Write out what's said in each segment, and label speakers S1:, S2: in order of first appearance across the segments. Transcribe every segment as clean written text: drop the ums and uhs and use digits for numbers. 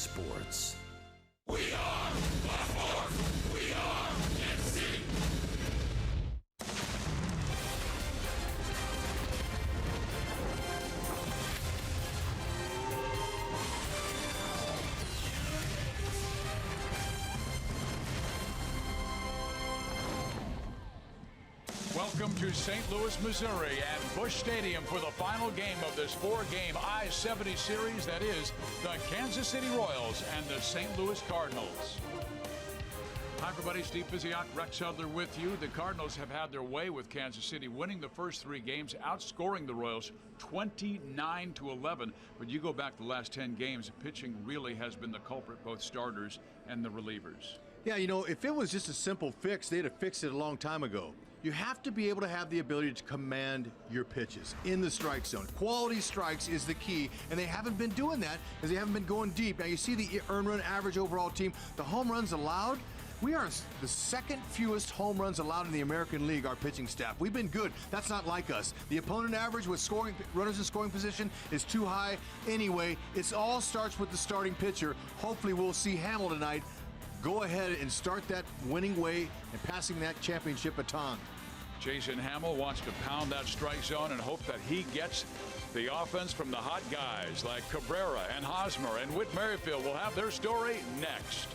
S1: sports.
S2: We are the force. We are NC.
S3: Welcome to St. Louis, Missouri and Busch Stadium for the final game of this four-game I-70 series that is the Kansas City Royals and the St. Louis Cardinals. Hi, everybody. Steve Physiak, Rex Hudler with you. The Cardinals have had their way with Kansas City, winning the first three games, outscoring the Royals 29-11. But you go back the last 10 games, pitching really has been the culprit, both starters and the relievers.
S4: Yeah, you know, if it was just a simple fix, they'd have fixed it a long time ago. You have to be able to have the ability to command your pitches in the strike zone. Quality strikes is the key, and they haven't been doing that because they haven't been going deep. Now, you see the earned run average overall team. The home runs allowed, we are the second fewest home runs allowed in the American League, our pitching staff. We've been good. That's not like us. The opponent average with scoring runners in scoring position is too high. Anyway, it all starts with the starting pitcher. Hopefully, we'll see Hamill tonight go ahead and start that winning way and passing that championship baton.
S3: Jason Hamill wants to pound that strike zone and hope that he gets the offense from the hot guys like Cabrera and Hosmer and Whit Merrifield. Will have their story next.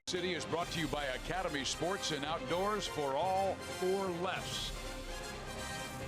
S3: City is brought to you by Academy Sports and Outdoors for all for less.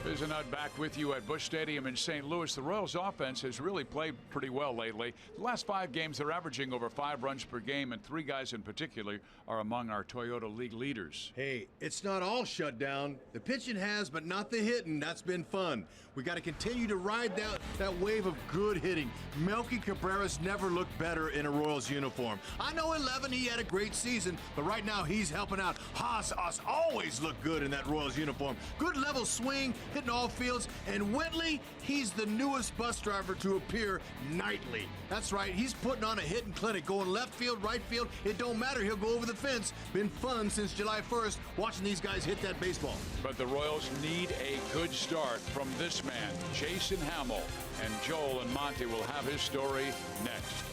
S3: Physiak back with you at Busch Stadium in St. Louis. The Royals offense has really played pretty well lately. The last 5 games, they're averaging over 5 runs per game, and 3 guys in particular are among our Toyota League leaders.
S4: Hey, it's not all shut down. The pitching has, but not the hitting. That's been fun. We got to continue to ride that wave of good hitting. Melky Cabrera's never looked better in a Royals uniform. I know 11, he had a great season, but right now he's helping out. Haas always looked good in that Royals uniform. Good level swing, hitting all fields. And Whitley, he's the newest bus driver to appear nightly. That's right, he's putting on a hitting clinic, going left field, right field. It don't matter, he'll go over the fence. Been fun since July 1st watching these guys hit that baseball.
S3: But the Royals need a good start from this man, Jason Hamill. And Joel and Monty will have his story next.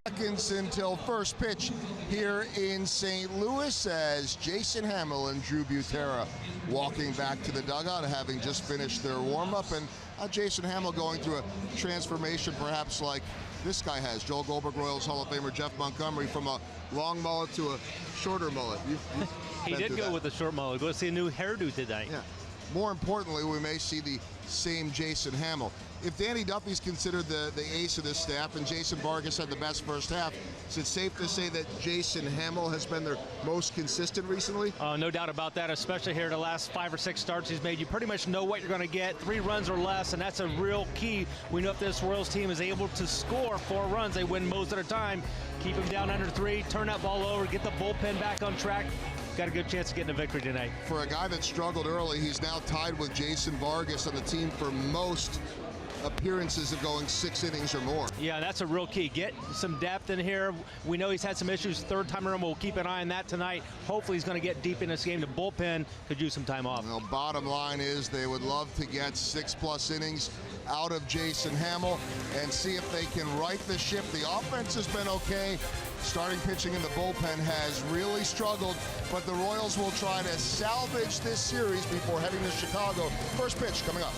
S1: Seconds until first pitch here in St. Louis as Jason Hamill and Drew Butera walking back to the dugout, having just finished their warm-up, and Jason Hamill going through a transformation perhaps like this guy has. Joel Goldberg, Royals Hall of Famer Jeff Montgomery, from a long mullet to a shorter mullet.
S5: He did go with a short mullet. Go see a new hairdo today.
S1: Yeah. More importantly, we may see the same Jason Hamill. If Danny Duffy's considered the ace of this staff and Jason Vargas had the best first half, is it safe to say that Jason Hamill has been their most consistent recently?
S5: No doubt about that, especially here the last 5 or 6 starts he's made. You pretty much know what you're going to get, 3 runs or less, and that's a real key. We know if this Royals team is able to score 4 runs, they win most of the time. Keep them down under 3, turn that ball over, get the bullpen back on track. Got a good chance of getting a victory tonight.
S1: For a guy that struggled early, he's now tied with Jason Vargas on the team for most appearances of going 6 innings or more.
S5: Yeah, that's a real key. Get some depth in here. We know he's had some issues third time around. We'll keep an eye on that tonight. Hopefully he's going to get deep in this game. The bullpen could use some time off.
S1: Well, bottom line is they would love to get 6+ innings out of Jason Hamill and see if they can right the ship. The offense has been okay. Starting pitching in the bullpen has really struggled, but the Royals will try to salvage this series before heading to Chicago. First pitch coming up.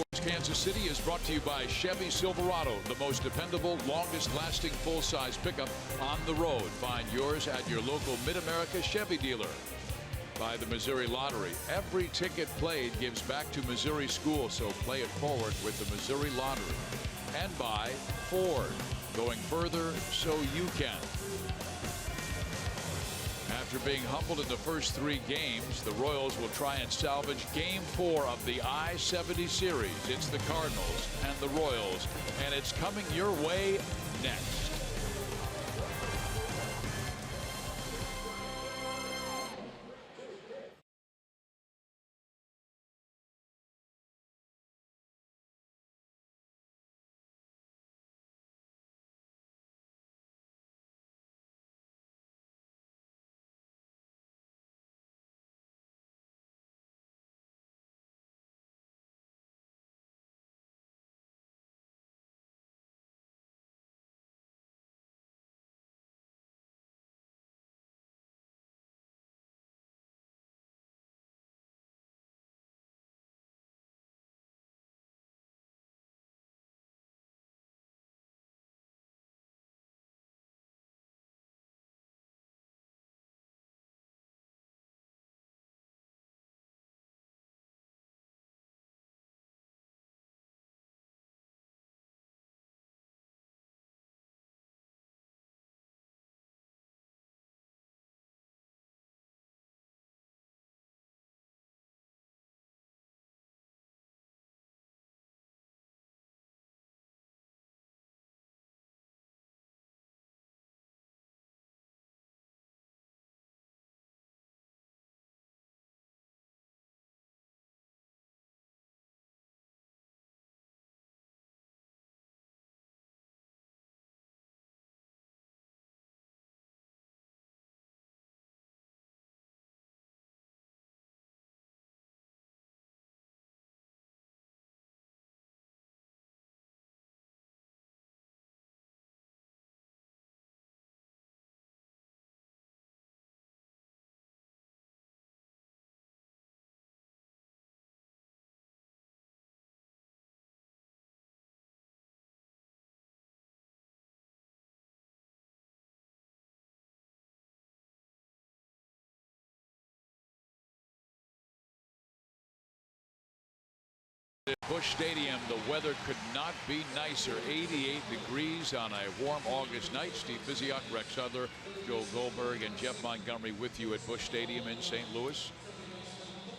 S3: Sports Kansas City is brought to you by Chevy Silverado, the most dependable, longest-lasting full-size pickup on the road. Find yours at your local Mid-America Chevy dealer. By the Missouri Lottery. Every ticket played gives back to Missouri schools, so play it forward with the Missouri Lottery. And by Ford, going further so you can. After being humbled in the first 3 games, the Royals will try and salvage Game 4 of the I-70 series. It's the Cardinals and the Royals, and it's coming your way next. At Busch Stadium, the weather could not be nicer. 88 degrees on a warm August night. Steve Biziak, Rex Hudler, Joe Goldberg, and Jeff Montgomery with you at Busch Stadium in St. Louis.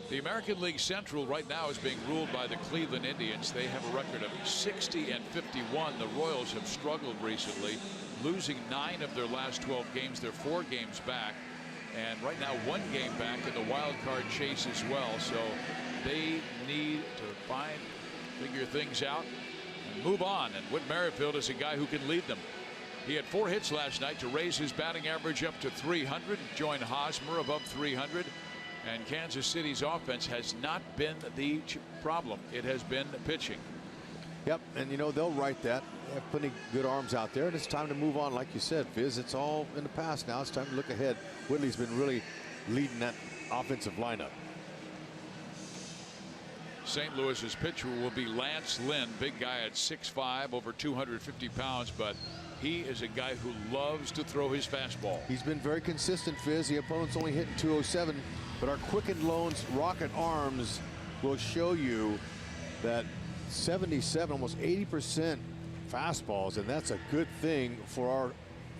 S3: The American League Central right now is being ruled by the Cleveland Indians. They have a record of 60-51. The Royals have struggled recently, losing 9 of their last 12 games. They're 4 games back, and right now 1 game back in the wild card chase as well. So they need to figure things out and move on. And Whit Merrifield is a guy who can lead them. He had 4 hits last night to raise his batting average up to 300, join Hosmer above 300. And Kansas City's offense has not been the problem. It has been pitching.
S6: Yep, and you know, they'll right that. They have plenty good arms out there, and it's time to move on. Like you said, Viz, it's all in the past now. It's time to look ahead. Whitley's been really leading that offensive lineup.
S3: St. Louis's pitcher will be Lance Lynn, big guy at 6'5", over 250 pounds, but he is a guy who loves to throw his fastball.
S6: He's been very consistent, Fizz. The opponent's only hitting 207, but our Quicken Loans rocket arms will show you that 77, almost 80% fastballs, and that's a good thing for our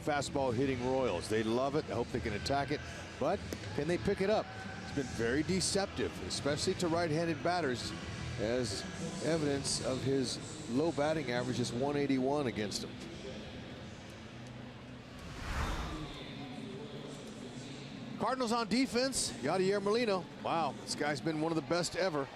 S6: fastball hitting Royals. They love it. I hope they can attack it, but can they pick it up? It's been very deceptive, especially to right-handed batters, as evidence of his low batting average is 181 against him. Cardinals on defense. Yadier Molina. Wow, this guy's been one of the best ever.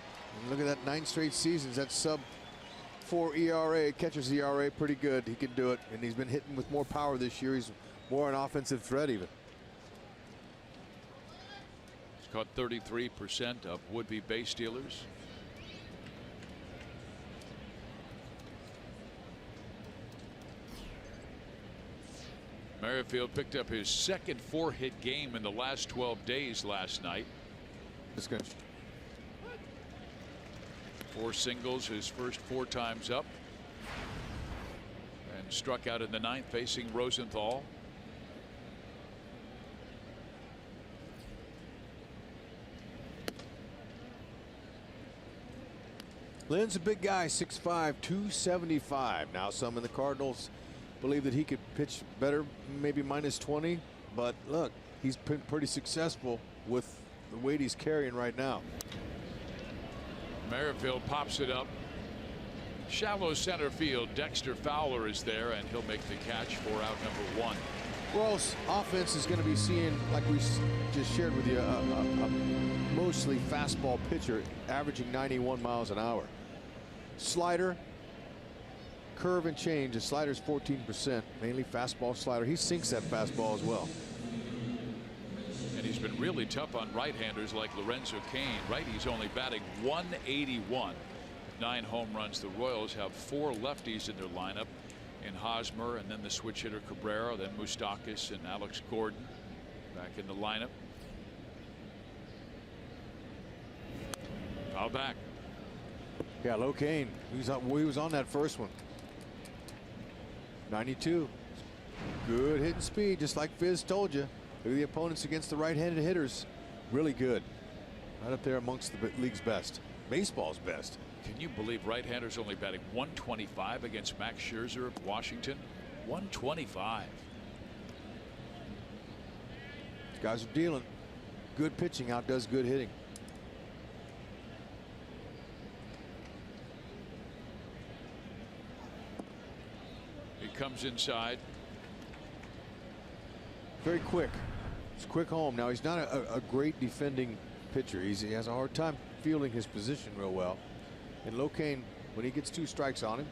S6: And look at that, 9 straight seasons. That sub-4 ERA, catcher's ERA, pretty good. He can do it, and he's been hitting with more power this year. He's more an offensive threat even.
S3: He's caught 33% of would-be base stealers. Merrifield picked up his second 4-hit game in the last 12 days last night.
S6: This guy.
S3: 4 singles his first 4 times up, and struck out in the 9th facing Rosenthal.
S6: Lynn's a big guy, 6'5", 275. Now some in the Cardinals believe that he could pitch better, maybe -20. But look, he's been pretty successful with the weight he's carrying right now.
S3: Merrifield pops it up. Shallow center field. Dexter Fowler is there, and he'll make the catch for out number 1.
S6: Royals offense is going to be seeing, like we just shared with you, a mostly fastball pitcher averaging 91 miles an hour. Slider, curve and change. The slider's 14%, mainly fastball slider. He sinks that fastball as well.
S3: And he's been really tough on right-handers like Lorenzo Cain. Righties only batting .181. 9 home runs. The Royals have 4 lefties in their lineup, in Hosmer, and then the switch hitter Cabrera, then Moustakas and Alex Gordon back in the lineup. Foul back.
S6: Yeah, Low Kane. He was on that first one. 92. Good hitting speed, just like Fizz told you. Look at the opponents against the right-handed hitters. Really good. Right up there amongst the league's best. Baseball's best.
S3: Can you believe right-handers only batting .125 against Max Scherzer of Washington? .125.
S6: Guys are dealing. Good pitching outdoes good hitting.
S3: He comes inside.
S6: Very quick. It's quick home. Now he's not a great defending pitcher. He has a hard time fielding his position real well. And Low Kane, when he gets 2 strikes on him,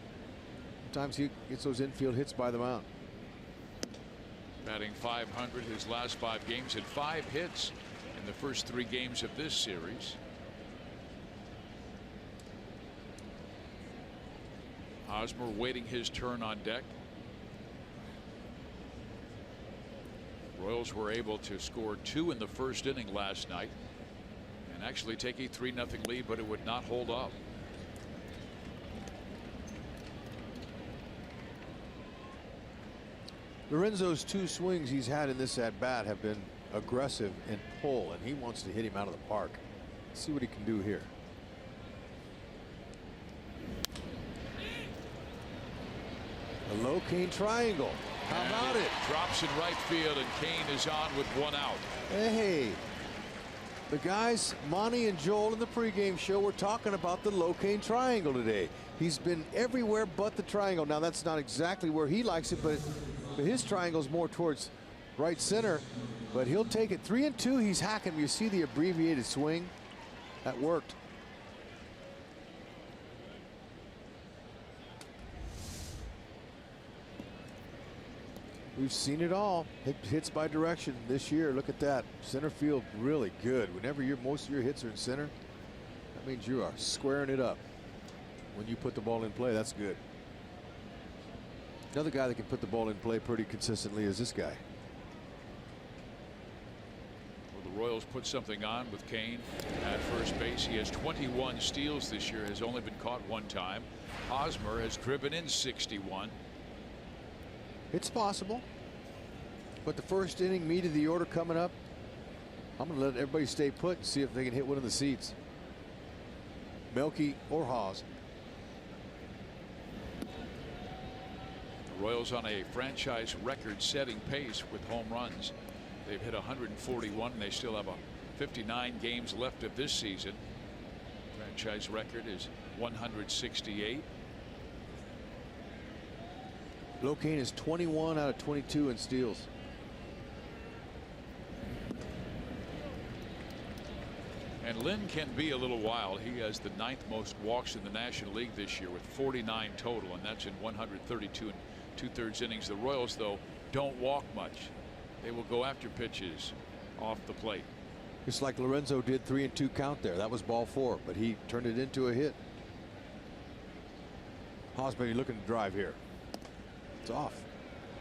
S6: sometimes he gets those infield hits by the mound.
S3: Batting .500 his last 5 games, had 5 hits in the first 3 games of this series. Hosmer waiting his turn on deck. Royals were able to score 2 in the first inning last night and actually take a 3-0 lead, but it would not hold up.
S6: Lorenzo's 2 swings he's had in this at bat have been aggressive and pull, and he wants to hit him out of the park. Let's see what he can do here. A Low Kane triangle. How about it?
S3: Drops in right field, and Kane is on with 1 out.
S6: Hey, the guys, Monty and Joel in the pregame show, were talking about the Low Kane triangle today. He's been everywhere but the triangle. Now that's not exactly where he likes it, but his triangle is more towards right center. But he'll take it. 3-2. He's hacking. You see the abbreviated swing? That worked. We've seen it all. Hits by direction this year. Look at that. Center field really good. Whenever most of your hits are in center, that means you are squaring it up. When you put the ball in play, that's good. Another guy that can put the ball in play pretty consistently is this guy.
S3: Well, the Royals put something on with Kane at first base. He has 21 steals this year, has only been caught 1 time. Hosmer has driven in 61.
S6: It's possible. But the first inning meat of the order coming up, I'm going to let everybody stay put and see if they can hit one of the seats. Melky or Haas.
S3: The Royals on a franchise record-setting pace with home runs. They've hit 141, and they still have 59 games left of this season. Franchise record is 168.
S6: Low Kane is 21 out of 22 in steals.
S3: And Lynn can be a little wild. He has the 9th most walks in the National League this year with 49 total, and that's in 132 2/3 innings. The Royals, though, don't walk much. They will go after pitches off the plate.
S6: Just like Lorenzo did, 3-2 count there. That was ball 4, but he turned it into a hit. Hosmer looking to drive here. It's off.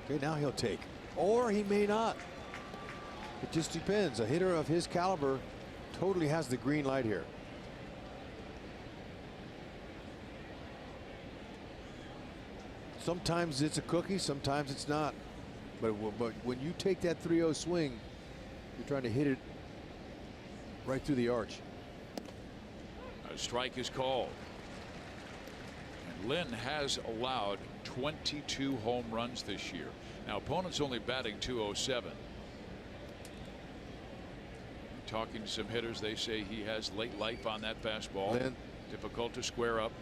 S6: Okay, now he'll take. Or he may not. It just depends. A hitter of his caliber totally has the green light here. Sometimes it's a cookie, sometimes it's not. But when you take that 3-0 swing, you're trying to hit it right through the arch.
S3: A strike is called. And Lynn has allowed 22 home runs this year. Now opponents only batting .207. Talking to some hitters, they say he has late life on that fastball.
S6: Lynn.
S3: Difficult to square up.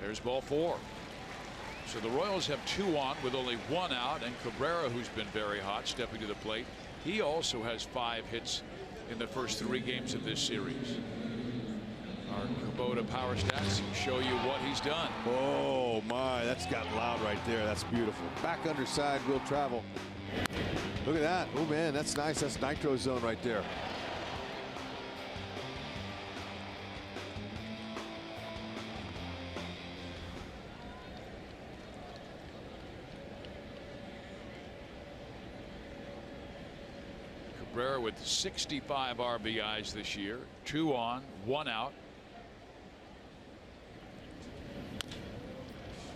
S3: There's ball 4. So the Royals have 2 on with only 1 out, and Cabrera, who's been very hot, stepping to the plate. He also has 5 hits in the first 3 games of this series. Our Kubota power stats show you what he's done.
S6: Oh my, that's gotten loud right there. That's beautiful. Back underside will travel. Look at that. Oh man, that's nice. That's nitro zone right there.
S3: Cabrera with 65 RBIs this year. 2 on, 1 out.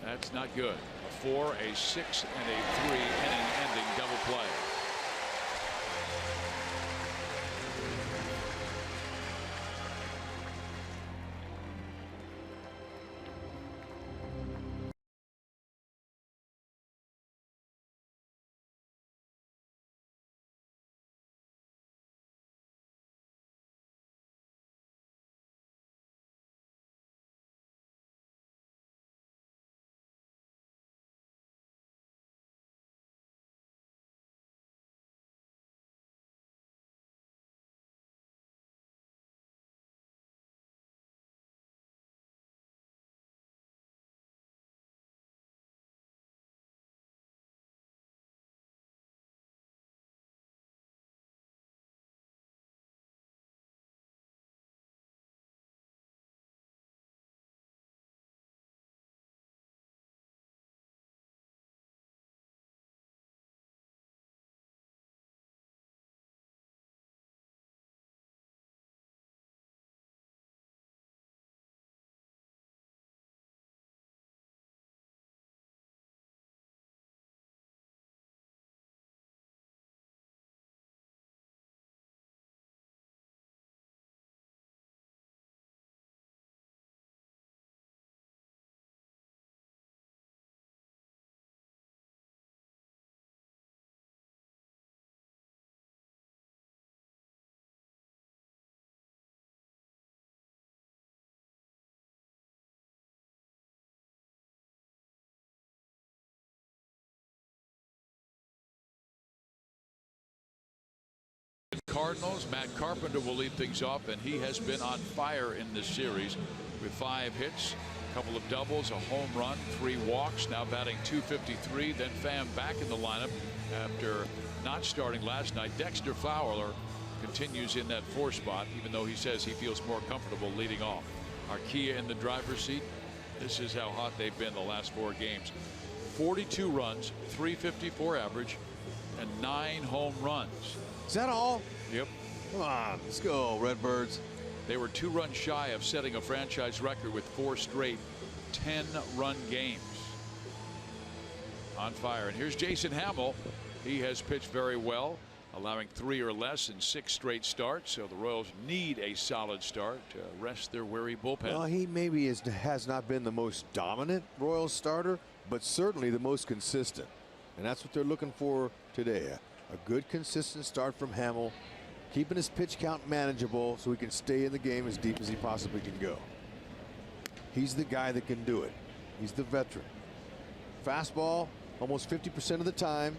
S3: That's not good. A 4, a 6, and a 3 inning ending double play. Cardinals, Matt Carpenter will lead things off, and he has been on fire in this series with 5 hits, a couple of doubles, a home run, 3 walks, now batting .253. Then Pham back in the lineup after not starting last night. Dexter Fowler continues in that 4 spot, even though he says he feels more comfortable leading off. Arcia in the driver's seat. This is how hot they've been the last 4 games. 42 runs, .354 average, and 9 home runs.
S6: Is that all?
S3: Yep.
S6: Come on, let's go, Redbirds.
S3: They were 2 runs shy of setting a franchise record with 4 straight 10-run games. On fire. And here's Jason Hamill. He has pitched very well, allowing 3 or less in 6 straight starts. So the Royals need a solid start to rest their weary bullpen.
S6: Well, he maybe has not been the most dominant Royals starter, but certainly the most consistent. And that's what they're looking for today. A good consistent start from Hamill, keeping his pitch count manageable so he can stay in the game as deep as he possibly can go. He's the guy that can do it. He's the veteran. Fastball almost 50% of the time.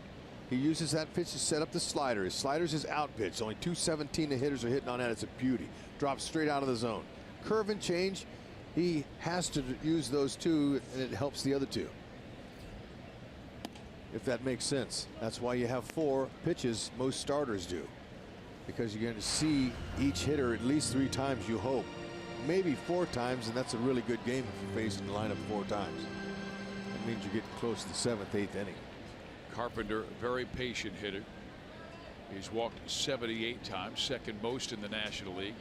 S6: He uses that pitch to set up the slider. His slider's his out pitch. Only .217 the hitters are hitting on that. It's a beauty. Drops straight out of the zone. Curve and change, he has to use those 2, and it helps the other 2. If that makes sense. That's why you have 4 pitches, most starters do, because you're going to see each hitter at least 3 times, you hope, maybe 4 times, and that's a really good game if you're facing the lineup 4 times. That means you're getting close to the 7th, 8th inning.
S3: Carpenter, very patient hitter. He's walked 78 times, second most in the National League.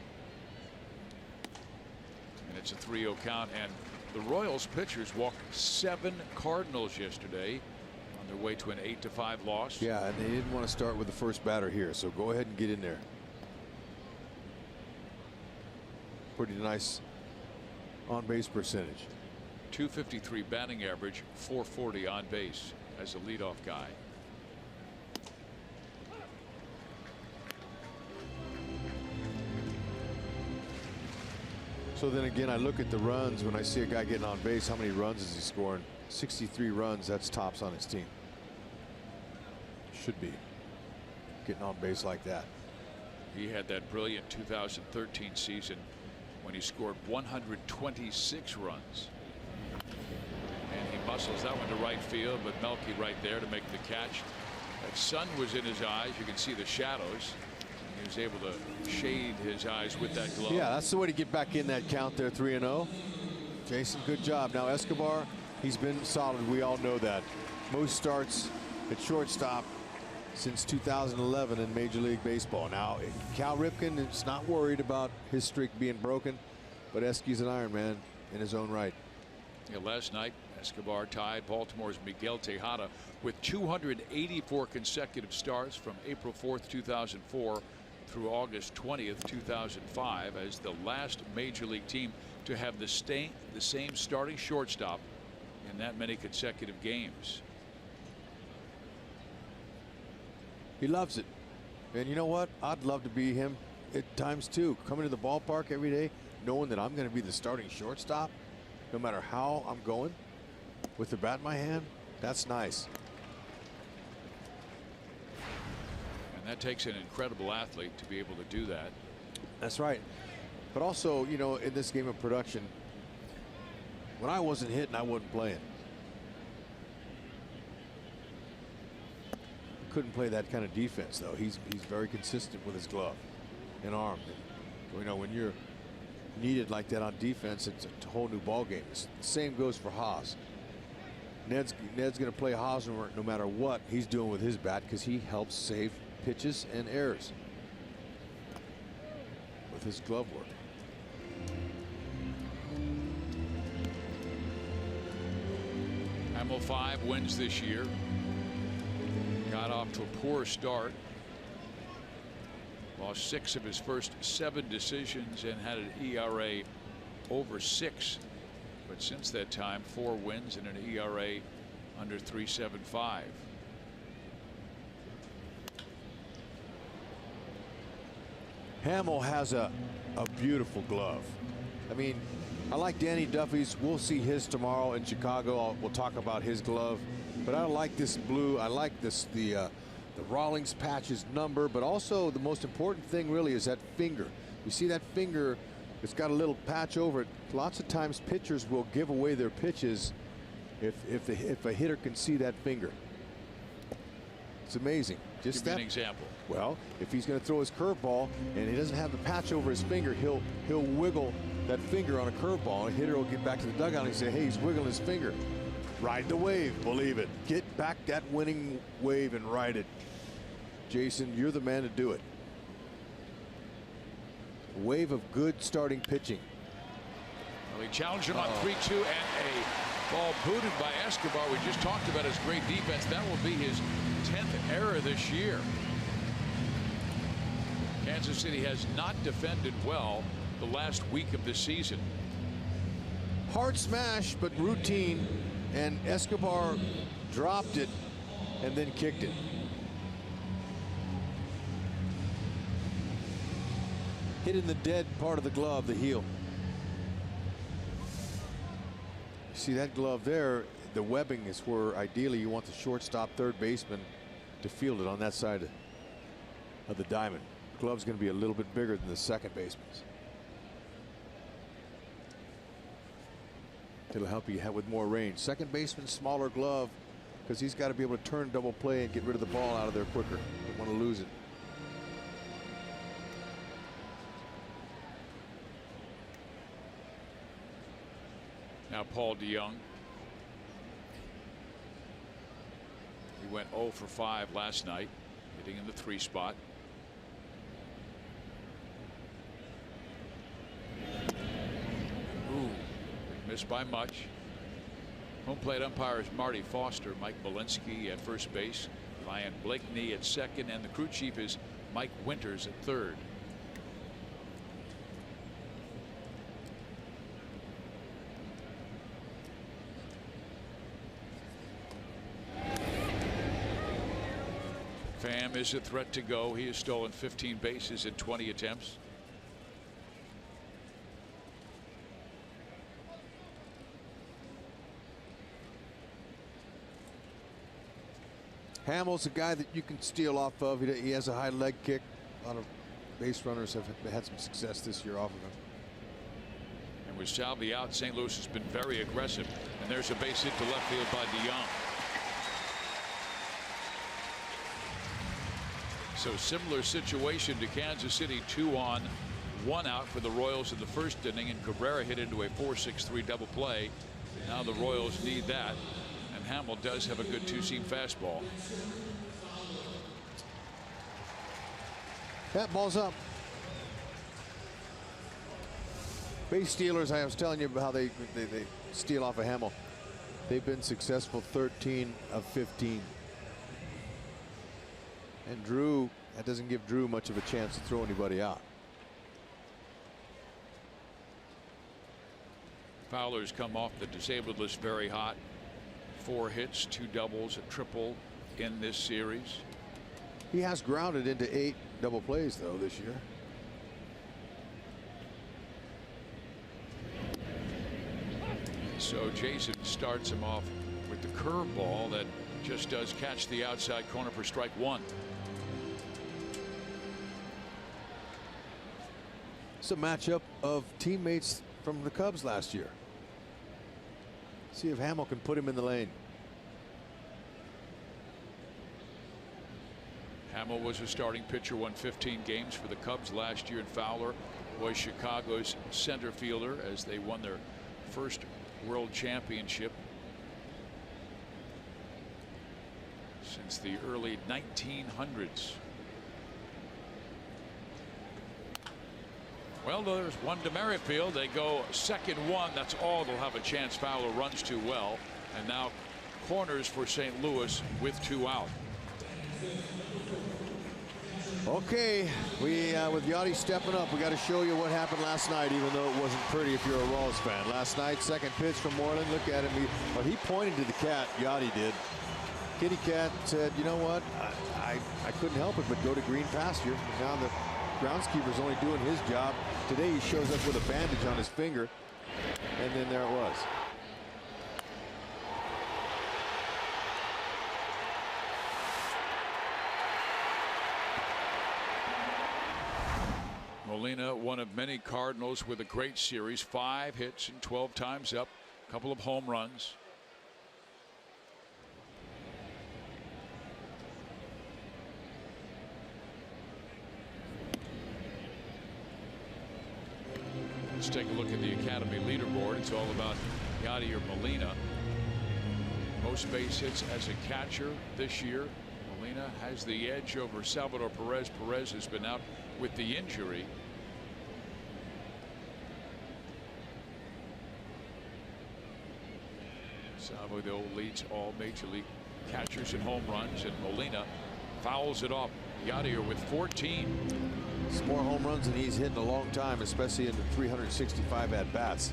S3: And it's a 3-0 count. And the Royals pitchers walked 7 Cardinals yesterday on their way to an 8-5 loss.
S6: Yeah, and they didn't want to start with the first batter here, so go ahead and get in there. Pretty nice on base percentage.
S3: .253 batting average, .440 on base as a leadoff guy.
S6: So then again, I look at the runs when I see a guy getting on base. How many runs is he scoring? 63 runs. That's tops on his team. Should be getting on base like that.
S3: He had that brilliant 2013 season when he scored 126 runs. And he muscles that one to right field, but Melky right there to make the catch. That sun was in his eyes. You can see the shadows. He was able to shade his eyes with that glove.
S6: Yeah, that's the way to get back in that count there, 3-0. Jason, good job. Now Escobar, he's been solid. We all know that. Most starts at shortstop since 2011 in Major League Baseball. Now Cal Ripken is not worried about his streak being broken, but Esky's an Iron Man in his own right.
S3: Yeah, last night Escobar tied Baltimore's Miguel Tejada with 284 consecutive starts from April 4th, 2004 through August 20th, 2005 as the last Major League team to have the same starting shortstop in that many consecutive games.
S6: He loves it. And you know what? I'd love to be him at times too. Coming to the ballpark every day knowing that I'm going to be the starting shortstop no matter how I'm going with the bat in my hand. That's nice.
S3: And that takes an incredible athlete to be able to do that.
S6: That's right. But also, you know, in this game of production, when I wasn't hitting, I wasn't playing. Couldn't play that kind of defense though. He's very consistent with his glove and arm. And, you know, when you're needed like that on defense, it's a whole new ball game. The same goes for Haas. Ned's going to play Haas no matter what he's doing with his bat because he helps save pitches and errors with his glove work.
S3: Hamel 5 wins this year. Got off to a poor start. Lost 6 of his first 7 decisions and had an ERA over 6. But since that time, 4 wins and an ERA under 3.75.
S6: Hamel has a beautiful glove. I mean, I like Danny Duffy's. We'll see his tomorrow in Chicago. We'll talk about his glove. But I like this blue. I like this the Rawlings patch's number. But also the most important thing really is that finger. You see that finger? It's got a little patch over it. Lots of times pitchers will give away their pitches if a hitter can see that finger. It's amazing. Just
S3: Give me an example.
S6: Well, if he's going to throw his curveball and he doesn't have the patch over his finger, he'll wiggle that finger on a curveball, and a hitter will get back to the dugout and say, hey, he's wiggling his finger. Ride the wave, believe it. Get back that winning wave and ride it. Jason, you're the man to do it. A wave of good starting pitching.
S3: Well, he challenged him on 3-2 and a ball booted by Escobar. We just talked about his great defense. That will be his 10th error this year. Kansas City has not defended well the last week of the season.
S6: Hard smash, but routine, and Escobar dropped it and then kicked it. Hit in the dead part of the glove, the heel. See that glove there, the webbing is where ideally you want the shortstop, third baseman to field it on that side of the diamond. The glove's going to be a little bit bigger than the second baseman's. It'll help you have with more range. Second baseman, smaller glove, because he's got to be able to turn double play and get rid of the ball out of there quicker. Don't want to lose it.
S3: Now Paul DeYoung. He went 0 for 5 last night, hitting in the 3 spot. missed by much. Home plate umpires Marty Foster, Mike Malinsky at first base, Ryan Blakeney at second, and the crew chief is Mike Winters at third. Pham is a threat to go. He has stolen 15 bases in 20 attempts.
S6: Hamill's a guy that you can steal off of. He has a high leg kick. A lot of base runners have had some success this year off of him.
S3: And with Salvi out, St. Louis has been very aggressive. And there's a base hit to left field by DeYoung. So similar situation to Kansas City, 2 on, 1 out for the Royals in the first inning, and Cabrera hit into a 4-6-3 double play. Now the Royals need that. And Hamill does have a good two-seam fastball.
S6: That ball's up. Base stealers, I was telling you about how they steal off of Hamill. They've been successful 13 of 15. And Drew, that doesn't give Drew much of a chance to throw anybody out.
S3: Fowler's come off the disabled list very hot. 4 hits, 2 doubles, a triple in this series.
S6: He has grounded into 8 double plays though this year.
S3: So Jason starts him off with the curveball that just does catch the outside corner for strike 1.
S6: It's a matchup of teammates from the Cubs last year. See if Hamill can put him in the lane.
S3: Hamill was a starting pitcher, won 15 games for the Cubs last year, and Fowler was Chicago's center fielder as they won their first world championship since the early 1900s. Well, there's one to Merrifield. They go second 1. That's all they'll have a chance. Fowler runs too well. And now corners for St. Louis with 2 out.
S6: Okay, with Yachty stepping up, we got to show you what happened last night, even though it wasn't pretty if you're a Royals fan. Last night, second pitch from Moreland. Look at him. He pointed to the cat. Yachty did. Kitty Cat said, you know what? I couldn't help it but go to green pasture. Now the groundskeeper's only doing his job. Today he shows up with a bandage on his finger, and then there it was.
S3: Molina, one of many Cardinals with a great series, 5 hits and 12 times up, a couple of home runs. Let's take a look at the Academy leaderboard. It's all about Yadier Molina. Most base hits as a catcher this year. Molina has the edge over Salvador Perez. Perez has been out with the injury. Salvador leads all major league catchers in home runs, and Molina fouls it off. Yadier with 14.
S6: It's more home runs than he's hit in a long time, especially in the 365 at-bats.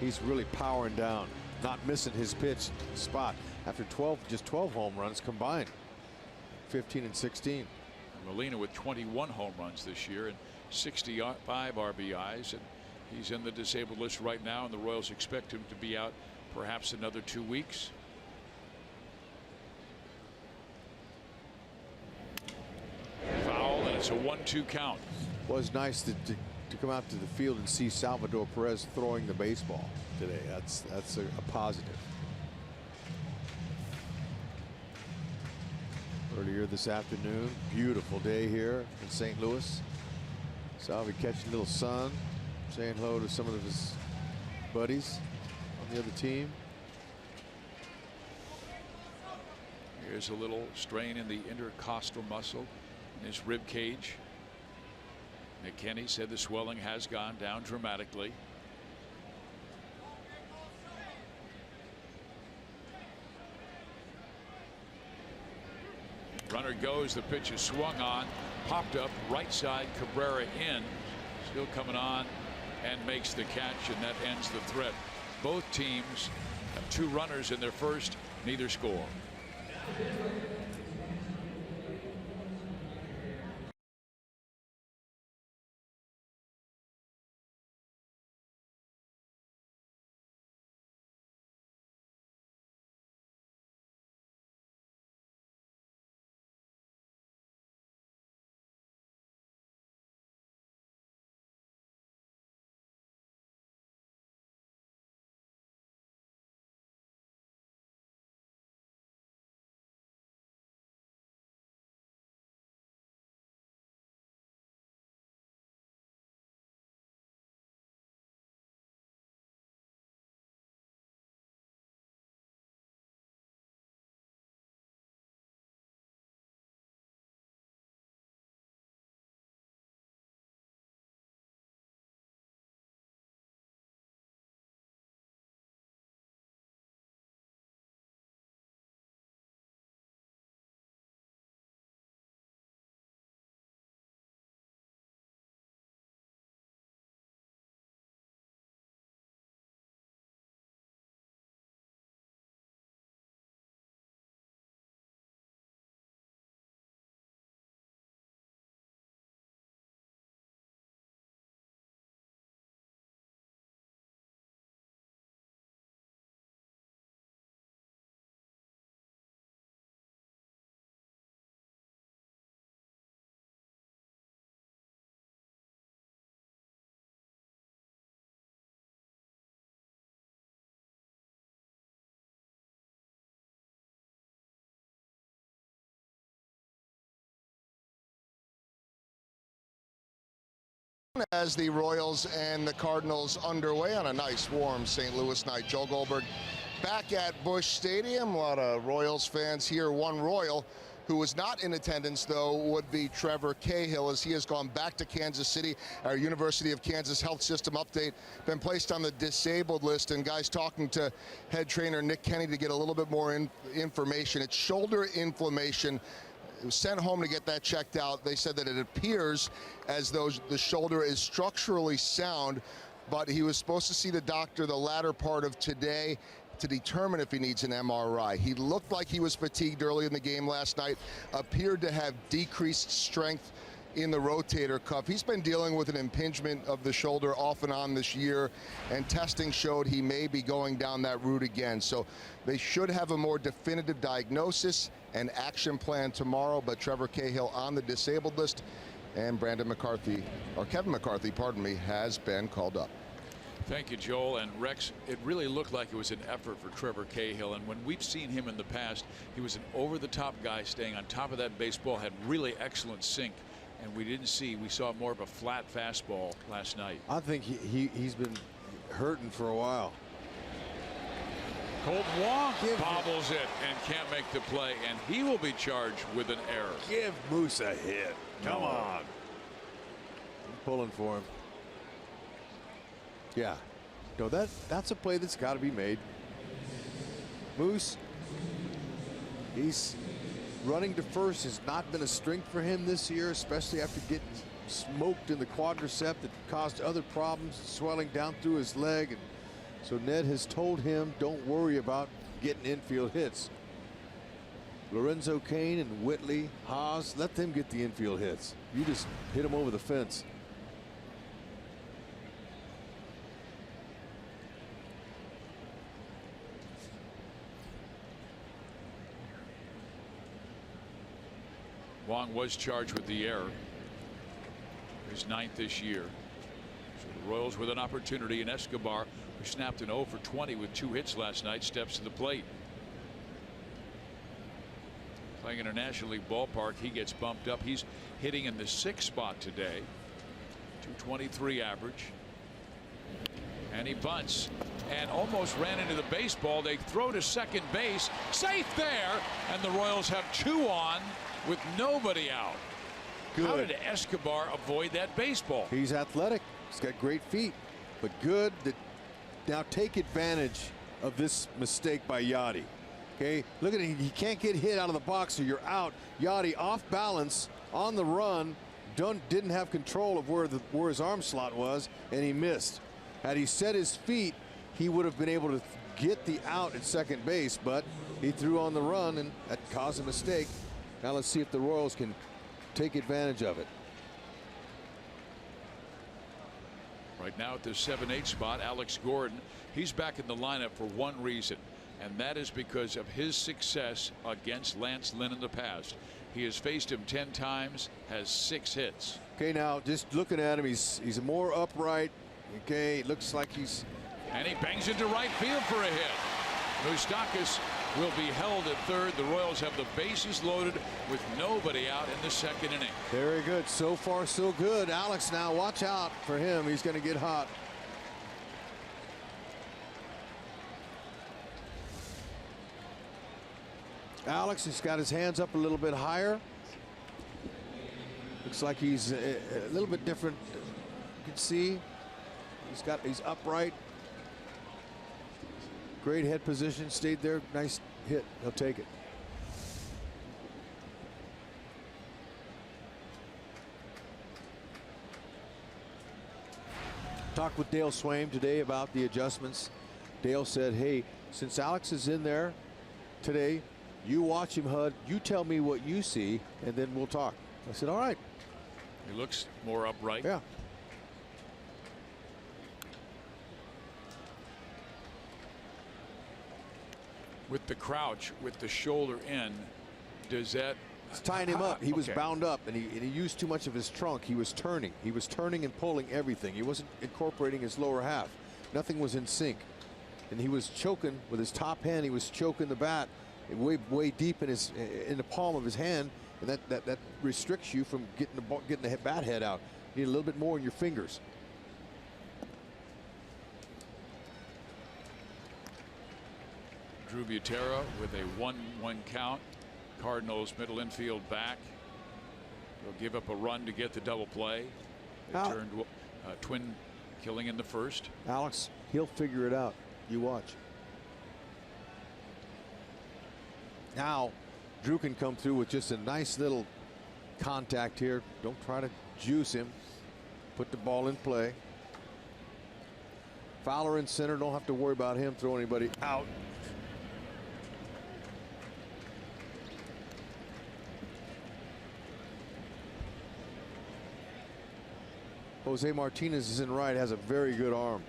S6: He's really powering down, not missing his pitch spot after just 12 home runs combined, 15 and 16.
S3: Molina with 21 home runs this year and 65 RBIs, and he's in the disabled list right now, and the Royals expect him to be out perhaps another 2 weeks. Foul, and it's a 1-2 count.
S6: Was nice to come out to the field and see Salvador Perez throwing the baseball today. That's a positive. Earlier this afternoon, beautiful day here in St. Louis. Salvi catching a little sun, saying hello to some of his buddies on the other team.
S3: Here's a little strain in the intercostal muscle in his rib cage. McKinney said the swelling has gone down dramatically. Runner goes. The pitch is swung on, popped up right side. Cabrera in, still coming on, and makes the catch, and that ends the threat. Both teams have 2 runners in their first. Neither score.
S1: As the Royals and the Cardinals underway on a nice warm St. Louis night. Joe Goldberg back at Busch Stadium. A lot of Royals fans here. One Royal who was not in attendance, though, would be Trevor Cahill, as he has gone back to Kansas City. Our University of Kansas Health System update, been placed on the disabled list. And guys, talking to head trainer Nick Kenny to get a little bit more information. It's shoulder inflammation. It was sent home to get that checked out. They said that it appears as though the shoulder is structurally sound, but he was supposed to see the doctor the latter part of today to determine if he needs an MRI. He looked like he was fatigued early in the game last night, appeared to have decreased strength in the rotator cuff. He's been dealing with an impingement of the shoulder off and on this year, and testing showed he may be going down that route again. So they should have a more definitive diagnosis and action plan tomorrow. But Trevor Cahill on the disabled list, and Kevin McCarthy, pardon me, has been called up.
S3: Thank you, Joel. And Rex, it really looked like it was an effort for Trevor Cahill. And when we've seen him in the past, he was an over-the-top guy, staying on top of that baseball, had really excellent sink. And we saw more of a flat fastball last night.
S6: I think he's been hurting for a while.
S3: Colton Wong bobbles it and can't make the play, and he will be charged with an error.
S6: Give Moose a hit. Come on. I'm pulling for him. Yeah. No, that's a play that's got to be made. Moose, he's running to first has not been a strength for him this year, especially after getting smoked in the quadricep that caused other problems, swelling down through his leg. And so Ned has told him, don't worry about getting infield hits. Lorenzo Cain and Whitley, Haas, let them get the infield hits. You just hit them over the fence.
S3: Wong was charged with the error. His 9th this year. So the Royals with an opportunity, and Escobar, who snapped an 0 for 20 with 2 hits last night, steps to the plate. Playing in a National League ballpark, he gets bumped up. He's hitting in the 6th spot today. 223 average. And he bunts and almost ran into the baseball. They throw to second base. Safe there. And the Royals have 2 on with nobody out.
S6: Good.
S3: How did Escobar avoid that baseball?
S6: He's athletic. He's got great feet. But good to now take advantage of this mistake by Yachty. Okay, look at it. He can't get hit out of the box, so you're out. Yachty off balance on the run. Didn't have control of where his arm slot was, and he missed. Had he set his feet, he would have been able to get the out at second base, but he threw on the run, and that caused a mistake. Now let's see if the Royals can take advantage of it.
S3: Right now at the 7-8 spot, Alex Gordon, he's back in the lineup for one reason, and that is because of his success against Lance Lynn in the past. He has faced him 10 times, has 6 hits.
S6: Okay, now just looking at him, he's more upright. Okay, it looks like he's.
S3: And he bangs into right field for a hit. Moustakas will be held at third. The Royals have the bases loaded with nobody out in the second inning.
S6: Very good. So far, so good. Alex, now watch out for him. He's going to get hot. Alex has got his hands up a little bit higher. Looks like he's a little bit different. You can see he's upright. Great head position, stayed there. Nice hit. He'll take it. Talked with Dale Swaim today about the adjustments. Dale said, hey, since Alex is in there today, you watch him, Hud. You tell me what you see, and then we'll talk. I said, all right.
S3: He looks more upright.
S6: Yeah.
S3: With the crouch, with the shoulder in, does that?
S6: It's tying him up. He was
S3: okay.
S6: bound up, and he used too much of his trunk. He was turning. He was turning and pulling everything. He wasn't incorporating his lower half. Nothing was in sync. And he was choking with his top hand. He was choking the bat way deep in the palm of his hand, and that restricts you from getting the bat head out. You need a little bit more in your fingers.
S3: Drew Butera with a 1-1 count. Cardinals middle infield back. They'll give up a run to get the double play. They turned twin killing in the first.
S6: Alex, he'll figure it out. You watch. Now, Drew can come through with just a nice little contact here. Don't try to juice him. Put the ball in play. Fowler in center. Don't have to worry about him throwing anybody out. Jose Martinez is in right, has a very good arm.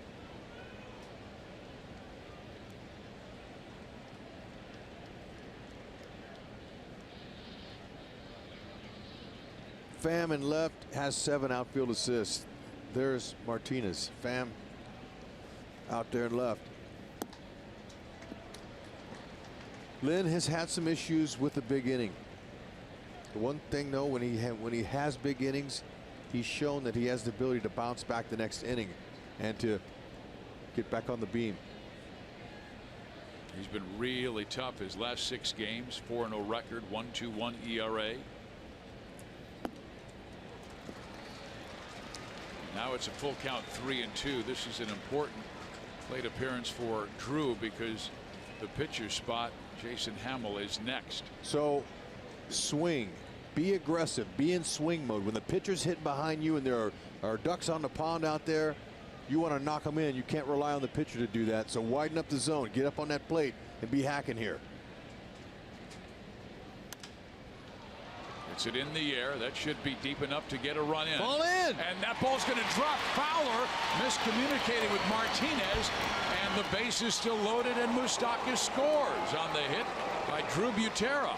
S6: Pham in left has 7 outfield assists. There's Martinez. Pham out there in left. Lynn has had some issues with the big inning. The one thing though, when he has big innings, he's shown that he has the ability to bounce back the next inning and to get back on the beam.
S3: He's been really tough his last 6 games. 4-0 record, 1.21 ERA. Now it's a full count, 3-2. This is an important plate appearance for Drew because the pitcher spot, Jason Hamill, is next.
S6: So swing. Be aggressive. Be in swing mode. When the pitcher's hitting behind you and there are ducks on the pond out there, you want to knock them in. You can't rely on the pitcher to do that. So widen up the zone. Get up on that plate and be hacking here.
S3: It's it in the air. That should be deep enough to get a run in.
S6: Ball in.
S3: And that ball's going to drop. Fowler miscommunicated with Martinez, and the base is still loaded, and Moustakas scores on the hit by Drew Butera.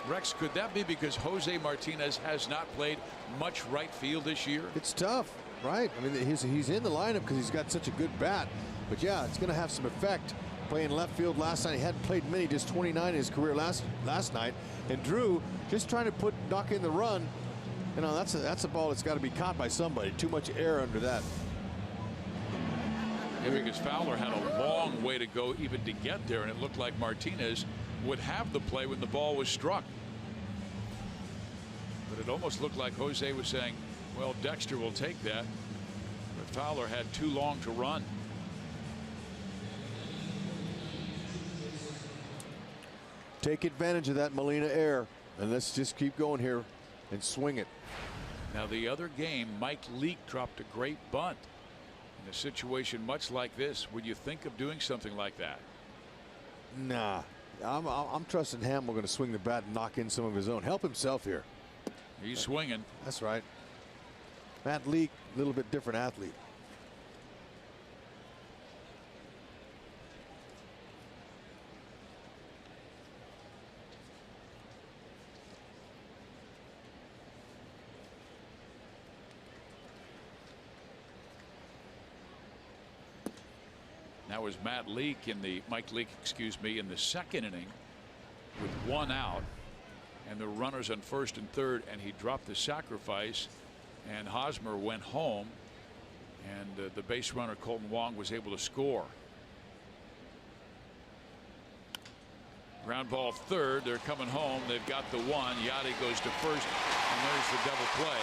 S3: Rex, could that be because Jose Martinez has not played much right field this year?
S6: It's tough, right? I mean, he's in the lineup because he's got such a good bat. But yeah, it's going to have some effect. Playing left field last night, he hadn't played many, just 29 in his career last night. And Drew just trying to knock in the run. You know, that's a ball that's got to be caught by somebody. Too much air under that.
S3: Yeah, because Fowler had a long way to go even to get there, and it looked like Martinez would have the play when the ball was struck. But it almost looked like Jose was saying, well, Dexter will take that. But Fowler had too long to run.
S6: Take advantage of that Molina air, and let's just keep going here and swing it.
S3: Now the other game, Mike Leake dropped a great bunt. In a situation much like this, would you think of doing something like that?
S6: Nah, I'm trusting Hamill going to swing the bat and knock in some of his own. Help himself here.
S3: He's swinging.
S6: That's right. Matt Leake, a little bit different athlete.
S3: That was Mike Leake in the second inning with 1 out, and the runners on first and third, and he dropped the sacrifice, and Hosmer went home, and the base runner Colton Wong was able to score. Ground ball third. They're coming home. They've got the one. Yachty goes to first, and there's the double play.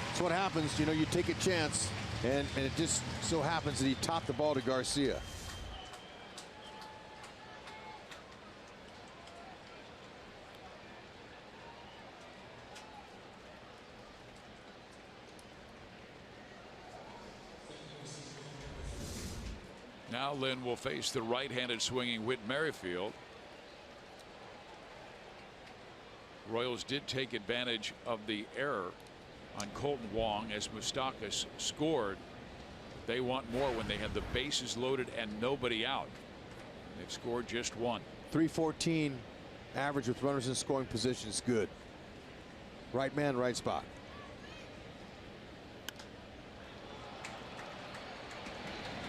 S6: That's what happens. You know, you take a chance, and it just so happens that he topped the ball to Garcia.
S3: Now Lynn will face the right-handed swinging Whit Merrifield. Royals did take advantage of the error on Colton Wong as Moustakas scored. They want more when they have the bases loaded and nobody out. They've scored just one.
S6: 314 average with runners in scoring position is good. Right man, right spot.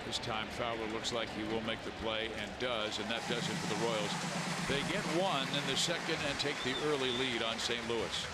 S3: This time Fowler looks like he will make the play and does, and that does it for the Royals. They get one in the second and take the early lead on St. Louis.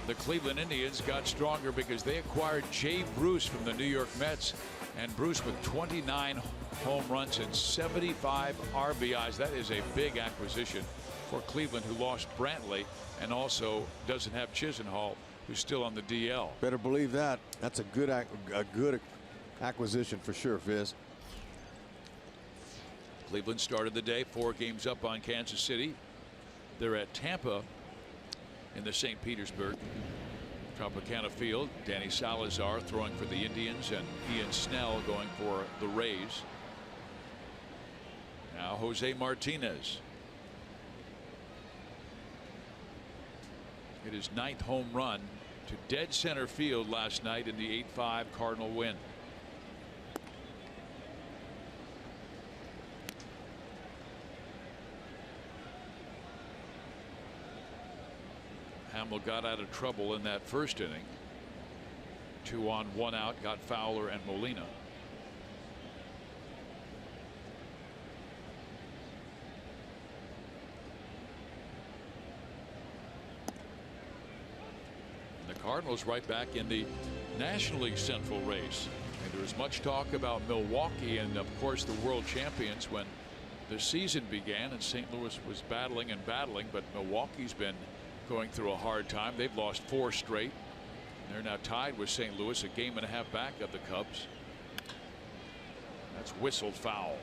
S3: The Cleveland Indians got stronger because they acquired Jay Bruce from the New York Mets, and Bruce with 29 home runs and 75 RBIs. That is a big acquisition for Cleveland, who lost Brantley and also doesn't have Chisenhall, who's still on the DL.
S6: Better believe that. That's a good acquisition for sure, Fizz.
S3: Cleveland started the day 4 games up on Kansas City. They're at Tampa in the St. Petersburg Tropicana Field. Danny Salazar throwing for the Indians, and Ian Snell going for the Rays. Now Jose Martinez. Hit his 9th home run to dead center field last night in the 8-5 Cardinal win. Hamill got out of trouble in that first inning. 2 on, 1 out, got Fowler and Molina. The Cardinals right back in the National League Central race. And there was much talk about Milwaukee and, of course, the world champions when the season began, and St. Louis was battling and battling, but Milwaukee's been going through a hard time. They've lost 4 straight. They're now tied with St. Louis, a game and a half back of the Cubs. That's whistled foul.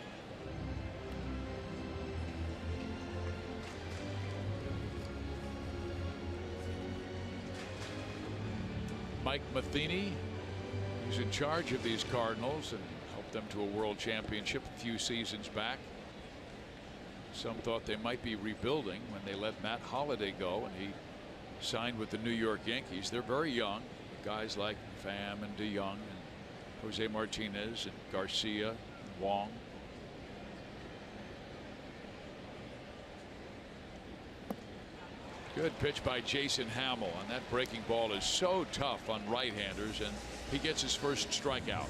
S3: Mike Matheny, who's in charge of these Cardinals and helped them to a world championship a few seasons back. Some thought they might be rebuilding when they let Matt Holliday go and he signed with the New York Yankees. They're very young. Guys like Pham and DeYoung and Jose Martinez and Garcia and Wong. Good pitch by Jason Hamill, and that breaking ball is so tough on right-handers, and he gets his first strikeout.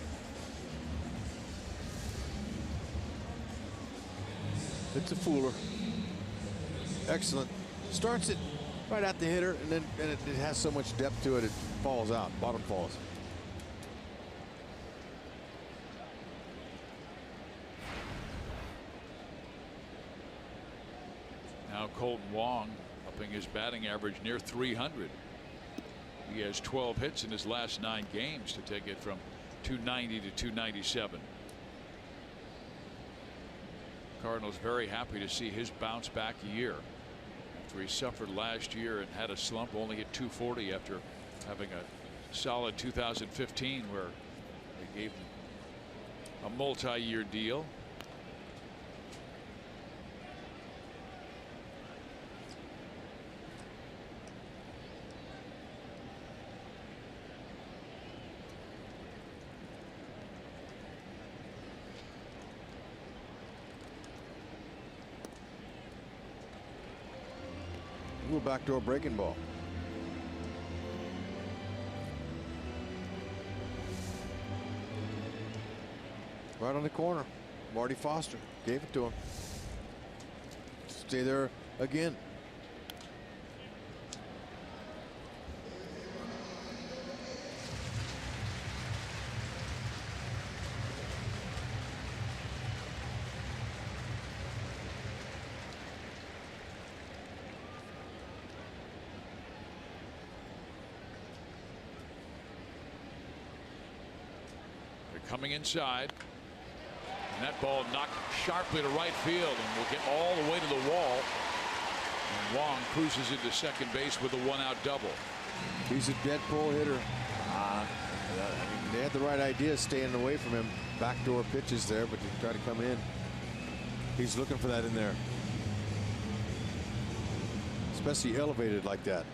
S6: It's a fooler. Excellent. Starts it right at the hitter, and then it has so much depth to it, it falls out. Bottom falls.
S3: Now Colton Wong upping his batting average near 300. He has 12 hits in his last 9 games to take it from 290 to 297. Cardinals very happy to see his bounce back year after he suffered last year and had a slump, only hit 240 after having a solid 2015 where they gave him a multi-year deal.
S6: Little backdoor breaking ball. Right on the corner. Marty Foster gave it to him. Stay there again.
S3: Coming inside, and that ball knocked sharply to right field and will get all the way to the wall, and Wong cruises into second base with a 1-out double.
S6: He's a dead pull hitter. I mean, they had the right idea staying away from him. Backdoor pitches there, but he tried to come in. He's looking for that in there, especially elevated like that.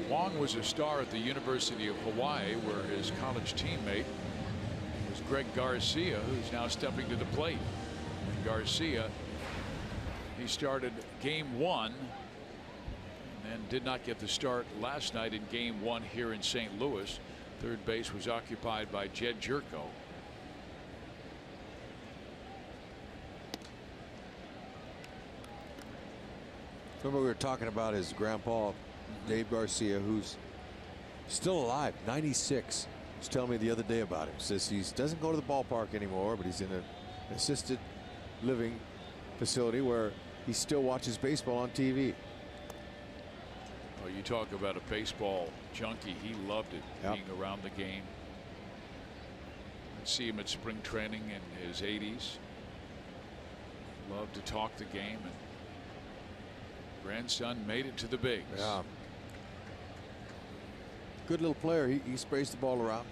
S3: Wong was a star at the University of Hawaii, where his college teammate was Greg Garcia, who's now stepping to the plate. And Garcia, he started game 1 and then did not get the start last night in game 1 here in St. Louis. Third base was occupied by Jed Jerko.
S6: Remember, we were talking about his grandpa, Dave Garcia, who's still alive, 96. He was telling me the other day about him. Says he doesn't go to the ballpark anymore, but he's in an assisted living facility where he still watches baseball on TV.
S3: Oh, you talk about a baseball junkie. He loved it,
S6: Yep.
S3: being around the game. I'd see him at spring training in his 80s. Loved to talk the game, and grandson made it to the bigs.
S6: Yeah. Good little player. He sprays the ball around.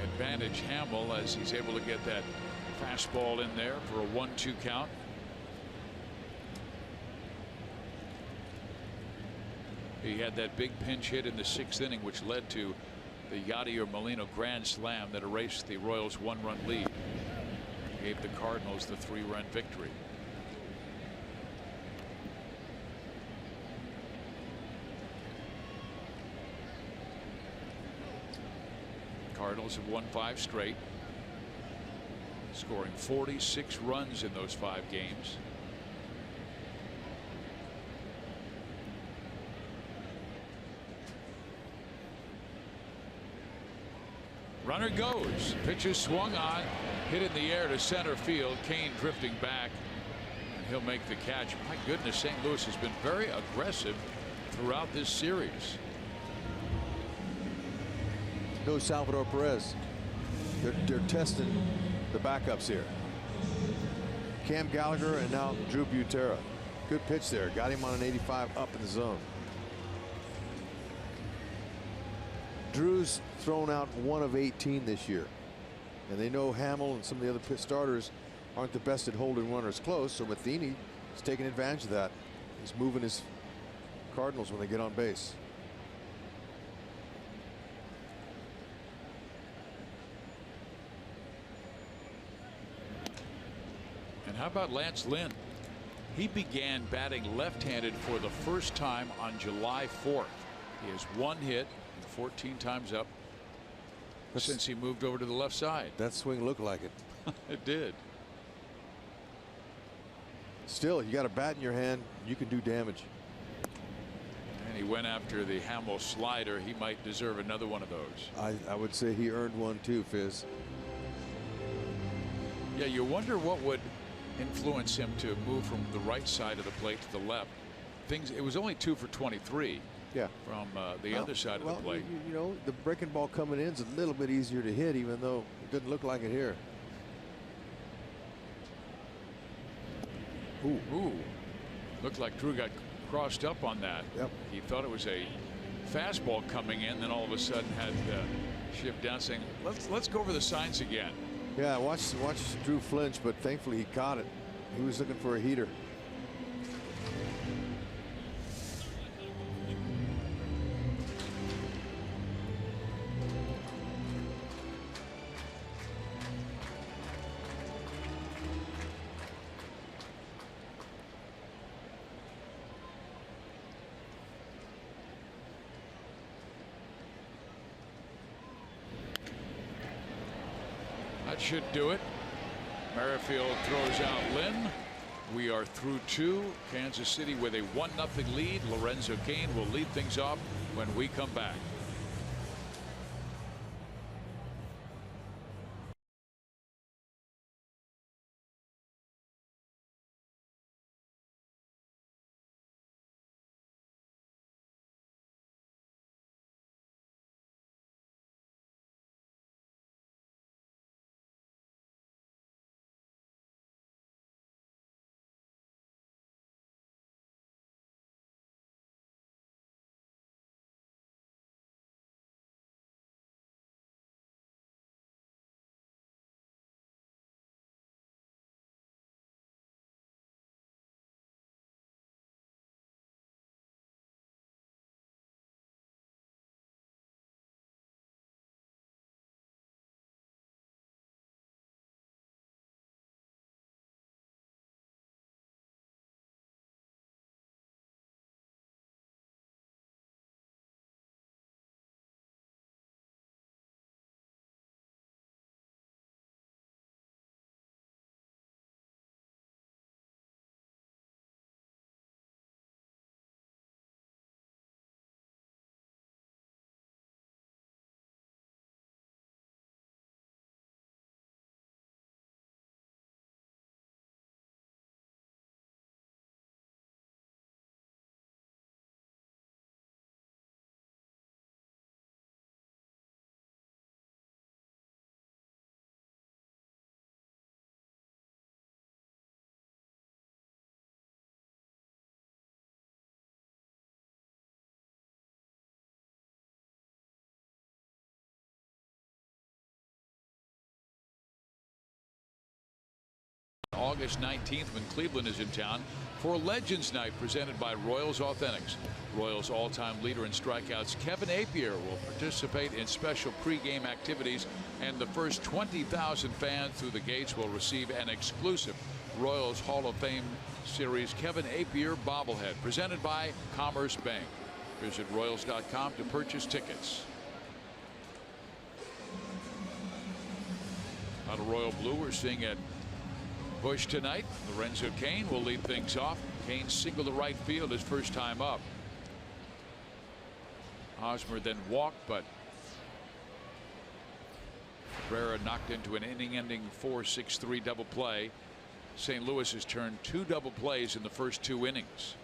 S3: Advantage Hamill as he's able to get that fastball in there for a 1-2 count. He had that big pinch hit in the 6th inning, which led to the Yadier Molina grand slam that erased the Royals' 1-run lead. Gave the Cardinals the 3-run victory. Cardinals have won 5 straight, scoring 46 runs in those 5 games. Runner goes. Pitch is swung on, hit in the air to center field. Kane drifting back, and he'll make the catch. My goodness, St. Louis has been very aggressive throughout this series.
S6: No Salvador Perez. They're testing the backups here. Cam Gallagher and now Drew Butera. Good pitch there. Got him on an 85 up in the zone. Drew's thrown out 1 of 18 this year. And they know Hamill and some of the other pit starters aren't the best at holding runners close. So Matheny is taking advantage of that. He's moving his Cardinals when they get on base.
S3: And how about Lance Lynn? He began batting left-handed for the first time on July 4th. He has 1 hit and 14 times up since he moved over to the left side.
S6: That swing looked like it.
S3: It did.
S6: Still, you got a bat in your hand, you can do damage.
S3: And he went after the Hamill slider. He might deserve another one of those.
S6: I would say he earned one too, Fizz.
S3: Yeah, you wonder what would influence him to move from the right side of the plate to the left. It was only 2 for 23.
S6: Yeah.
S3: From the other side of the plate.
S6: You know, the breaking ball coming in is a little bit easier to hit, even though it didn't look like it here.
S3: Ooh. Looked like Drew got crossed up on that.
S6: Yep.
S3: He thought it was a fastball coming in, then all of a sudden had shift down, saying, let's go over the signs again.
S6: Yeah, watch Drew flinch, but thankfully he caught it. He was looking for a heater.
S3: That should do it. Merrifield throws out Lynn. We are through 2. Kansas City with a 1-0 lead. Lorenzo Cain will lead things off when we come back. August 19th when Cleveland is in town for Legends Night presented by Royals Authentics. Royals all-time leader in strikeouts Kevin Appier will participate in special pregame activities, and the first 20,000 fans through the gates will receive an exclusive Royals Hall of Fame Series Kevin Appier bobblehead presented by Commerce Bank. Visit Royals.com to purchase tickets. Out of Royal Blue, we're seeing at Busch tonight. Lorenzo Cain will lead things off. Cain singled to right field his first time up. Hosmer then walked, but Cabrera knocked into an inning-ending 4-6-3 double play. St. Louis has turned 2 double plays in the first 2 innings.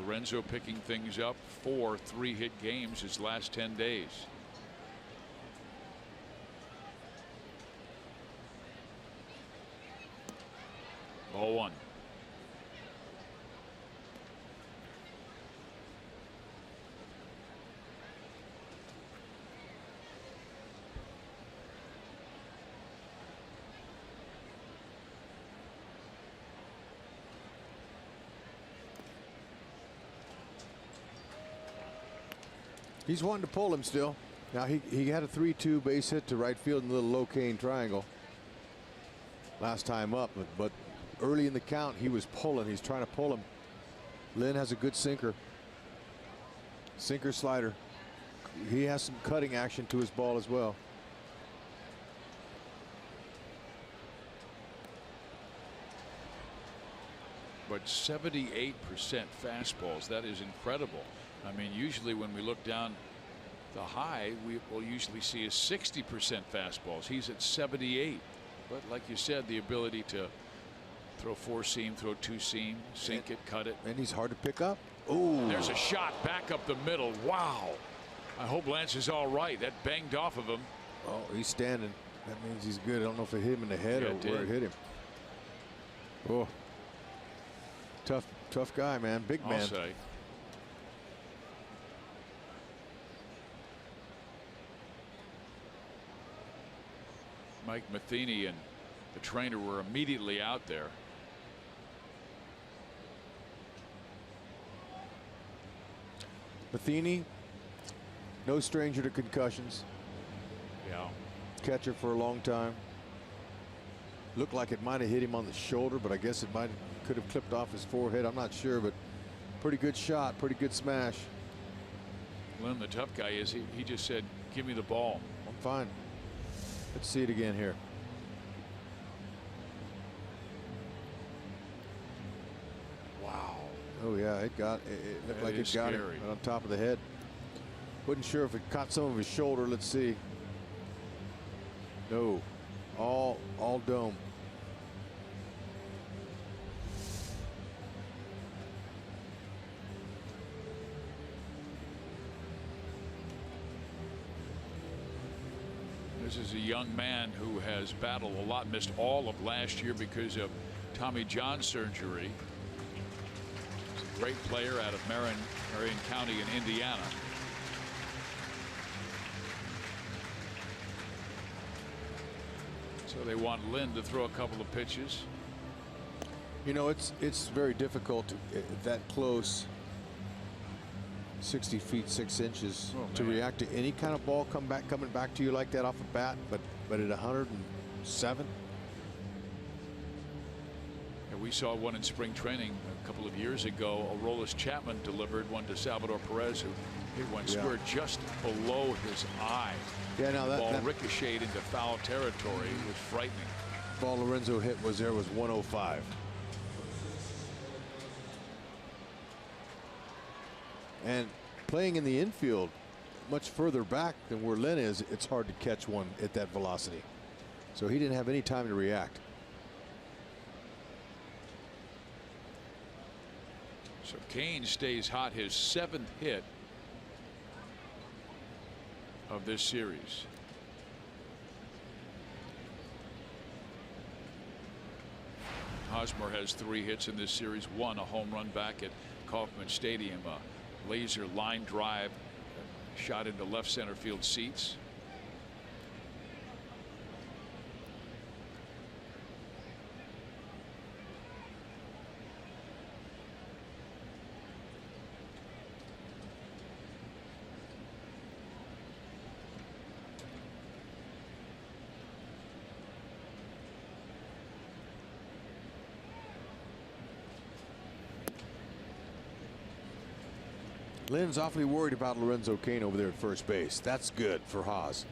S3: Lorenzo picking things up, 4 3-hit games his last 10 days. Ball 1.
S6: He's wanting to pull him still. Now he had a 3-2 base hit to right field in the little low cane triangle last time up, but early in the count he was pulling. He's trying to pull him. Lynn has a good sinker. Sinker slider. He has some cutting action to his ball as well.
S3: But 78% fastballs. That is incredible. I mean, usually when we look down the high, we will usually see a 60% fastballs. He's at 78. But like you said, the ability to throw 4-seam, throw 2-seam, sink it, cut it.
S6: And he's hard to pick up. Oh,
S3: there's a shot back up the middle. Wow. I hope Lance is all right. That banged off of him.
S6: Oh, he's standing. That means he's good. I don't know if it hit him in the head or where it hit him. Oh, tough guy, man. Big man.
S3: I'll say. Mike Matheny and the trainer were immediately out there.
S6: Matheny, no stranger to concussions.
S3: Yeah.
S6: Catcher for a long time. Looked like it might have hit him on the shoulder, but I guess it could have clipped off his forehead. I'm not sure, but pretty good shot, pretty good smash.
S3: Lynn, the tough guy, is he just said, give me the ball.
S6: I'm fine. Let's see it again here.
S3: Wow.
S6: Oh yeah, it looked like it got him on top of the head. Wasn't sure if it caught some of his shoulder. Let's see. No, all dome.
S3: This is a young man who has battled a lot, missed all of last year because of Tommy John surgery. He's a great player out of Marion County in Indiana. So they want Lynn to throw a couple of pitches.
S6: You know, it's very difficult that close, 60 feet 6 inches, to react to any kind of ball coming back to you like that off a bat, but at 107.
S3: And we saw one in spring training a couple of years ago. Aroldis Chapman delivered one to Salvador Perez, who hit one square just below his eye.
S6: Yeah, now
S3: the ball ricocheted into foul territory. It was frightening.
S6: Ball Lorenzo hit was 105. And playing in the infield much further back than where Lynn is, it's hard to catch one at that velocity. So he didn't have any time to react.
S3: So Cain stays hot, his 7th hit of this series. Hosmer has 3 hits in this series, 1 a home run back at Kauffman Stadium, a laser line drive shot into left center field seats.
S6: Lynn's awfully worried about Lorenzo Cain over there at first base. That's good for Haas.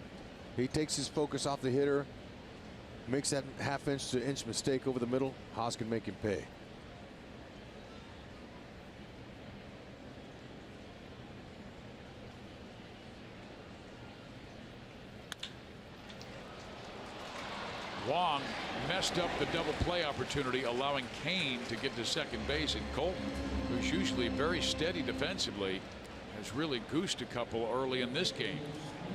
S6: He takes his focus off the hitter, makes that half-inch to inch mistake over the middle. Haas can make him pay.
S3: Wong messed up the double play opportunity, allowing Cain to get to second base, and Colton, who's usually very steady defensively, has really goosed a couple early in this game.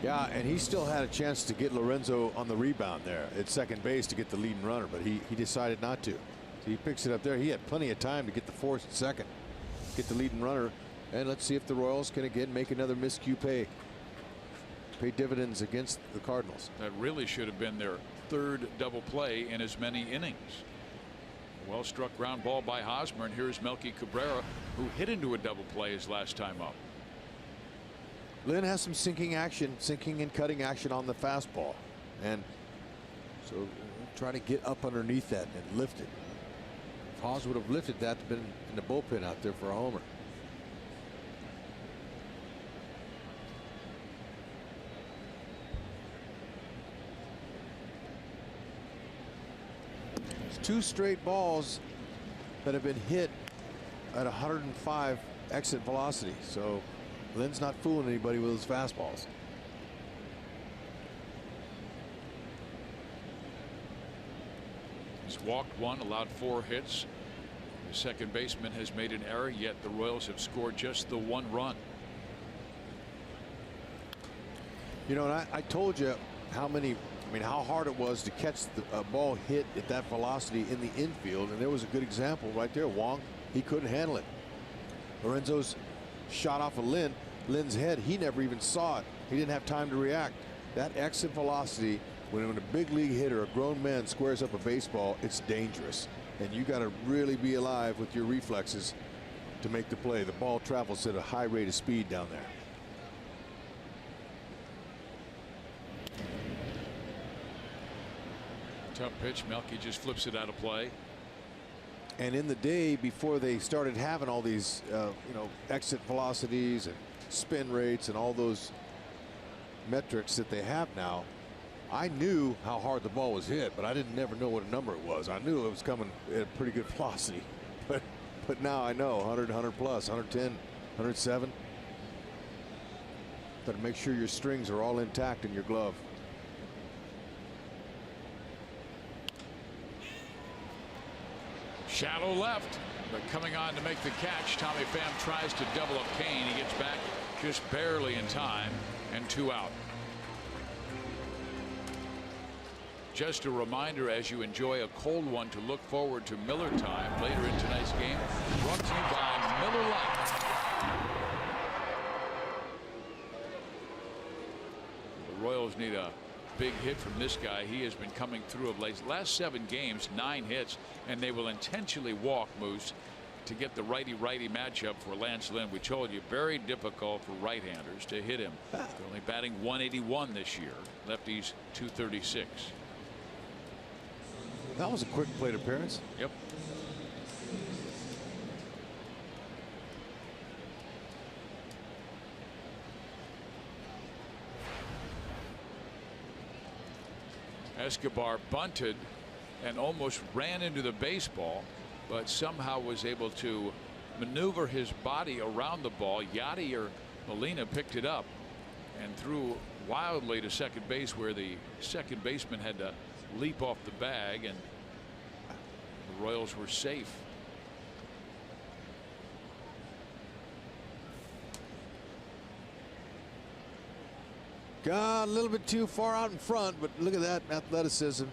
S6: Yeah, and he still had a chance to get Lorenzo on the rebound there at second base to get the leading runner, but he decided not to. So he picks it up there. He had plenty of time to get the force at second, get the leading runner, and let's see if the Royals can again make another miscue pay dividends against the Cardinals.
S3: That really should have been their third double play in as many innings. Well struck ground ball by Hosmer, and here's Melky Cabrera, who hit into a double play his last time up.
S6: Lynn has some sinking and cutting action on the fastball, and so trying to get up underneath that and lift it. If Haas would have lifted that, been in the bullpen out there for a homer. It's 2 straight balls that have been hit at 105 exit velocity, so Lynn's not fooling anybody with his fastballs.
S3: He's walked 1, allowed 4 hits. The second baseman has made an error, yet the Royals have scored just the 1 run.
S6: You know, and I told you how hard it was to catch the ball hit at that velocity in the infield, and there was a good example right there. Wong, he couldn't handle it. Lorenzo's shot off of Lynn's head. He never even saw it. He didn't have time to react. That exit velocity, when a big league hitter, a grown man, squares up a baseball, it's dangerous. And you got to really be alive with your reflexes to make the play. The ball travels at a high rate of speed down there.
S3: Tough pitch. Melky just flips it out of play.
S6: And in the day before they started having all these exit velocities and spin rates and all those metrics that they have now, I knew how hard the ball was hit, but I didn't never know what number it was. I knew it was coming at a pretty good velocity, but now I know 100, 100 plus, 110, 107. Got to make sure your strings are all intact in your glove.
S3: Shallow left, but coming on to make the catch, Tommy Pham tries to double up Cain. He gets back just barely in time, and 2 out. Just a reminder, as you enjoy a cold one, to look forward to Miller Time later in tonight's game, brought to you by Miller Lite. The Royals need a big hit from this guy. He has been coming through of late. Last 7 games, 9 hits, and they will intentionally walk Moose to get the righty-righty matchup for Lance Lynn. We told you, very difficult for right-handers to hit him. They're only batting 181 this year. Lefties 236.
S6: That was a quick plate appearance.
S3: Yep. Escobar bunted and almost ran into the baseball, but somehow was able to maneuver his body around the ball. Yachty or Molina picked it up and threw wildly to second base, where the second baseman had to leap off the bag, and the Royals were safe.
S6: Got a little bit too far out in front, but look at that athleticism.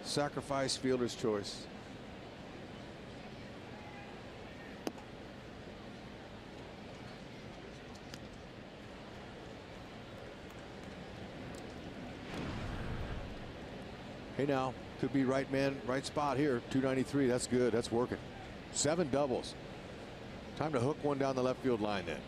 S6: Sacrifice, fielder's choice. Hey, now could be right man, right spot here. 293. That's good. That's working. 7 doubles. Time to hook one down the left field line then.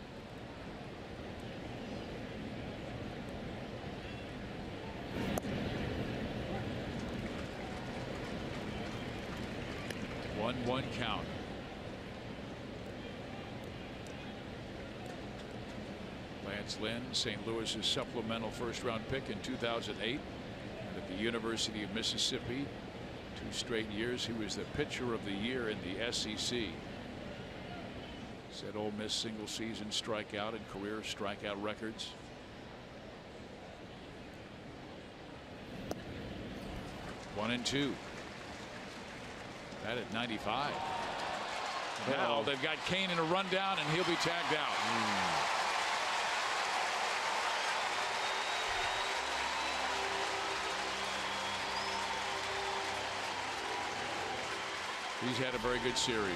S3: One count. Lance Lynn, St. Louis's supplemental first-round pick in 2008. And at the University of Mississippi, 2 straight years, he was the pitcher of the year in the SEC. Set Ole Miss single-season strikeout and career strikeout records. One and two. That at 95. Now they've got Kane in a rundown, and he'll be tagged out. He's had a very good series.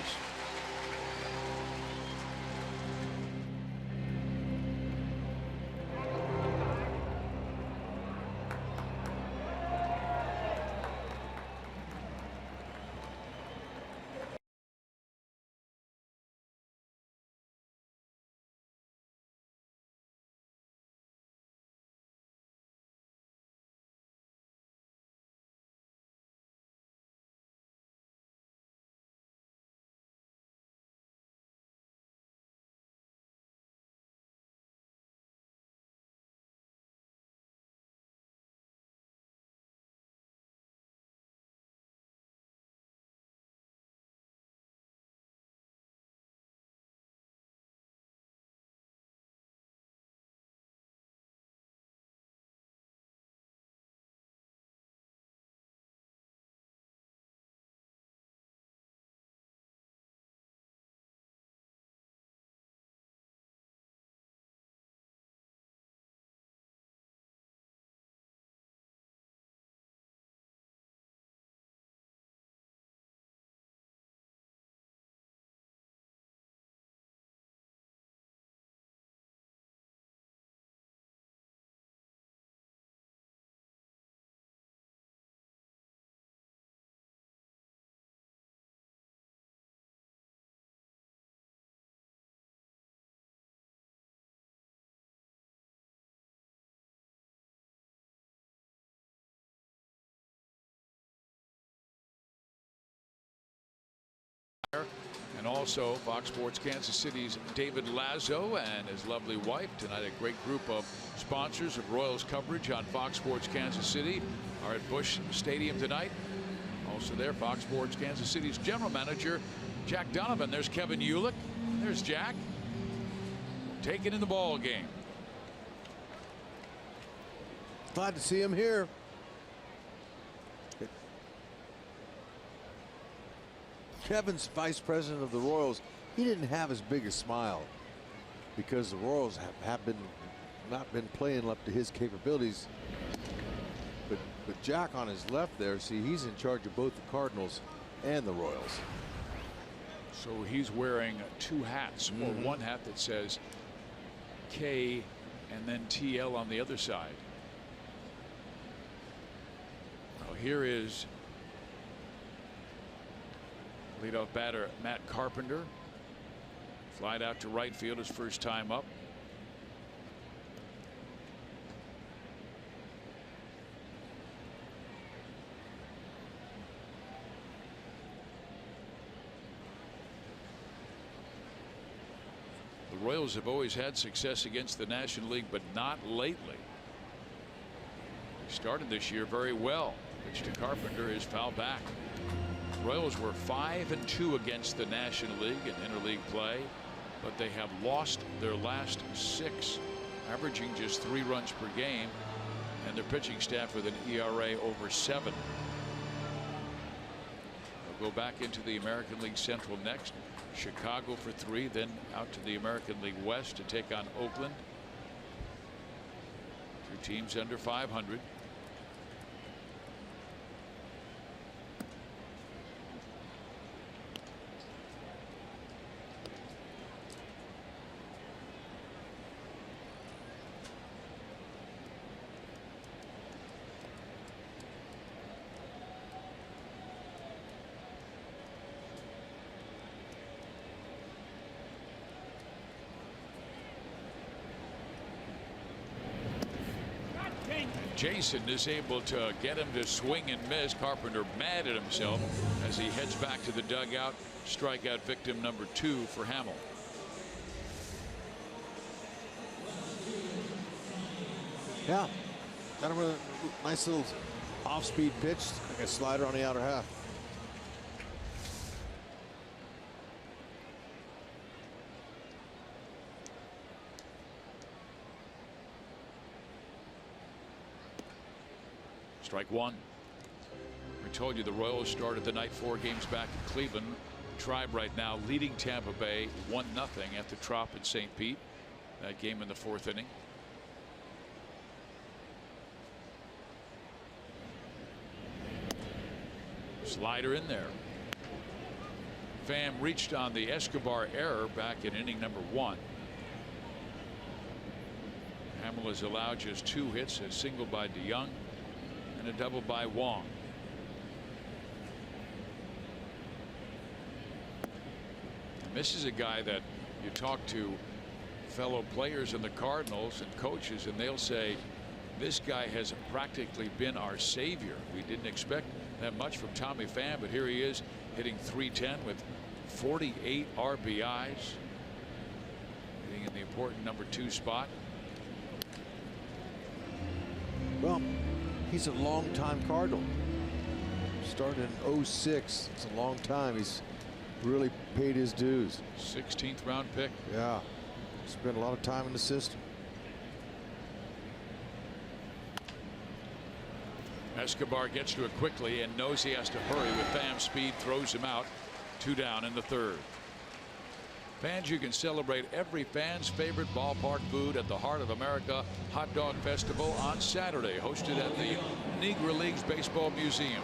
S3: And also Fox Sports Kansas City's David Lazo and his lovely wife. Tonight, a great group of sponsors of Royals coverage on Fox Sports Kansas City are at Busch Stadium tonight. Also there, Fox Sports Kansas City's general manager Jack Donovan. There's Kevin Uhlich. There's Jack taking in the ball game.
S6: Glad to see him here. Kevin's vice president of the Royals, he didn't have as big a smile because the Royals have not been playing up to his capabilities. But Jack on his left there, see, he's in charge of both the Cardinals and the Royals.
S3: So he's wearing 2 hats, or one hat that says K and then TL on the other side. Well, here is leadoff batter Matt Carpenter. Flied out to right field his first time up. The Royals have always had success against the National League, but not lately. They started this year very well. Pitch to Carpenter is foul back. Royals were 5-2 against the National League in interleague play, but they have lost their last 6, averaging just 3 runs per game, and their pitching staff with an ERA over 7. They'll go back into the American League Central next. Chicago for 3, then out to the American League West to take on Oakland. 2 teams under 500. Jason is able to get him to swing and miss. Carpenter mad at himself as he heads back to the dugout. Strikeout victim number 2 for Hamill.
S6: Yeah, kind of a nice little off-speed pitch, like a slider on the outer half.
S3: Strike one. We told you the Royals started the night 4 games back in Cleveland. Tribe right now leading Tampa Bay 1-0 at the Trop in St. Pete. That game in the 4th inning. Slider in there. Pham reached on the Escobar error back in inning number 1. Hamill has allowed just 2 hits, a single by DeYoung and a double by Wong. And this is a guy that you talk to fellow players in the Cardinals and coaches, and they'll say this guy has practically been our savior. We didn't expect that much from Tommy Pham, but here he is hitting .310 with 48 RBIs, hitting in the important number 2 spot.
S6: Well, he's a long-time Cardinal. Started in '06. It's a long time. He's really paid his dues.
S3: 16th round pick.
S6: Yeah, spent a lot of time in the system.
S3: Escobar gets to it quickly and knows he has to hurry with Pham's speed, throws him out. 2 down in the 3rd. Fans, you can celebrate every fan's favorite ballpark food at the Heart of America Hot Dog Festival on Saturday, hosted at the Negro Leagues Baseball Museum.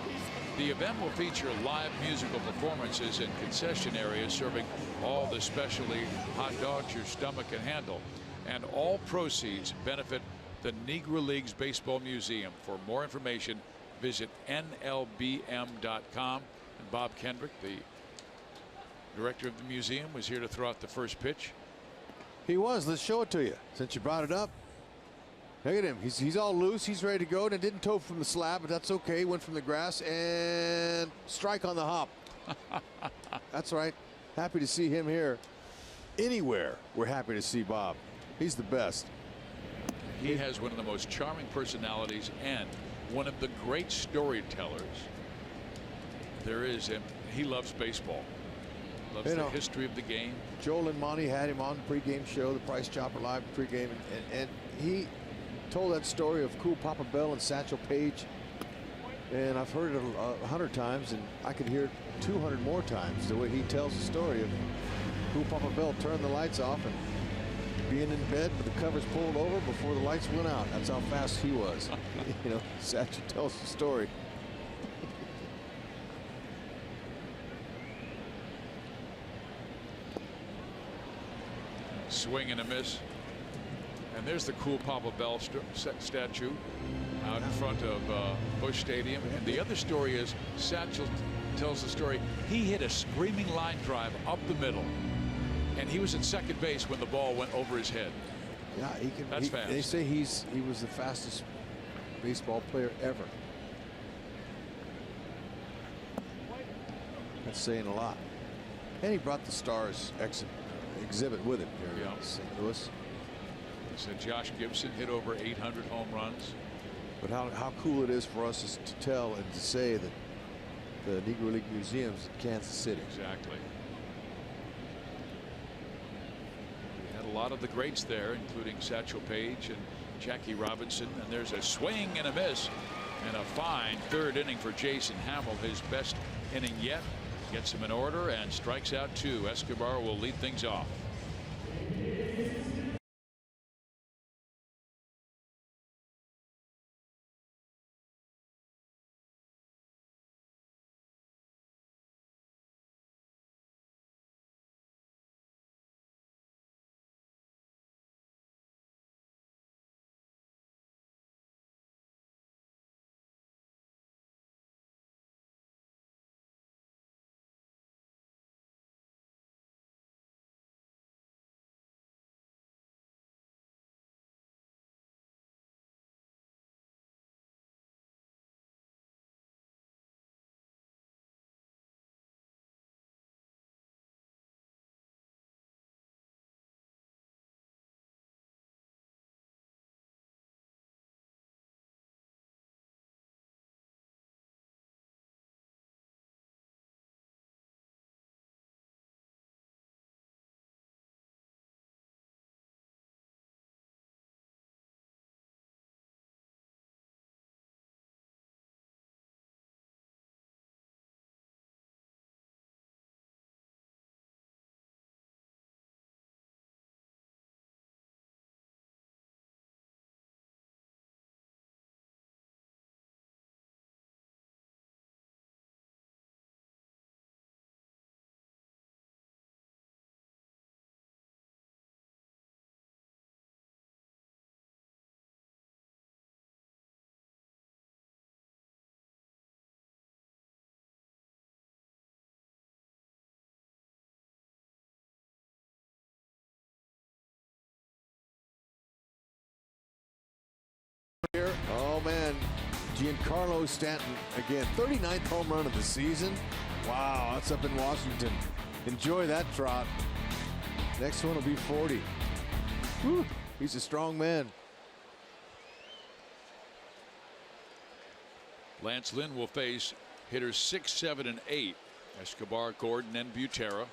S3: The event will feature live musical performances in concession areas serving all the specialty hot dogs your stomach can handle. And all proceeds benefit the Negro Leagues Baseball Museum. For more information, visit NLBM.com. And Bob Kendrick, the director of the museum, was here to throw out the first pitch.
S6: He was. Let's show it to you since you brought it up. Look at him. He's all loose. He's ready to go. And it didn't toe from the slab, but that's okay. Went from the grass and strike on the hop. That's right. Happy to see him here. Anywhere, we're happy to see Bob. He's the best.
S3: He has one of the most charming personalities and one of the great storytellers there is. And he loves baseball. Loves the history of the game.
S6: Joel and Monty had him on the pregame show, the Price Chopper Live pregame, and he told that story of Cool Papa Bell and Satchel Paige, and I've heard it 100 times, and I could hear it 200 more times the way he tells the story of Cool Papa Bell turning the lights off and being in bed with the covers pulled over before the lights went out. That's how fast he was. You know, Satchel tells the story.
S3: Swing and a miss. And there's the Cool Papa Bell statue out in front of Busch Stadium. And the other story is Satchel tells the story. He hit a screaming line drive up the middle, and he was at second base when the ball went over his head.
S6: Yeah, he can.
S3: That's fast.
S6: They say he was the fastest baseball player ever. That's saying a lot. And he brought the Stars exhibit with him here in St. Louis.
S3: So Josh Gibson hit over 800 home runs.
S6: But how cool it is for us is to tell and to say that the Negro League Museum's in Kansas City.
S3: Exactly. We had a lot of the greats there, including Satchel Paige and Jackie Robinson. And there's a swing and a miss, and a fine 3rd inning for Jason Hamill, his best inning yet. Gets him in order and strikes out 2. Escobar will lead things off.
S6: Giancarlo Stanton again, 39th home run of the season. Wow, that's up in Washington. Enjoy that trot. Next one will be 40. Whew, he's a strong man.
S3: Lance Lynn will face hitters 6, 7, and 8. Escobar, Gordon, and Butera.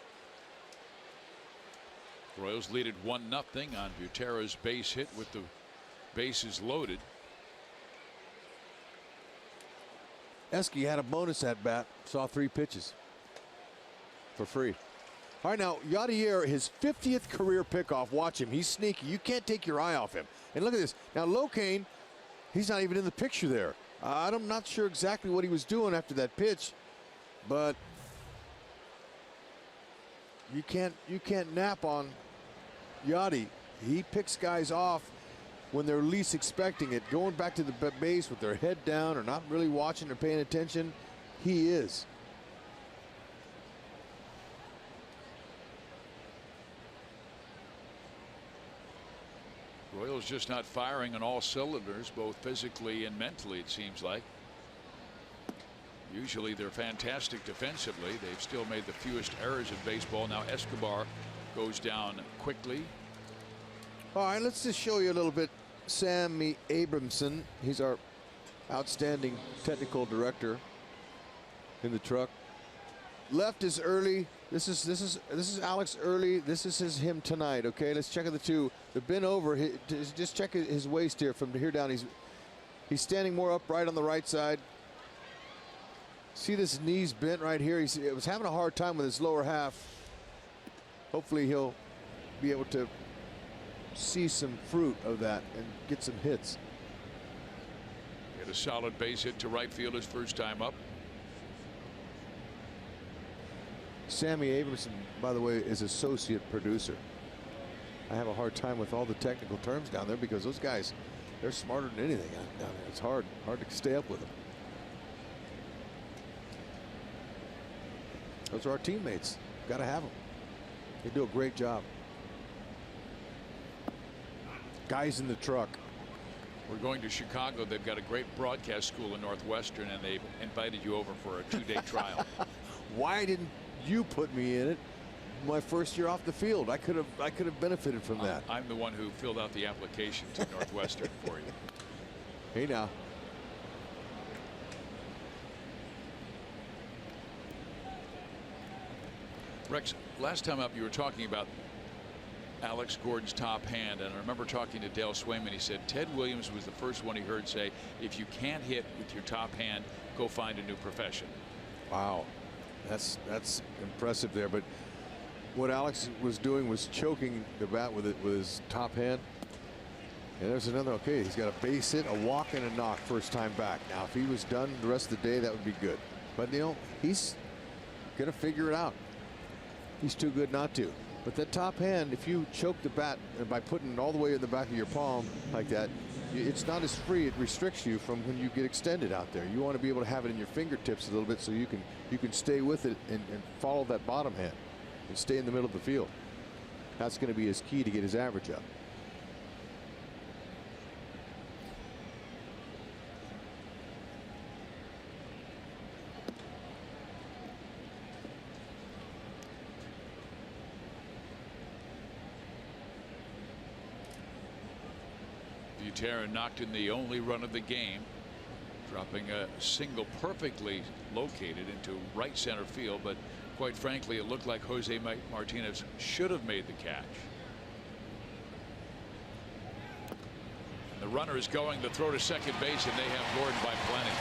S3: Royals lead it 1-0 on Butera's base hit with the bases loaded.
S6: Esky had a bonus at bat, saw 3 pitches for free. All right, now Yadier, his 50th career pickoff. Watch him, he's sneaky. You can't take your eye off him. And look at this. Now Locane, he's not even in the picture there. I'm not sure exactly what he was doing after that pitch, but you can't nap on Yadi. He picks guys off when they're least expecting it, going back to the base with their head down or not really watching or paying attention. He is.
S3: Royals just not firing on all cylinders, both physically and mentally, it seems like. Usually they're fantastic defensively. They've still made the fewest errors in baseball. Now Escobar goes down quickly.
S6: All right, let's just show you a little bit. Sammy Abramson, he's our outstanding technical director in the truck. Left is early. This is Alex early. This is him tonight. Okay, let's check the two. The bent over. Just check his waist here from here down. He's standing more upright on the right side. See this knees bent right here. He was having a hard time with his lower half. Hopefully he'll be able to see some fruit of that and get some hits.
S3: He had a solid base hit to right field his first time up.
S6: Sammy Abramson, by the way, is associate producer. I have a hard time with all the technical terms down there because those guys, they're smarter than anything down there. It's hard to stay up with them. Those are our teammates. Got to have them. They do a great job. Guys in the truck.
S3: We're going to Chicago. They've got a great broadcast school in Northwestern, and they've invited you over for a 2-day trial.
S6: Why didn't you put me in it my first year off the field? I could have benefited from that.
S3: I'm the one who filled out the application to Northwestern for you.
S6: Hey now.
S3: Rex, last time up you were talking about Alex Gordon's top hand, and I remember talking to Dale Swayman. He said Ted Williams was the first one he heard say, if you can't hit with your top hand, go find a new profession.
S6: Wow, that's impressive there. But what Alex was doing was choking the bat with his top hand. And there's another. Okay, he's got a base hit, a walk, and a knock first time back. Now if he was done the rest of the day, that would be good. But you know, he's gonna figure it out. He's too good not to. But that top hand, if you choke the bat by putting it all the way in the back of your palm like that, it's not as free. It restricts you from when you get extended out there. You want to be able to have it in your fingertips a little bit so you can stay with it and follow that bottom hand and stay in the middle of the field. That's going to be his key to get his average up.
S3: Butera knocked in the only run of the game, dropping a single perfectly located into right center field, but quite frankly it looked like Jose Martinez should have made the catch. And the runner is going to throw to second base, and they have Gordon by plenty.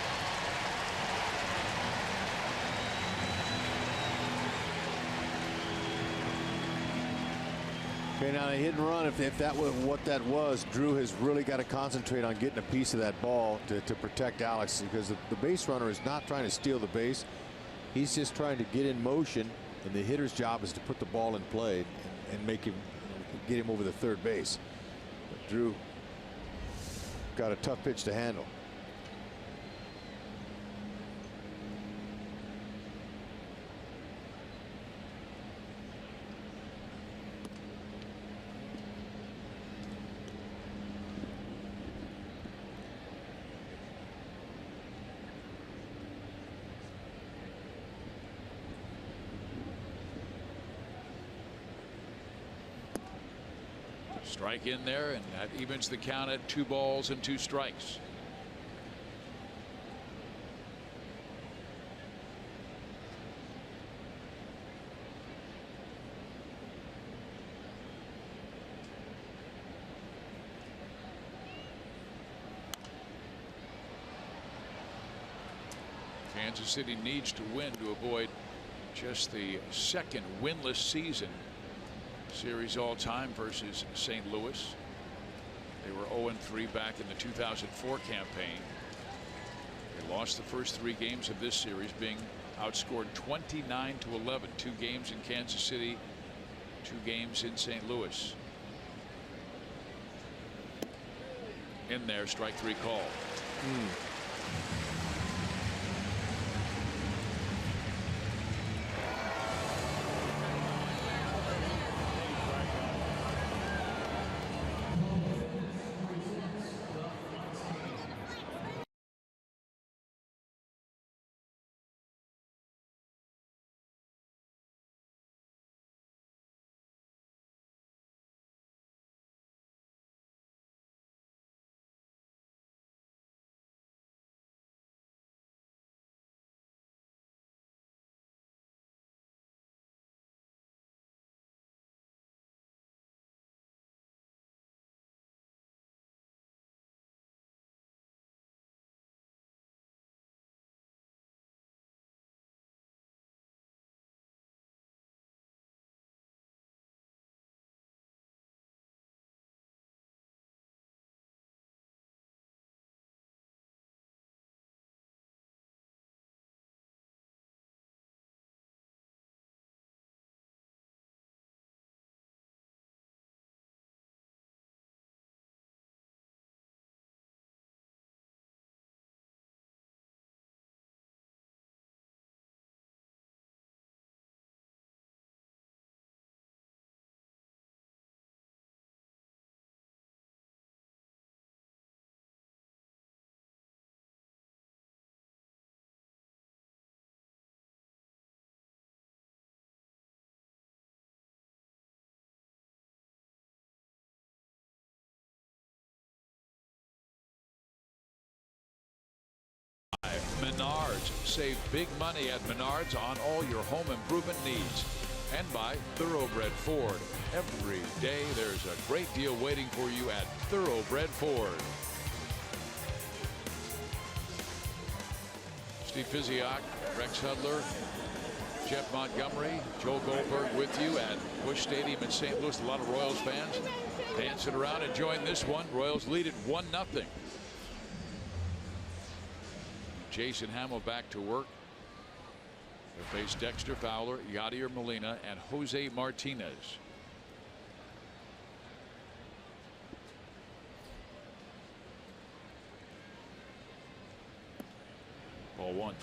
S6: Okay, now a hit and run, if that was what that was, Drew has really got to concentrate on getting a piece of that ball to protect Alex, because the base runner is not trying to steal the base. He's just trying to get in motion, and the hitter's job is to put the ball in play and make him get him over the third base. But Drew got a tough pitch to handle.
S3: Strike in there, and that evens the count at 2 balls and 2 strikes. Kansas City needs to win to avoid just the 2nd winless season series all time versus St. Louis. They were 0-3 back in the 2004 campaign. They lost the first 3 games of this series, being outscored 29-11. 2 games in Kansas City, 2 games in St. Louis. In there, strike 3 call. Menards. Save big money at Menards on all your home improvement needs. And by Thoroughbred Ford. Every day there's a great deal waiting for you at Thoroughbred Ford. Steve Physiak, Rex Hudler, Jeff Montgomery, Joel Goldberg with you at Busch Stadium in St. Louis. A lot of Royals fans dancing around enjoying this one. Royals lead it 1-0. Jason Hamill back to work. They'll face Dexter Fowler, Yadier Molina, and Jose Martinez. Ball 1.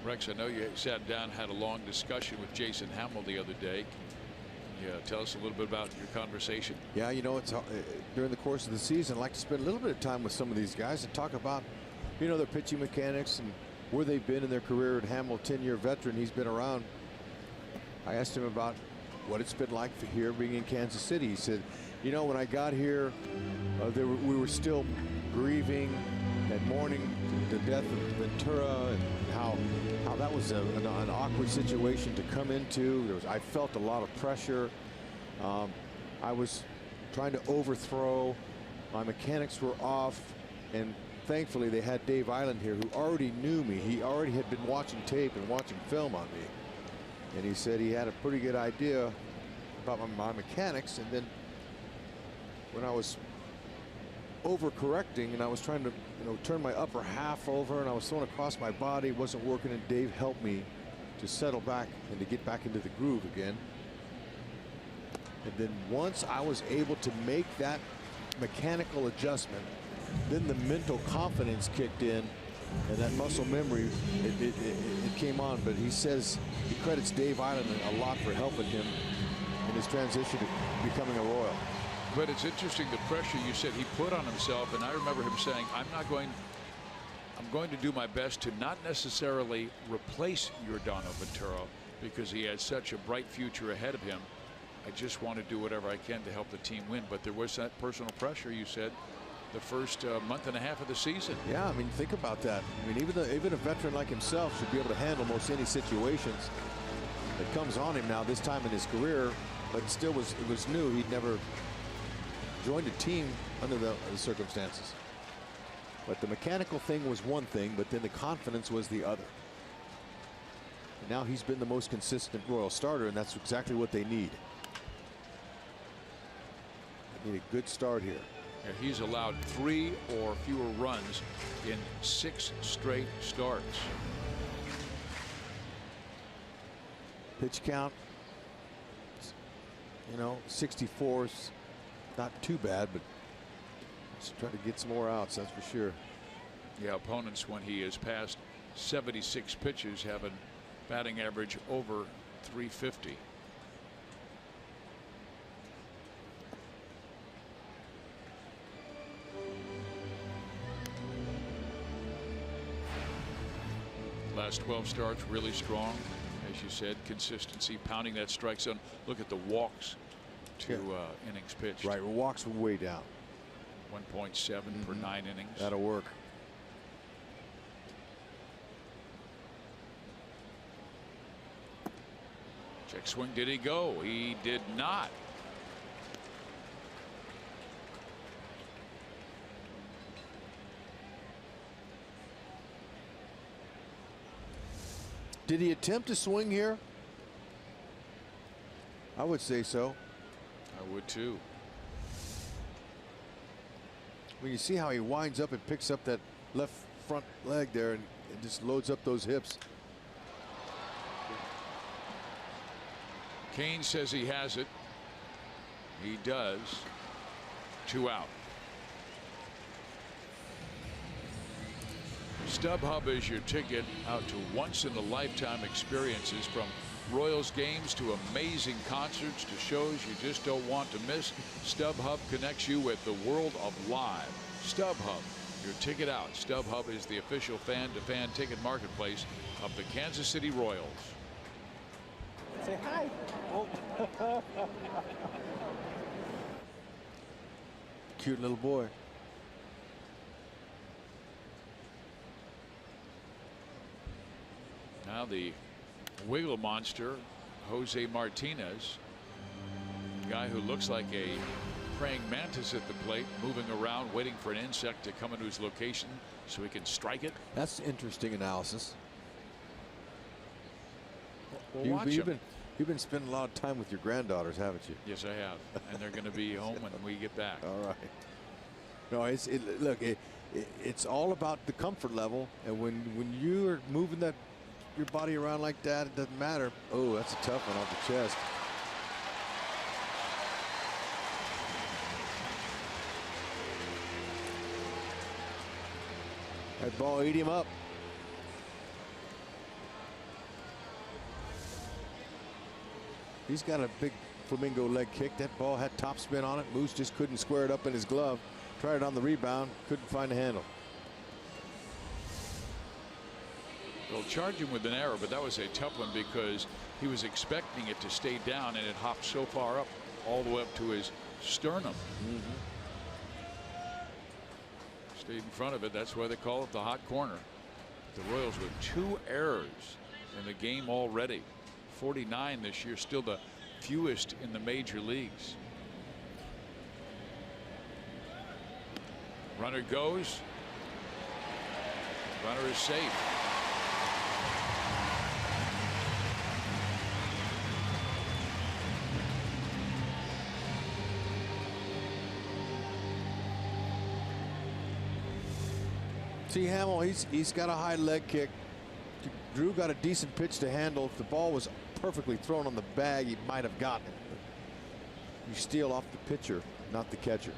S3: Rex, I know you sat down, had a long discussion with Jason Hamill the other day. Can you tell us a little bit about your conversation?
S6: Yeah, you know, it's during the course of the season, I like to spend a little bit of time with some of these guys and talk about, you know, their pitching mechanics and where they've been in their career. And Hamill, 10-year veteran, he's been around. I asked him about what it's been like for here being in Kansas City. He said, you know, when I got here, we were still grieving and mourning the death of Ventura, and how that was an awkward situation to come into. I felt a lot of pressure. I was trying to overthrow. My mechanics were off, and thankfully they had Dave Island here, who already knew me. He already had been watching tape and watching film on me, and he said he had a pretty good idea about my mechanics. And then when I was overcorrecting and I was trying to, you know, turn my upper half over, and I was throwing across my body, it wasn't working, and Dave helped me to settle back and to get back into the groove again. And then once I was able to make that mechanical adjustment, then the mental confidence kicked in, and that muscle memory, it came on. But he says he credits Dave Eilerman a lot for helping him in his transition to becoming a Royal.
S3: But it's interesting the pressure you said he put on himself, and I remember him saying, I'm going to do my best to not necessarily replace Yordano Ventura because he had such a bright future ahead of him. I just want to do whatever I can to help the team win. But there was that personal pressure, you said, the first month and a half of the season.
S6: Yeah, I mean, think about that. I mean, even a veteran like himself should be able to handle most any situations that comes on him now this time in his career. But still, it was new. He'd never joined a team under the circumstances. But the mechanical thing was one thing, but then the confidence was the other. And now he's been the most consistent Royal starter, and that's exactly what they need. They need a good start here.
S3: Yeah, he's allowed 3 or fewer runs in 6 straight starts.
S6: Pitch count, 64 is not too bad, but just trying to get some more outs, that's for sure.
S3: Yeah, opponents, when he has passed 76 pitches, have a batting average over 350. Last 12 starts really strong, as you said, consistency, pounding that strike zone. Look at the walks to innings pitched.
S6: Right, well, walks were way down.
S3: 1.7 per 9 innings.
S6: That'll work.
S3: Check swing, did he go? He did not.
S6: Did he attempt to swing here? I would say so.
S3: I would too.
S6: When you see how he winds up and picks up that left front leg there and just loads up those hips.
S3: Kane says he has it. He does. 2 out. StubHub is your ticket out to once-in-a-lifetime experiences, from Royals games to amazing concerts to shows you just don't want to miss. StubHub connects you with the world of live. StubHub, your ticket out. StubHub is the official fan-to-fan ticket marketplace of the Kansas City Royals.
S7: Say hi. Oh.
S6: Cute little boy.
S3: Now the wiggle monster, Jose Martinez, guy who looks like a praying mantis at the plate, moving around, waiting for an insect to come into his location so he can strike it.
S6: That's interesting analysis.
S3: Well, watch him.
S6: You've been spending a lot of time with your granddaughters, haven't you?
S3: Yes, I have, and they're going to be home when we get back.
S6: All right. No, it's all about the comfort level, and when you're moving your body around like that, it doesn't matter. Oh, that's a tough one off the chest. That ball ate him up. He's got a big flamingo leg kick. That ball had topspin on it. Moose just couldn't square it up in his glove. Tried it on the rebound, couldn't find the handle.
S3: They'll charge him with an error, but that was a tough one because he was expecting it to stay down, and it hopped so far up, all the way up to his sternum. Stayed in front of it. That's why they call it the hot corner. The Royals with 2 errors in the game already. 49 this year, still the fewest in the major leagues. Runner goes. Runner is safe.
S6: See, Hamill, he's got a high leg kick. Drew got a decent pitch to handle. If the ball was perfectly thrown on the bag, he might have gotten it. But you steal off the pitcher, not the catcher.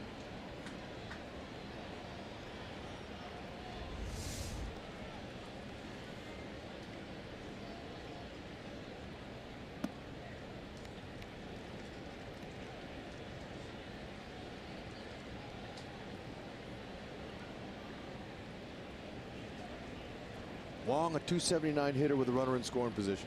S6: Wong, a 279 hitter with a runner in scoring position.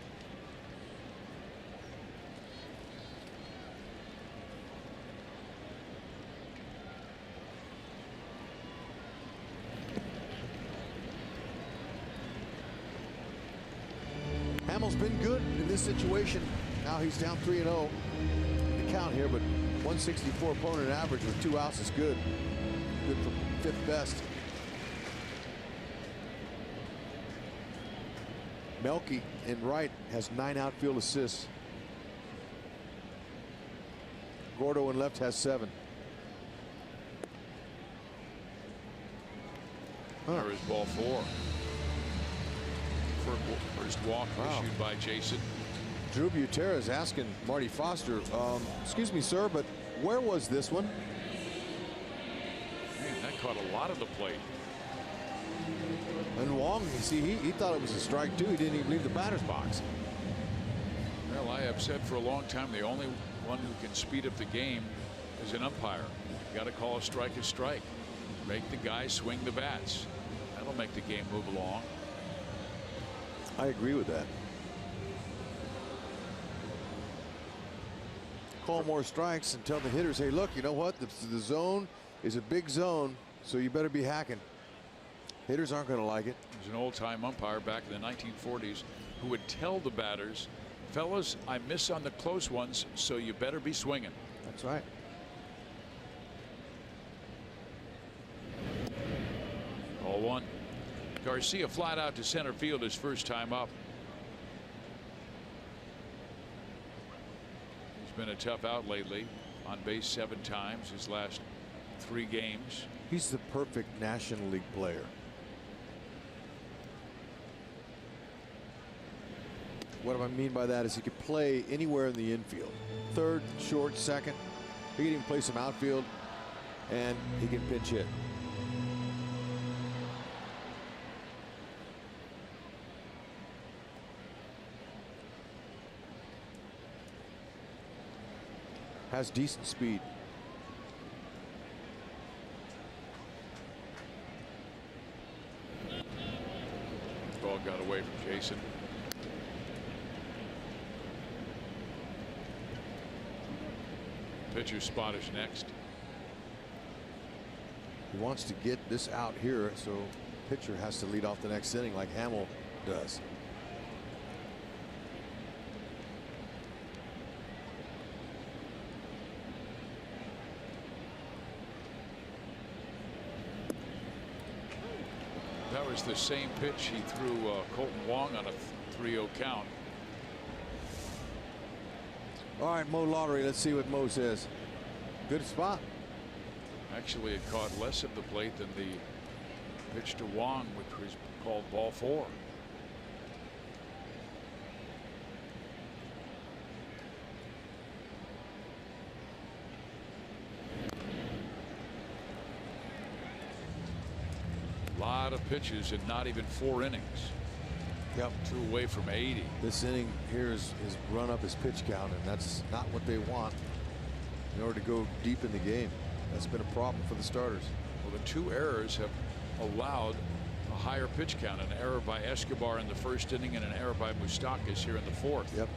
S6: Hamill's been good in this situation. Now he's down 3-0. The count here, but 164 opponent average with 2 outs is good. Good for 5th best. Melky in right has 9 outfield assists. Gordo in left has 7.
S3: There is ball 4. First walk issued by Jason.
S6: Drew Butera is asking Marty Foster, excuse me, sir, but where was this one?
S3: Man, that caught a lot of the plate.
S6: And Wong, you see, he thought it was a strike too. He didn't even leave the batter's box.
S3: Well, I have said for a long time the only one who can speed up the game is an umpire. You got to call a strike. Make the guy swing the bats. That'll make the game move along.
S6: I agree with that. Call more strikes and tell the hitters, hey, look, you know what? The zone is a big zone, so you better be hacking. Hitters aren't going to like it.
S3: There's an old-time umpire back in the 1940s who would tell the batters, fellas, I miss on the close ones, so you better be swinging.
S6: That's right.
S3: Ball 1. Garcia flat out to center field his first time up. He's been a tough out lately. On base 7 times his last 3 games.
S6: He's the perfect National League player. What I mean by that is he could play anywhere in the infield. Third, short, second. He can even play some outfield, and he can pinch hit. Has decent speed.
S3: Ball got away from Jason. Pitcher spot is next.
S6: He wants to get this out here, so pitcher has to lead off the next inning like Hamill does.
S3: That was the same pitch he threw Colton Wong on a 3-0 count.
S6: All right, Mo Lottery. Let's see what Mo says. Good spot.
S3: Actually, it caught less of the plate than the pitch to Wong, which was called ball 4. A lot of pitches in not even 4 innings.
S6: Yep.
S3: 2 away from 80.
S6: This inning here is run up his pitch count, and that's not what they want in order to go deep in the game. That's been a problem for the starters.
S3: Well, the 2 errors have allowed a higher pitch count. An error by Escobar in the 1st inning and an error by Moustakas here in the 4th.
S6: Yep.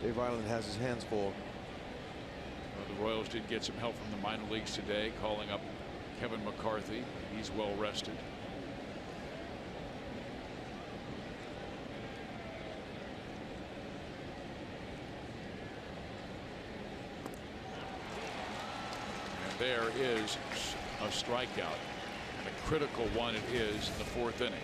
S6: Dave Island has his hands full.
S3: The Royals did get some help from the minor leagues today, calling up Kevin McCarthy. He's well rested. There is a strikeout, and a critical one it is in the 4th inning.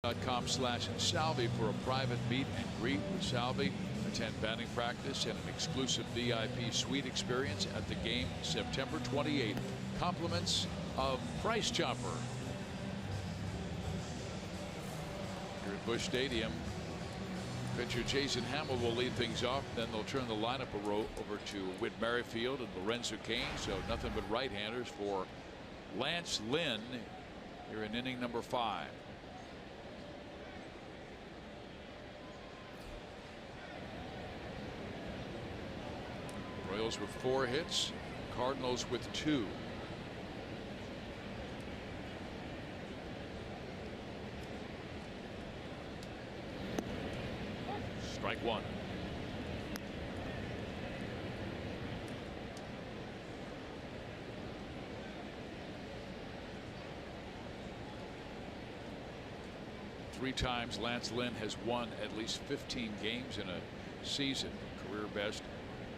S3: .com/Salvi for a private meet and greet with Salvi. Attend batting practice and an exclusive VIP suite experience at the game September 28th. Compliments of Price Chopper. Here at Busch Stadium, pitcher Jason Hamill will lead things off. Then they'll turn the lineup over to Whit Merrifield and Lorenzo Cain. So nothing but right-handers for Lance Lynn here in inning number 5. Royals with 4 hits, Cardinals with 2. Strike 1. Three times Lance Lynn has won at least 15 games in a season. Career best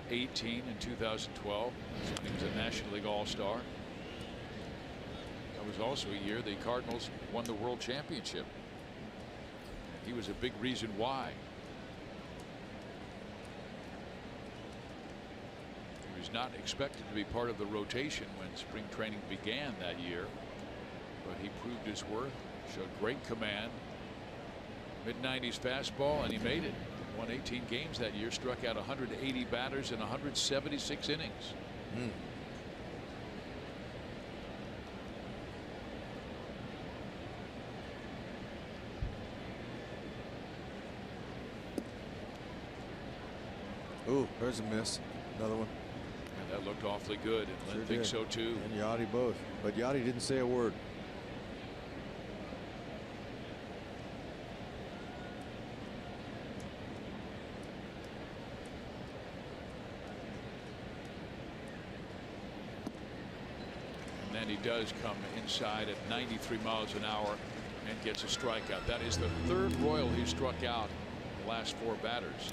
S3: 18 in 2012. That's when he was a National League All-Star. That was also a year the Cardinals won the World Championship. He was a big reason why. He was not expected to be part of the rotation when spring training began that year, but he proved his worth, showed great command, mid-90s fastball, and he made it. Won 18 games that year, struck out 180 batters in 176 innings.
S6: Ooh, there's a miss. Another one.
S3: And that looked awfully good, and Lynn thinks so too.
S6: And Yachty both. But Yachty didn't say a word.
S3: And he does come inside at 93 miles an hour and gets a strikeout. That is the 3rd Royal he struck out in the last 4 batters.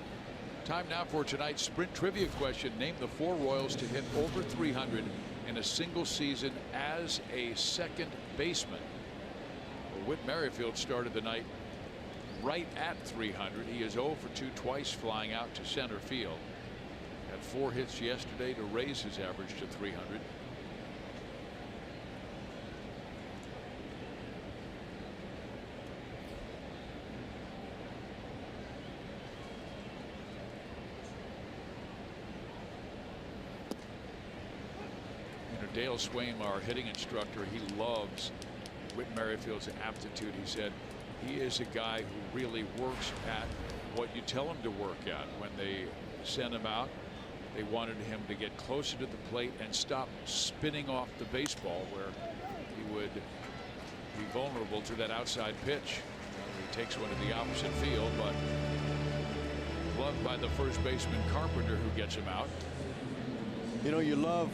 S3: Time now for tonight's sprint trivia question. Name the 4 Royals to hit over 300 in a single season as a second baseman. Well, Whit Merrifield started the night right at 300. He is 0 for 2 twice flying out to center field. Had 4 hits yesterday to raise his average to 300. Dale Swaim, our hitting instructor, he loves Whit Merrifield's aptitude. He said he is a guy who really works at what you tell him to work at. When they sent him out, they wanted him to get closer to the plate and stop spinning off the baseball, where he would be vulnerable to that outside pitch. He takes one to the opposite field, but gloved by the first baseman Carpenter, who gets him out.
S6: You know, you love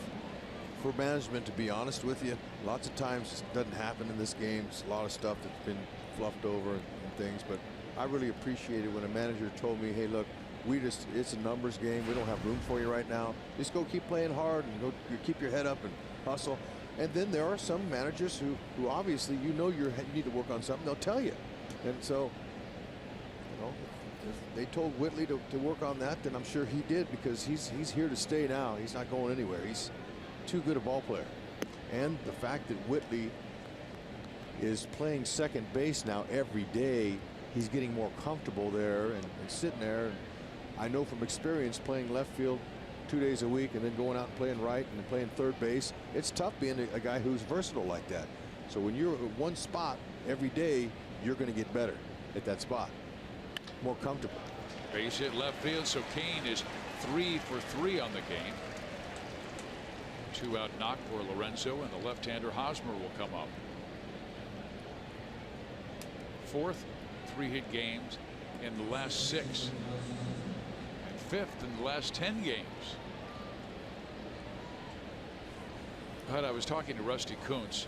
S6: for management to be honest with you. Lots of times it doesn't happen in this game. It's a lot of stuff that's been fluffed over and things, but I really appreciated when a manager told me, hey, look, it's a numbers game. We don't have room for you right now. Just go keep playing hard and go keep your head up and hustle. And then there are some managers who obviously, you need to work on something. They'll tell you. And so, you know, if they told Whitley to work on that, then I'm sure he did, because he's here to stay now. He's not going anywhere. He's too good a ball player. And the fact that Whitley is playing second base now every day, he's getting more comfortable there and sitting there. And I know from experience playing left field 2 days a week and then going out and playing right and then playing third base, it's tough being a guy who's versatile like that. So when you're at one spot every day, you're going to get better at that spot, more comfortable.
S3: Base hit left field, so Cain is 3 for 3 on the game. 2-out knock for Lorenzo, and the left-hander Hosmer will come up. 4th 3-hit games in the last 6, and 5th in the last 10 games. But I was talking to Rusty Kuntz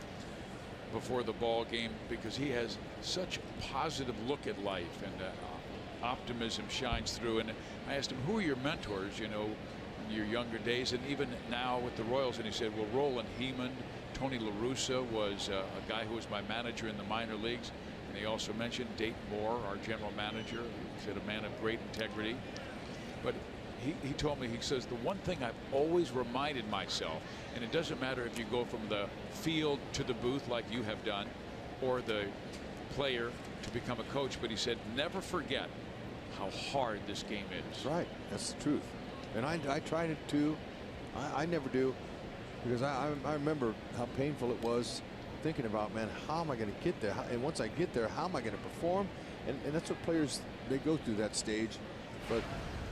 S3: before the ball game, because he has such a positive look at life, and optimism shines through. And I asked him, who are your mentors, you know, in your younger days and even now with the Royals? And he said, well, Roland Hemond, Tony La Russa was a guy who was my manager in the minor leagues. And he also mentioned Dayton Moore, our general manager. He said a man of great integrity. But he told me, he says, the one thing I've always reminded myself, and it doesn't matter if you go from the field to the booth like you have done, or the player to become a coach, but he said, never forget how hard this game is.
S6: Right. That's the truth. And I tried it too. I never do, because I remember how painful it was thinking about, man, how am I going to get there? And once I get there, how am I going to perform? And that's what players, they go through that stage. But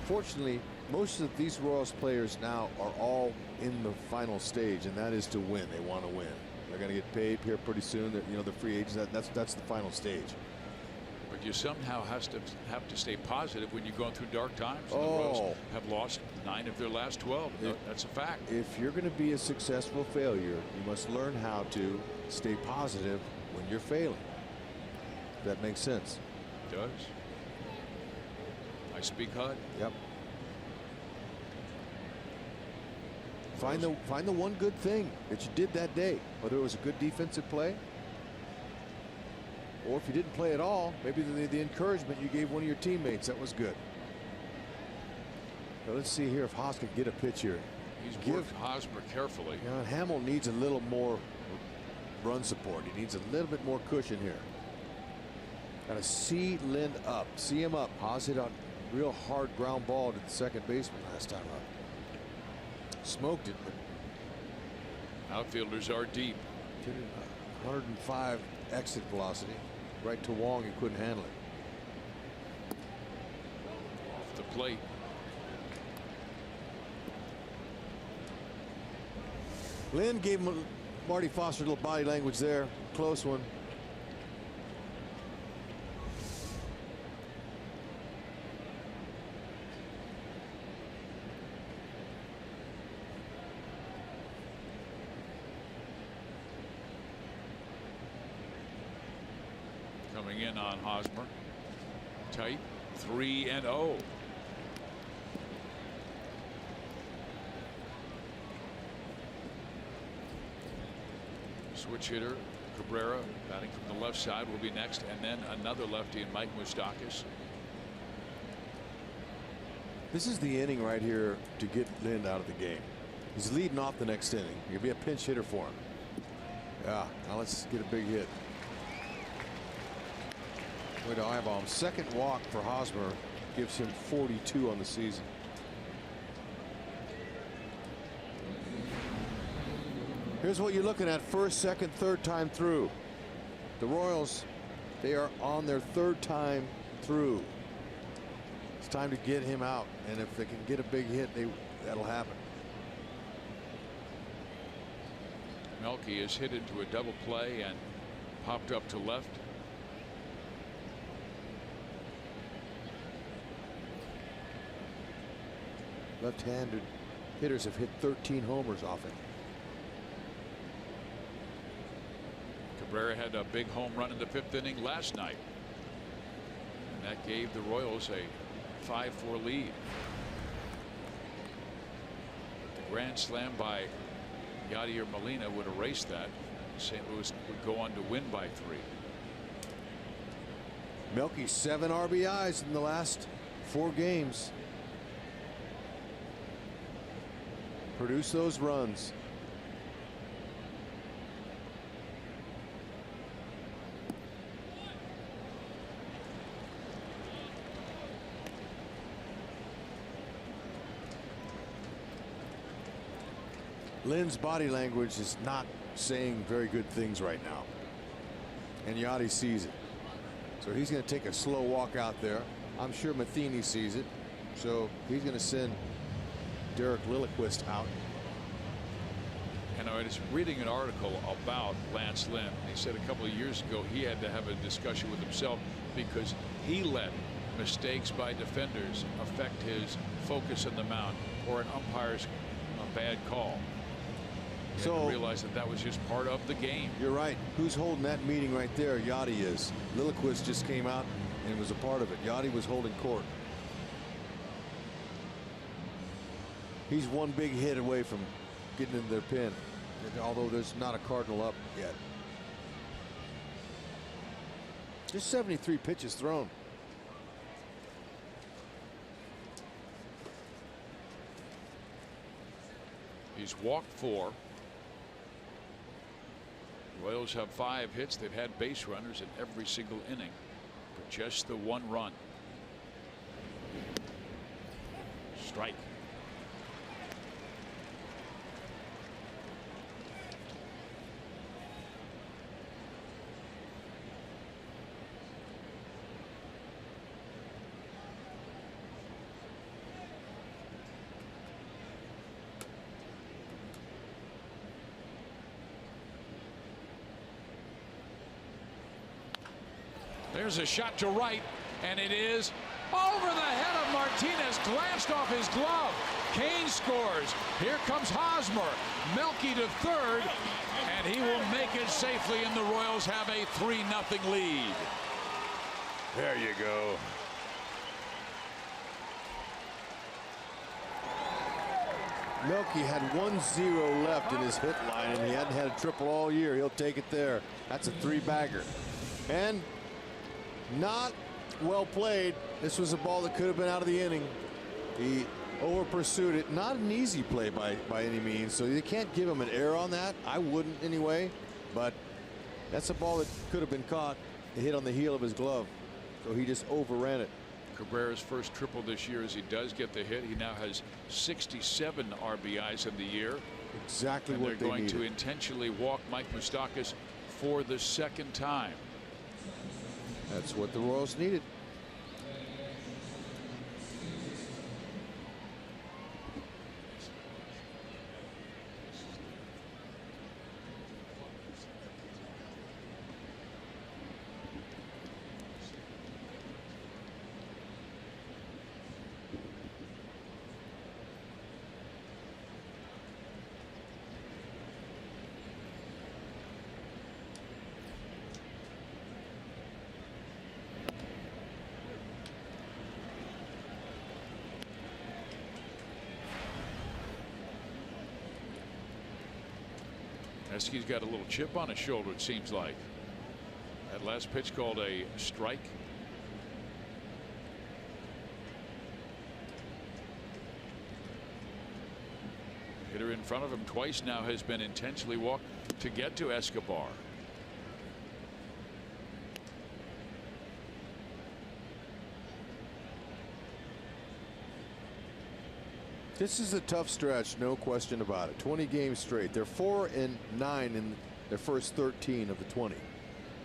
S6: fortunately, most of these Royals players now are all in the final stage, and that is to win. They want to win. They're going to get paid here pretty soon. You know, the free agents. That's the final stage.
S3: But you somehow have to stay positive when you're going through dark times. And the
S6: Oh.
S3: Royals have lost 9 of their last 12. That's a fact.
S6: If you're going to be a successful failure, you must learn how to stay positive when you're failing. That makes sense.
S3: It does. I speak HUD.
S6: Yep. Find the one good thing that you did that day, whether it was a good defensive play, or if you didn't play at all, maybe the encouragement you gave one of your teammates, that was good. Now let's see here if Haas can get a pitch here.
S3: He's worked Hosmer carefully.
S6: You know, Hamill needs a little more run support. He needs a little bit more cushion here. Got to see Lind up, see him up. Haas hit a real hard ground ball to the second baseman last time up. Smoked it, but
S3: Outfielders are deep.
S6: 105 exit velocity. Right to Wong, he couldn't handle it.
S3: Off the plate.
S6: Lynn gave him Marty Foster a little body language there. Close one.
S3: Coming in on Hosmer. Tight. 3-0. Switch hitter Cabrera batting from the left side will be next, and then another lefty in Mike Moustakas.
S6: This is the inning right here to get Lind out of the game. He's leading off the next inning. You'll be a pinch hitter for him. Yeah, now let's get a big hit. Way to eyeball him. Second walk for Hosmer gives him 42 on the season. Here's what you're looking at: first, second, third time through. The Royals, they are on their third time through. It's time to get him out, and if they can get a big hit, that'll happen.
S3: Melky is hit into a double play and popped up to left.
S6: Left-handed hitters have hit 13 homers off it.
S3: Cabrera had a big home run in the 5th inning last night, and that gave the Royals a 5-4 lead. The grand slam by Yadier Molina would erase that. St. Louis would go on to win by 3.
S6: Melky 7 RBIs in the last 4 games. Produce those runs. Lynn's body language is not saying very good things right now, and Yachty sees it, so he's going to take a slow walk out there. I'm sure Matheny sees it, so he's going to send Derek Lilliquist out.
S3: And I was reading an article about Lance Lynn. He said a couple of years ago he had to have a discussion with himself because he let mistakes by defenders affect his focus on the mound, or an umpire's bad call. He had to realize that was just part of the game.
S6: You're right. Who's holding that meeting right there? Yachty is. Lilliquist just came out and was a part of it. Yachty was holding court. He's one big hit away from getting in their pin, although there's not a Cardinal up yet. Just 73 pitches thrown.
S3: He's walked 4. Royals have 5 hits. They've had base runners in every single inning, but just the 1 run. Strike. There's a shot to right, and it is over the head of Martinez, glanced off his glove. Kane scores. Here comes Hosmer. Melky to third, and he will make it safely, and the Royals have a 3-0 lead.
S6: There you go. Melky had 1-0 left in his hit line, and he hadn't had a triple all year. He'll take it there. That's a 3-bagger. And not well played. This was a ball that could have been out of the inning. He over pursued it. Not an easy play by any means, so you can't give him an error on that. I wouldn't anyway, but that's a ball that could have been caught. It hit on the heel of his glove, so he just overran it.
S3: Cabrera's first triple this year as he does get the hit. He now has 67 RBIs in the year.
S6: Exactly
S3: and
S6: what
S3: they're going
S6: needed.
S3: to intentionally walk Mike Moustakas for the 2nd time.
S6: That's what the Royals needed.
S3: He's got a little chip on his shoulder, it seems like. That last pitch called a strike. Hitter in front of him twice now has been intentionally walked to get to Escobar.
S6: This is a tough stretch, no question about it. 20 games straight. They're 4-9 in their first 13 of the 20.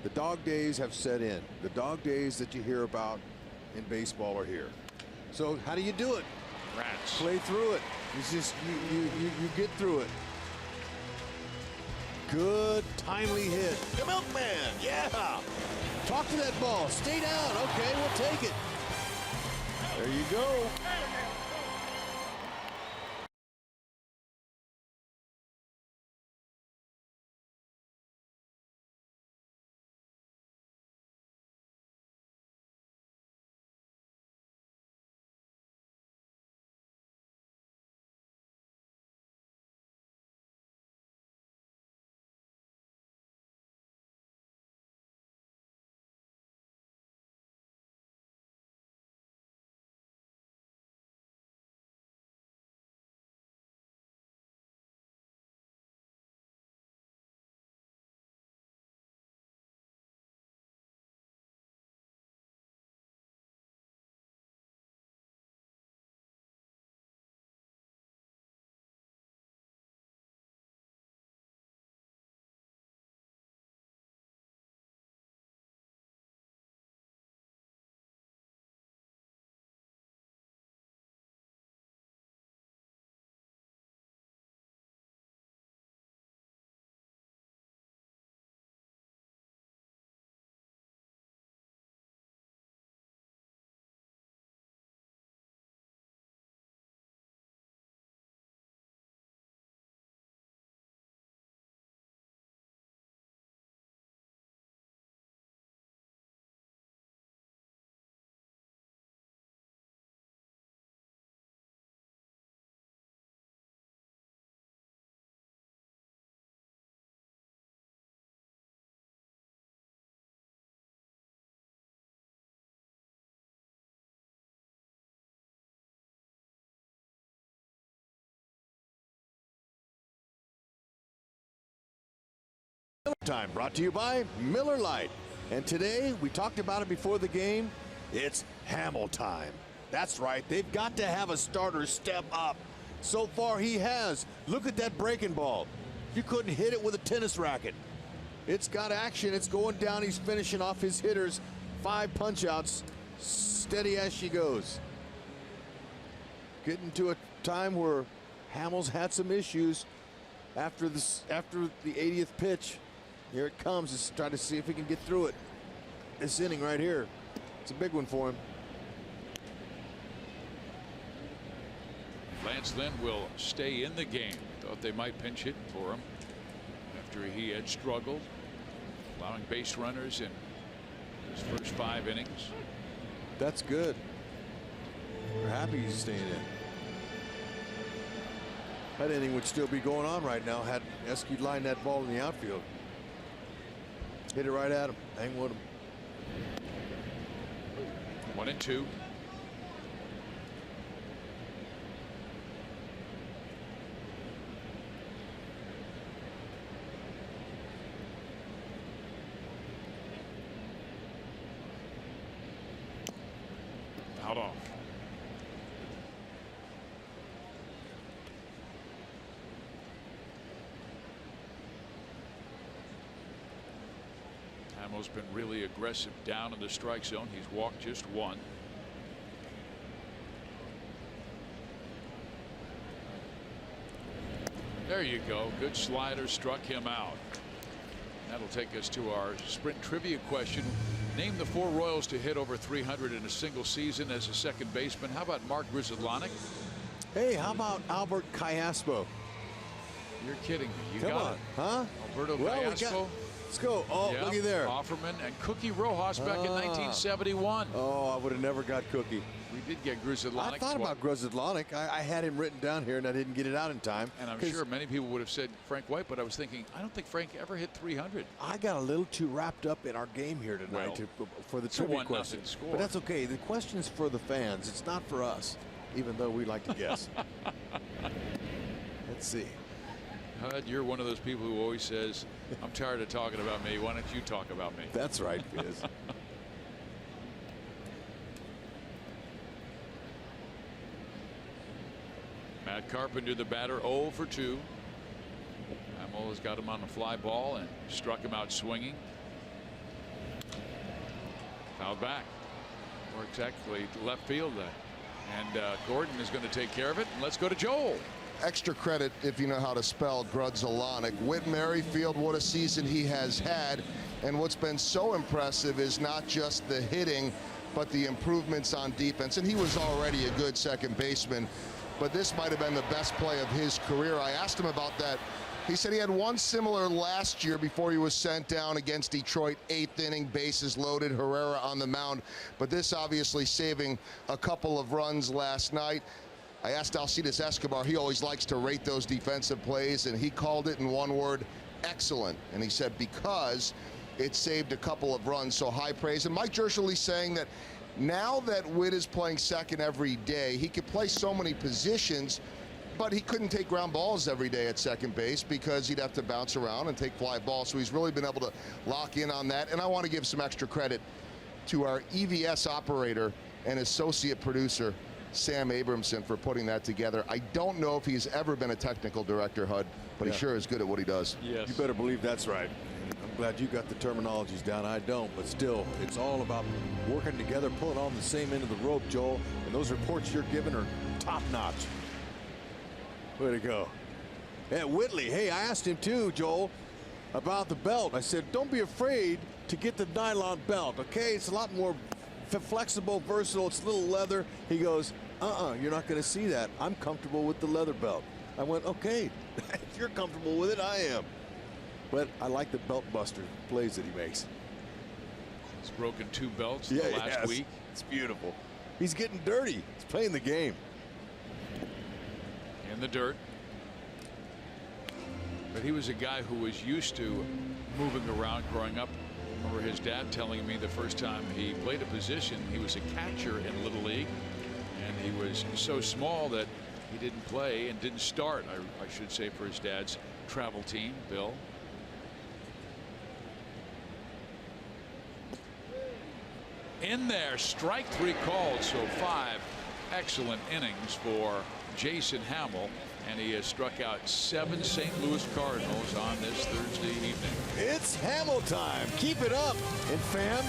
S6: The dog days have set in. The dog days that you hear about in baseball are here. So how do you do it?
S3: Rats.
S6: Play through it. It's just you get through it. Good timely hit. The milkman. Yeah. Talk to that ball. Stay down. Okay, we'll take it. There you go. Miller Time, brought to you by Miller Lite. And today, we talked about it before the game, it's Hamel time. That's right, they've got to have a starter step up. So far, he has. Look at that breaking ball. You couldn't hit it with a tennis racket. It's got action, it's going down, he's finishing off his hitters. 5 punch-outs, steady as she goes. Getting to a time where Hamel's had some issues after the 80th pitch. Here it comes. Let's try to see if he can get through it. This inning right here. It's a big one for him.
S3: Lance Lynn will stay in the game. Thought they might pinch hit for him after he had struggled, allowing base runners in his first 5 innings.
S6: That's good. We're happy he's staying in. That inning would still be going on right now had Esky lined that ball in the outfield. Hit it right at him. Hang with him.
S3: 1-2. Out off. Hamel's been really aggressive down in the strike zone. He's walked just 1. There you go. Good slider, struck him out. That'll take us to our sprint trivia question. Name the 4 Royals to hit over 300 in a single season as a second baseman. How about Mark Grudzielanek?
S6: Hey, how about Albert Cayaspo?
S3: You're kidding me. You
S6: Come
S3: got
S6: on,
S3: it.
S6: huh?
S3: Alberto
S6: Well,
S3: Cayaspo.
S6: Let's go. Oh,
S3: Yeah,
S6: looky there.
S3: Offerman and Cookie Rojas back in 1971.
S6: Oh, I would have never got Cookie.
S3: We did get Grudzielanek.
S6: I thought about Grudzielanek. I had him written down here, and I didn't get it out in time.
S3: And I'm sure many people would have said Frank White, but I was thinking, I don't think Frank ever hit 300.
S6: I got a little too wrapped up in our game here tonight for the trivia question.
S3: Score.
S6: But that's okay. The question's for the fans. It's not for us, even though we like to guess. Let's see.
S3: Hud, you're one of those people who always says, I'm tired of talking about me. Why don't you talk about me?
S6: That's right, Fizz.
S3: Matt Carpenter, the batter, 0 for 2. Hamel has got him on a fly ball and struck him out swinging. Fouled back. Or exactly left field. And Gordon is going to take care of it. And let's go to Joel.
S1: Extra credit if you know how to spell Grudzielanek. Whit Merrifield, what a season he has had. And what's been so impressive is not just the hitting, but the improvements on defense. And he was already a good second baseman, but this might have been the best play of his career. I asked him about that. He said he had one similar last year before he was sent down against Detroit, 8th inning, bases loaded, Herrera on the mound. But this obviously saving a couple of runs last night. I asked Alcides Escobar, he always likes to rate those defensive plays, and he called it in one word, excellent. And he said because it saved a couple of runs, so high praise. And Mike Jershely's saying that now that Whit is playing second every day, he could play so many positions, but he couldn't take ground balls every day at second base because he'd have to bounce around and take fly balls. So he's really been able to lock in on that. And I want to give some extra credit to our EVS operator and associate producer, Sam Abramson, for putting that together. I don't know if he's ever been a technical director, Hud, but he sure is good at what he does.
S3: Yes.
S6: You better believe that's right. I'm glad you got the terminologies down. I don't, but still, it's all about working together, pulling on the same end of the rope, Joel. And those reports you're giving are top-notch. Way to go. And Whitley, hey, I asked him too, Joel, about the belt. I said, don't be afraid to get the nylon belt, okay? It's a lot more flexible, versatile. It's a little leather. He goes, you're not going to see that. I'm comfortable with the leather belt. I went, okay, if you're comfortable with it, I am. But I like the belt buster plays that he makes.
S3: He's broken 2 belts the last week.
S6: It's beautiful. He's getting dirty. He's playing the game.
S3: In the dirt. But he was a guy who was used to moving around growing up. I remember his dad telling me the first time he played a position, he was a catcher in Little League, and he was so small that he didn't play and didn't start, I should say, for his dad's travel team, Bill. in there. Strike 3 called. So 5 excellent innings for Jason Hammel. And he has struck out 7 St. Louis Cardinals on this Thursday evening.
S6: It's Hamel time. Keep it up. And fam,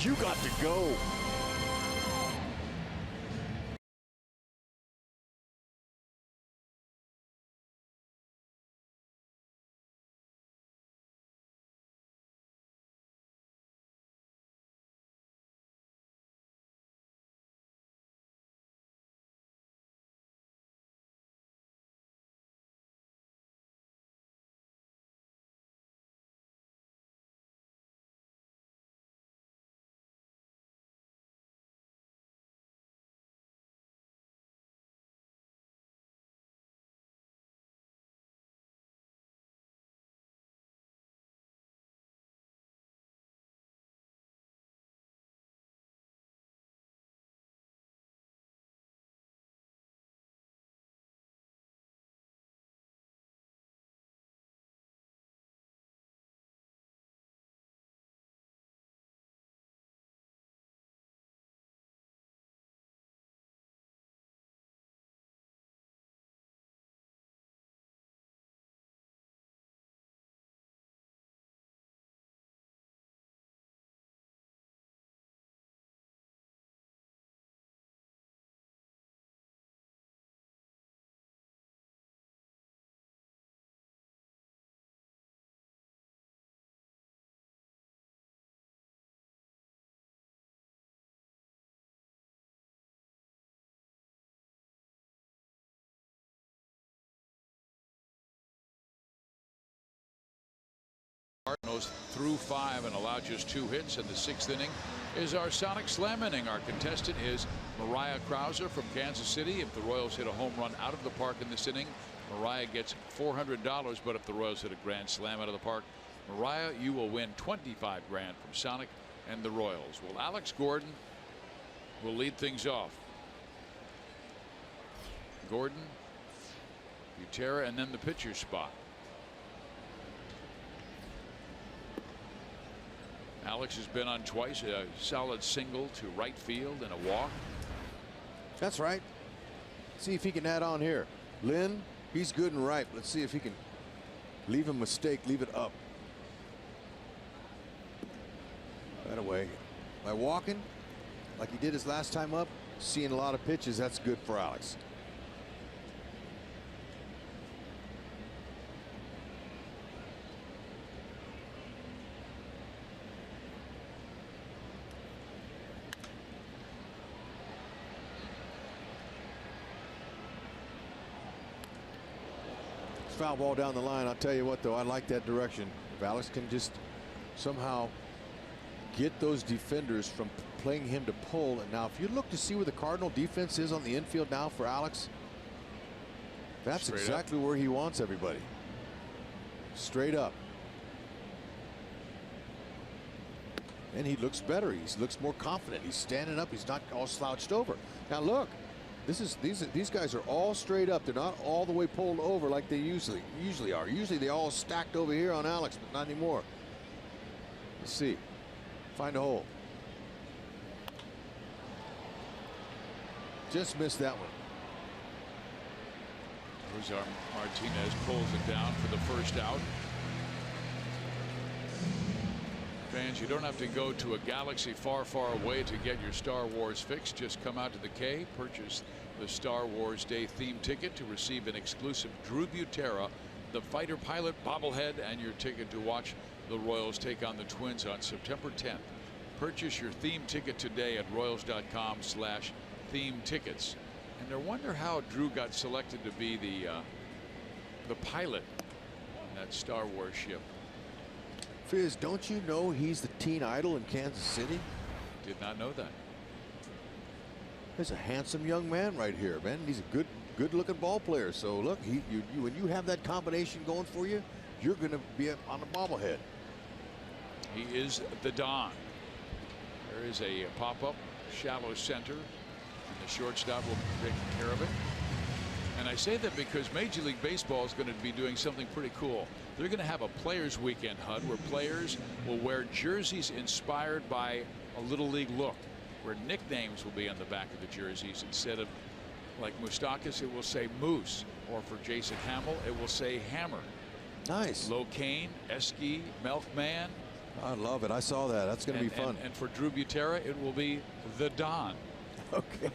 S6: you got to go.
S3: Cardinals threw 5 and allowed just 2 hits in the 6th inning. Is our Sonic Slam inning. Our contestant is Mariah Krauser from Kansas City. If the Royals hit a home run out of the park in this inning, Mariah gets $400. But if the Royals hit a grand slam out of the park, Mariah, you will win $25 grand from Sonic and the Royals. Well, Alex Gordon will lead things off. Gordon, Butera, and then the pitcher's spot. Alex has been on twice, a solid single to right field and a walk.
S6: That's right. See if he can add on here. Lynn, he's good and right. Let's see if he can leave a mistake, leave it up. That away. By walking, like he did his last time up, seeing a lot of pitches, that's good for Alex. Foul ball down the line. I'll tell you what, though, I like that direction. If Alex can just somehow get those defenders from playing him to pull. And now if you look to see where the Cardinal defense is on the infield now for Alex, that's
S3: Straight
S6: exactly
S3: up.
S6: where he wants everybody. Straight up. And he looks better. He looks more confident. He's standing up. He's not all slouched over. Now look. These guys are all straight up. They're not all the way pulled over like they usually are. Usually they all stacked over here on Alex, but not anymore. Let's see. Find a hole. Just missed that one.
S3: Rosar Martinez pulls it down for the first out. Fans, you don't have to go to a galaxy far, far away to get your Star Wars fix. Just come out to the K, purchase the Star Wars Day theme ticket to receive an exclusive Drew Butera, the fighter pilot bobblehead, and your ticket to watch the Royals take on the Twins on September 10th. Purchase your theme ticket today at royals.com/theme tickets. And I wonder how Drew got selected to be the pilot in that Star Wars ship.
S6: Fizz, don't you know he's the teen idol in Kansas City?
S3: Did not know that.
S6: He's a handsome young man right here, man. He's a good-looking ball player. So look, when you have that combination going for you, you're going to be on the bobblehead.
S3: He is the Don. There is a pop-up shallow center, and the shortstop will be taking care of it. And I say that because Major League Baseball is going to be doing something pretty cool. They're going to have a Players Weekend, HUD, where players will wear jerseys inspired by a little league look where nicknames will be on the back of the jerseys. Instead of like Moustakas, it will say Moose, or for Jason Hamill, it will say Hammer.
S6: Nice.
S3: Locaine, Esky, Milkman.
S6: I love it. I saw that. That's going to be fun.
S3: And for Drew Butera, it will be the Don.
S6: Okay.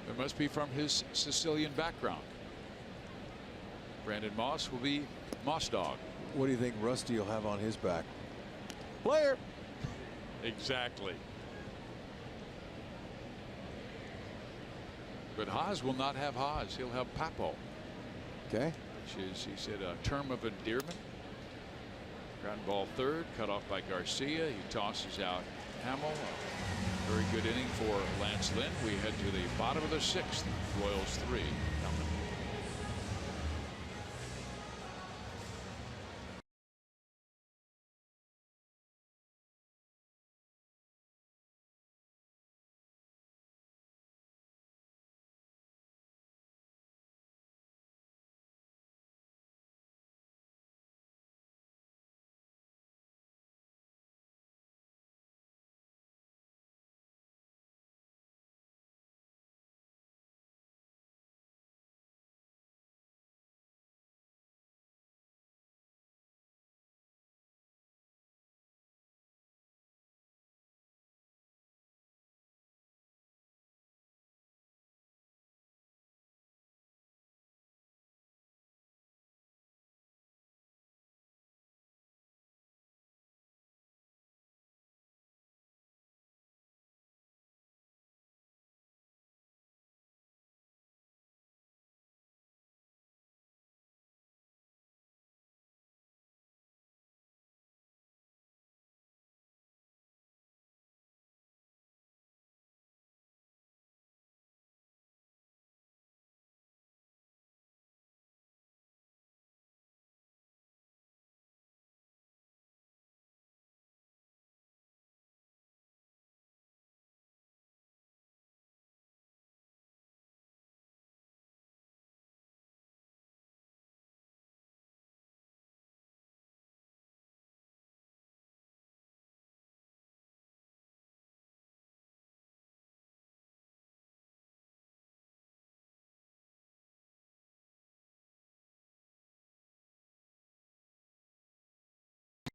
S3: It must be from his Sicilian background. Brandon Moss will be Moss Dog.
S6: What do you think Rusty will have on his back? Player.
S3: Exactly. But Haas will not have Haas. He'll have Papo.
S6: Okay.
S3: Which is, he said, a term of endearment. Ground ball third, cut off by Garcia. He tosses out Hamill. Very good inning for Lance Lynn. We head to the bottom of the sixth. Royals 3.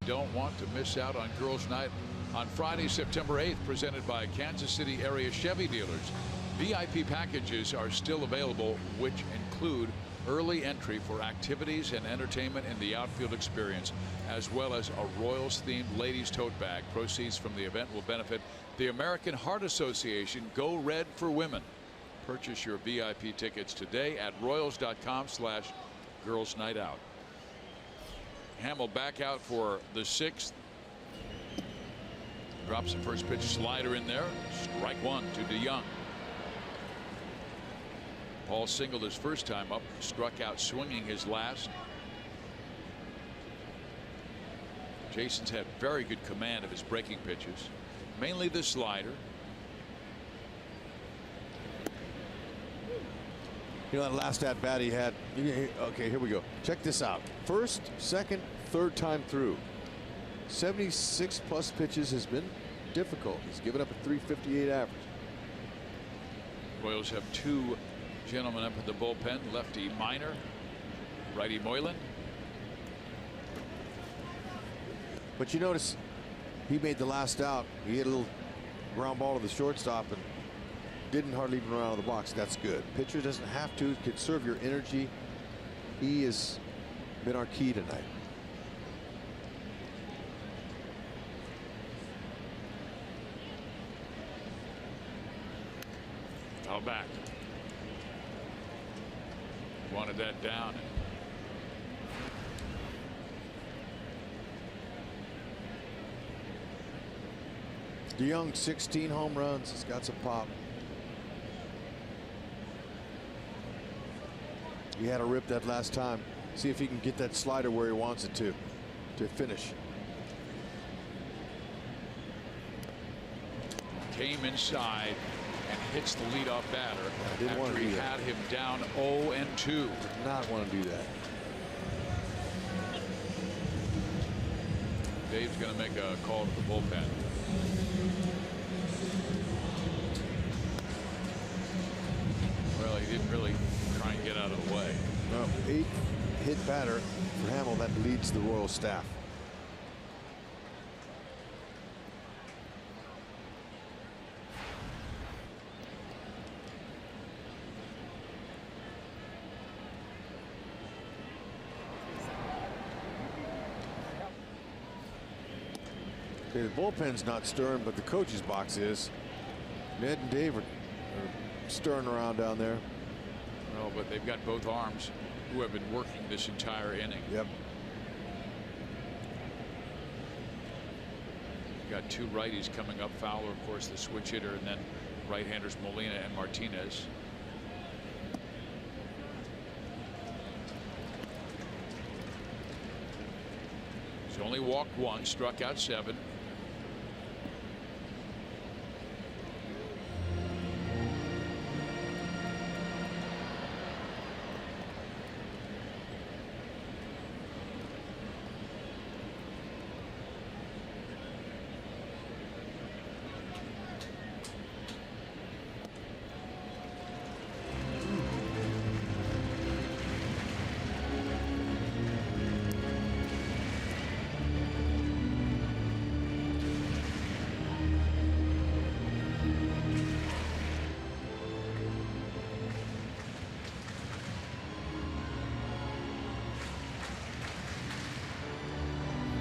S3: Don't want to miss out on Girls Night on Friday, September 8th, presented by Kansas City area Chevy dealers. VIP packages are still available, which include early entry for activities and entertainment in the outfield experience, as well as a Royals themed ladies tote bag. Proceeds from the event will benefit the American Heart Association. Go Red for Women. Purchase your VIP tickets today at royals.com/Girls Night Out. Hamill back out for the sixth. Drops the first pitch slider in there. Strike one to DeYoung. Paul singled his first time up, struck out swinging his last. Jason's had very good command of his breaking pitches, mainly the slider.
S6: You know, that last at bat he had. Okay, here we go. Check this out. First, second, third time through. 76 plus pitches has been difficult. He's given up a 358 average.
S3: Royals have two gentlemen up at the bullpen. Lefty Minor, righty Moylan.
S6: But you notice he made the last out. He hit a little ground ball to the shortstop and didn't hardly even run out of the box. That's good. Pitcher doesn't have to. Conserve your energy. He has been our key tonight.
S3: Foul back. Wanted that down.
S6: DeYoung, 16 home runs. He's got some pop. He had a rip that last time. See if he can get that slider where he wants it to finish.
S3: Came inside and hits the leadoff batter
S6: after
S3: he had him down 0-2.
S6: Did not want to do that.
S3: Dave's going to make a call to the bullpen. Well, he didn't really try and get out of the way.
S6: No, 8-hit batter for Hamill that leads the Royals staff. Okay, the bullpen's not stirring, but the coach's box is. Ned and Dave are stirring around down there.
S3: No, but they've got both arms who have been working this entire inning.
S6: Yep.
S3: Got two righties coming up. Fowler, of course, the switch hitter, and then right-handers Molina and Martinez. He's only walked one, struck out 7.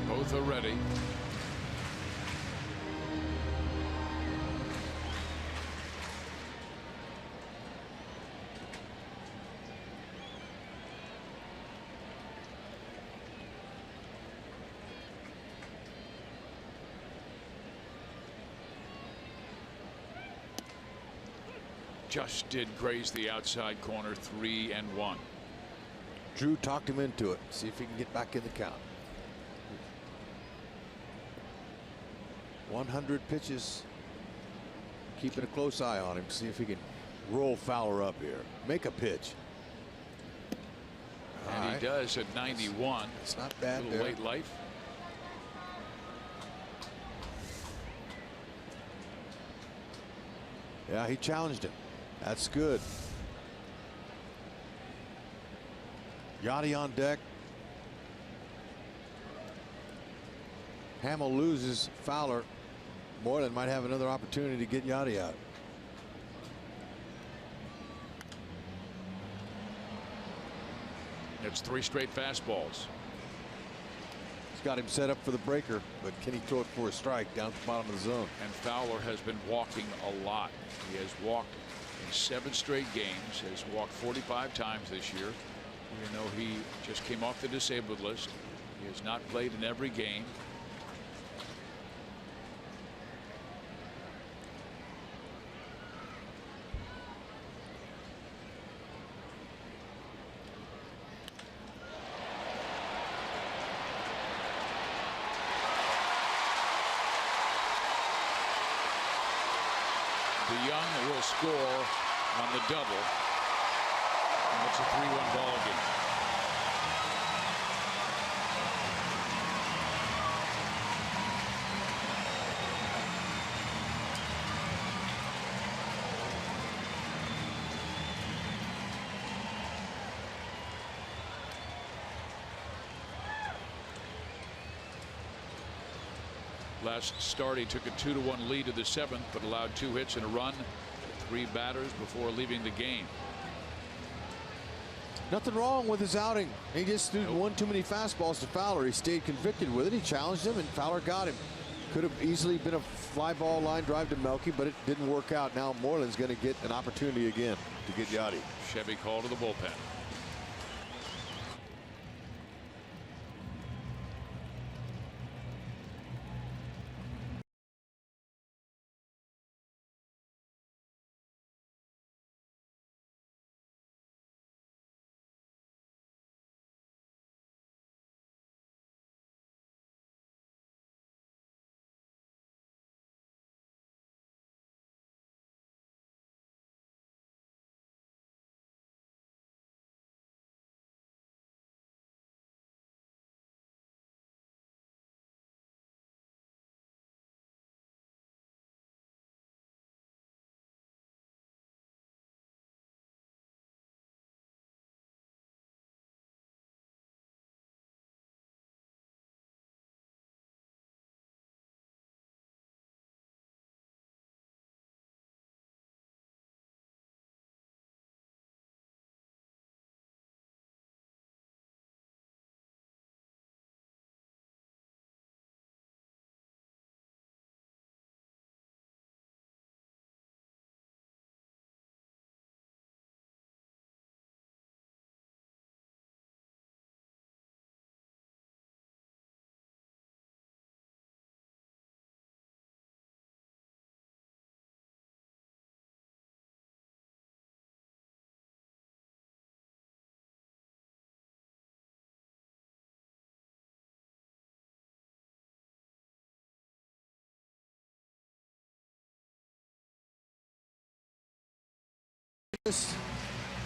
S3: Both are ready. Just did graze the outside corner. 3-1.
S6: Drew talked him into it. See if he can get back in the count. 100 pitches. Keeping a close eye on him. See if he can roll Fowler up here. Make a pitch.
S3: And he does at 91.
S6: It's not bad.
S3: A little late life.
S6: Yeah, he challenged him. That's good. Yachty on deck. Hamill loses. Fowler. Moreland might have another opportunity to get Yachty out.
S3: It's 3 straight fastballs.
S6: He's got him set up for the breaker, but can he throw it for a strike down at the bottom of the zone?
S3: And Fowler has been walking a lot. He has walked in 7 straight games, has walked 45 times this year. You know, he just came off the disabled list. He has not played in every game. DeYoung will score on the double. And it's a 3-1 ball game. Last start, he took a 2-1 lead to the 7th, but allowed 2 hits and a run, 3 batters before leaving the game.
S6: Nothing wrong with his outing. He just threw one too many fastballs to Fowler. He stayed convicted with it. He challenged him, and Fowler got him. Could have easily been a fly ball line drive to Melky, but it didn't work out. Now Moreland's going to get an opportunity again to get Yachty.
S3: Chevy called to the bullpen.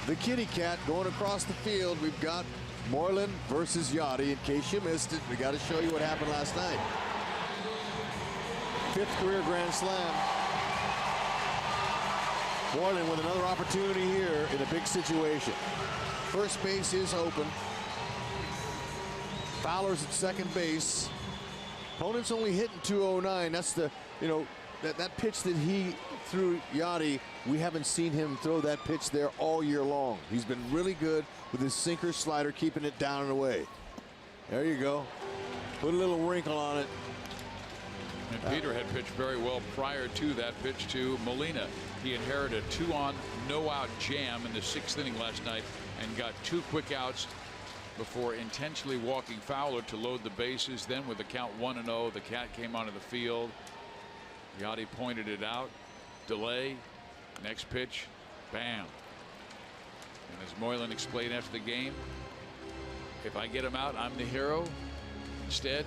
S6: The kitty cat going across the field. We've got Moreland versus Yachty. In case you missed it, we got to show you what happened last night. 5th career grand slam. Moreland with another opportunity here in a big situation. First base is open. Fowler's at second base. Opponent's only hitting 209. That's the, that pitch that he threw Yachty. We haven't seen him throw that pitch there all year long. He's been really good with his sinker slider, keeping it down and away. There you go. Put a little wrinkle on it.
S3: And Peter had pitched very well prior to that pitch to Molina. He inherited a 2-on, no-out jam in the 6th inning last night and got 2 quick outs before intentionally walking Fowler to load the bases. Then with the count 1-0, the cat came onto the field. Yachty pointed it out. Delay. Next pitch. Bam. And as Moylan explained after the game, if I get him out, I'm the hero. Instead,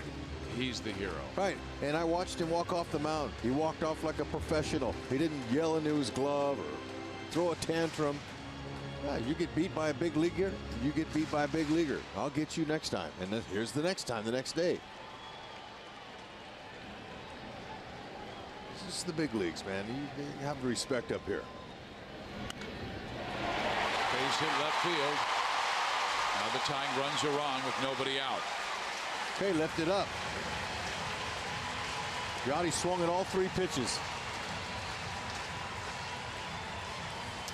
S3: he's the hero.
S6: Right. And I watched him walk off the mound. He walked off like a professional. He didn't yell into his glove or throw a tantrum. You get beat by a big leaguer, you get beat by a big leaguer. I'll get you next time. And then here's the next time, the next day. This is the big leagues, man. You have respect up here.
S3: Base hit left field. Now the tying runs are on with nobody out.
S6: Okay, left it up. Yachty swung at all 3 pitches.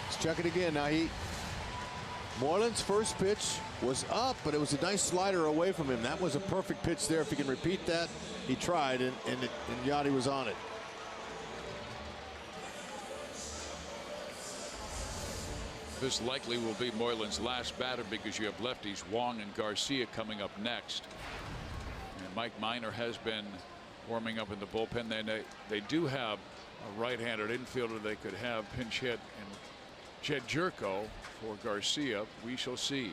S6: Let's check it again. Now Moreland's first pitch was up, but it was a nice slider away from him. That was a perfect pitch there. If he can repeat that, he tried, and Yachty was on it.
S3: This likely will be Moylan's last batter because you have lefties Wong and Garcia coming up next. And Mike Minor has been warming up in the bullpen. They do have a right-handed infielder they could have pinch hit and Jed Jerko for Garcia. We shall see.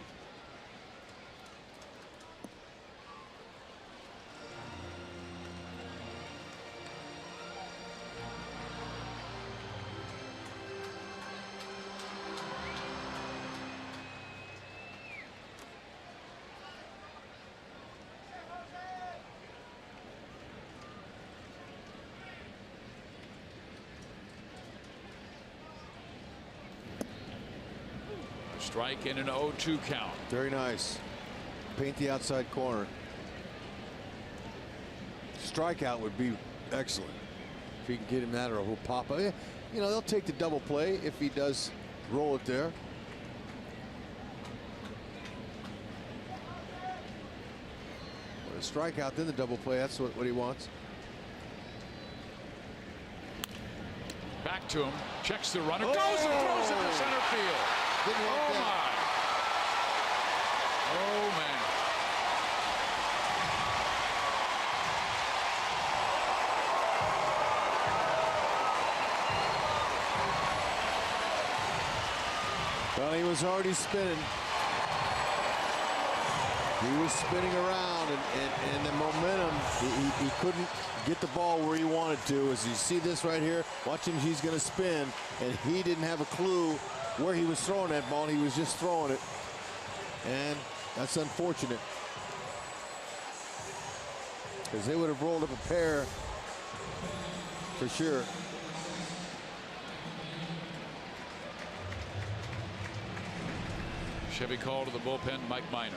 S3: Strike in an 0-2 count.
S6: Very nice. Paint the outside corner. Strikeout would be excellent. If he can get him that, or he'll pop up. They'll take the double play if he does roll it there. With a strikeout, then the double play. That's what he wants.
S3: Back to him. Checks the runner. Goes and throws it to center field.
S6: Didn't work
S3: Oh,
S6: out.
S3: my. Oh, man.
S6: Well, he was already spinning. He was spinning around, and the momentum, he couldn't get the ball where he wanted to. As you see this right here, watch him, he's going to spin, and he didn't have a clue where he was throwing that ball. He was just throwing it, and that's unfortunate, because they would have rolled up a pair for sure.
S3: Chevy call to the bullpen, Mike Minor.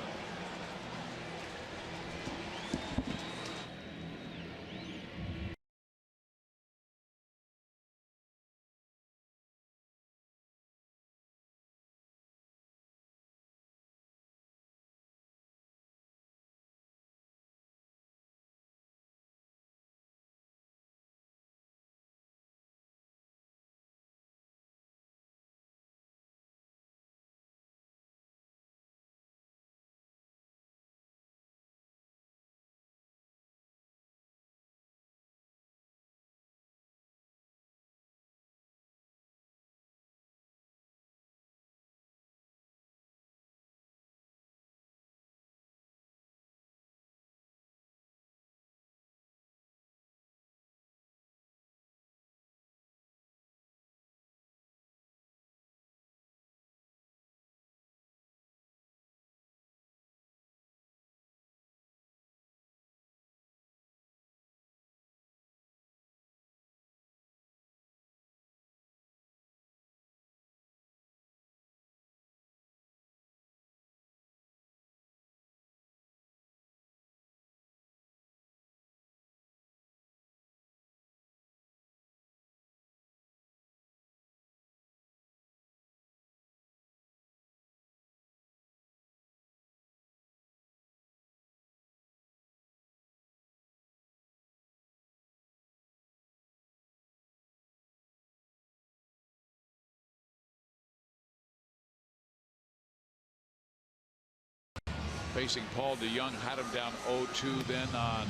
S3: facing Paul DeYoung, had him down 0-2. Then on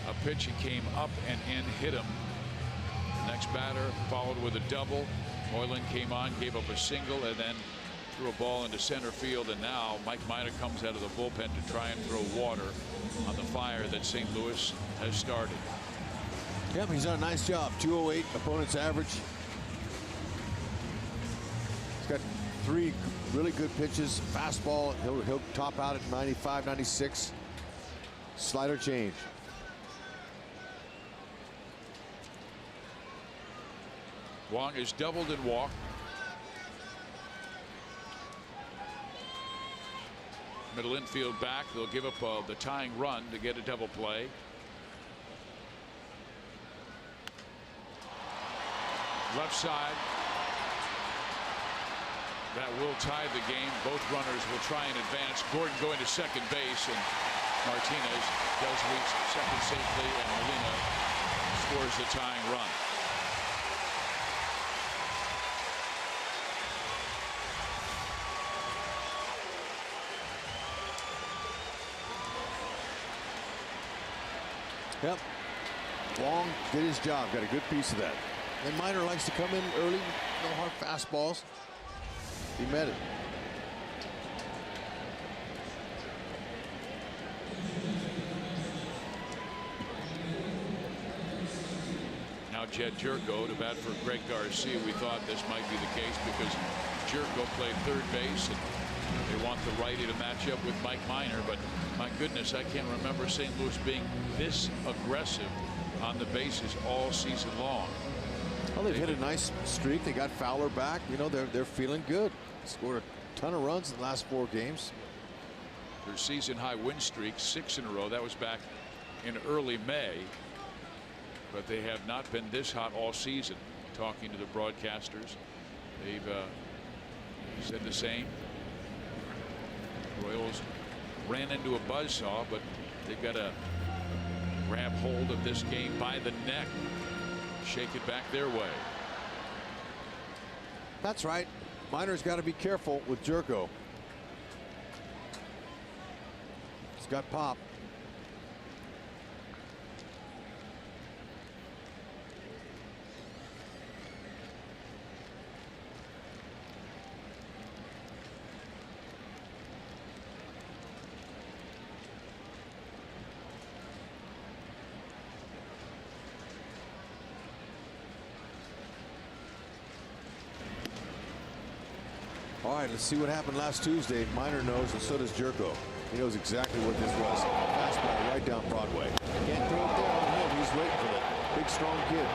S3: a pitch, he came up and in, hit him. The next batter followed with a double. Moylan came on, gave up a single, and then threw a ball into center field. And now Mike Minor comes out of the bullpen to try and throw water on the fire that St. Louis has started.
S6: Yep, he's done a nice job. 208 opponent's average. He's got 3 really good pitches. Fastball, he'll top out at 95, 96. Slider change.
S3: Wong is doubled and walked. Middle infield back. They'll give up the tying run to get a double play. Left side. That will tie the game. Both runners will try and advance. Gordon going to second base, and Martinez does reach second safely, and Molina scores the tying run.
S6: Yep. Wong did his job. Got a good piece of that. And Minor likes to come in early. No hard fastballs. He met it.
S3: Now Jed Jerko to bat for Greg Garcia. We thought this might be the case because Jerko played third base, and they want the righty to match up with Mike Minor. But my goodness, I can't remember St. Louis being this aggressive on the bases all season long.
S6: Well, they've hit a nice streak. They got Fowler back. You know, they're feeling good. Scored a ton of runs in the last 4 games.
S3: Their season high win streak, 6 in a row. That was back in early May. But they have not been this hot all season. Talking to the broadcasters, they've said the same. Royals ran into a buzzsaw, but they've got to grab hold of this game by the neck, shake it back their way.
S6: That's right. Minor's got to be careful with Jerko. He's got pop. All right, let's see what happened last Tuesday. Minor knows, and so does Jerko. He knows exactly what this was. Fastball right down Broadway. Can't throw it there on him. He's waiting for it. Big, strong kid.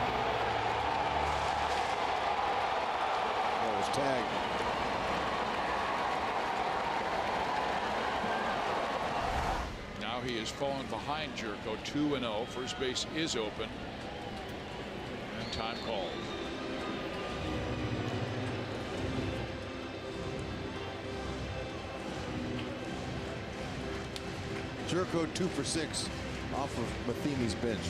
S6: That was tagged.
S3: Now he has fallen behind Jerko 2-0. First base is open. And time called.
S6: Jerko 2 for 6 off of Matheny's bench.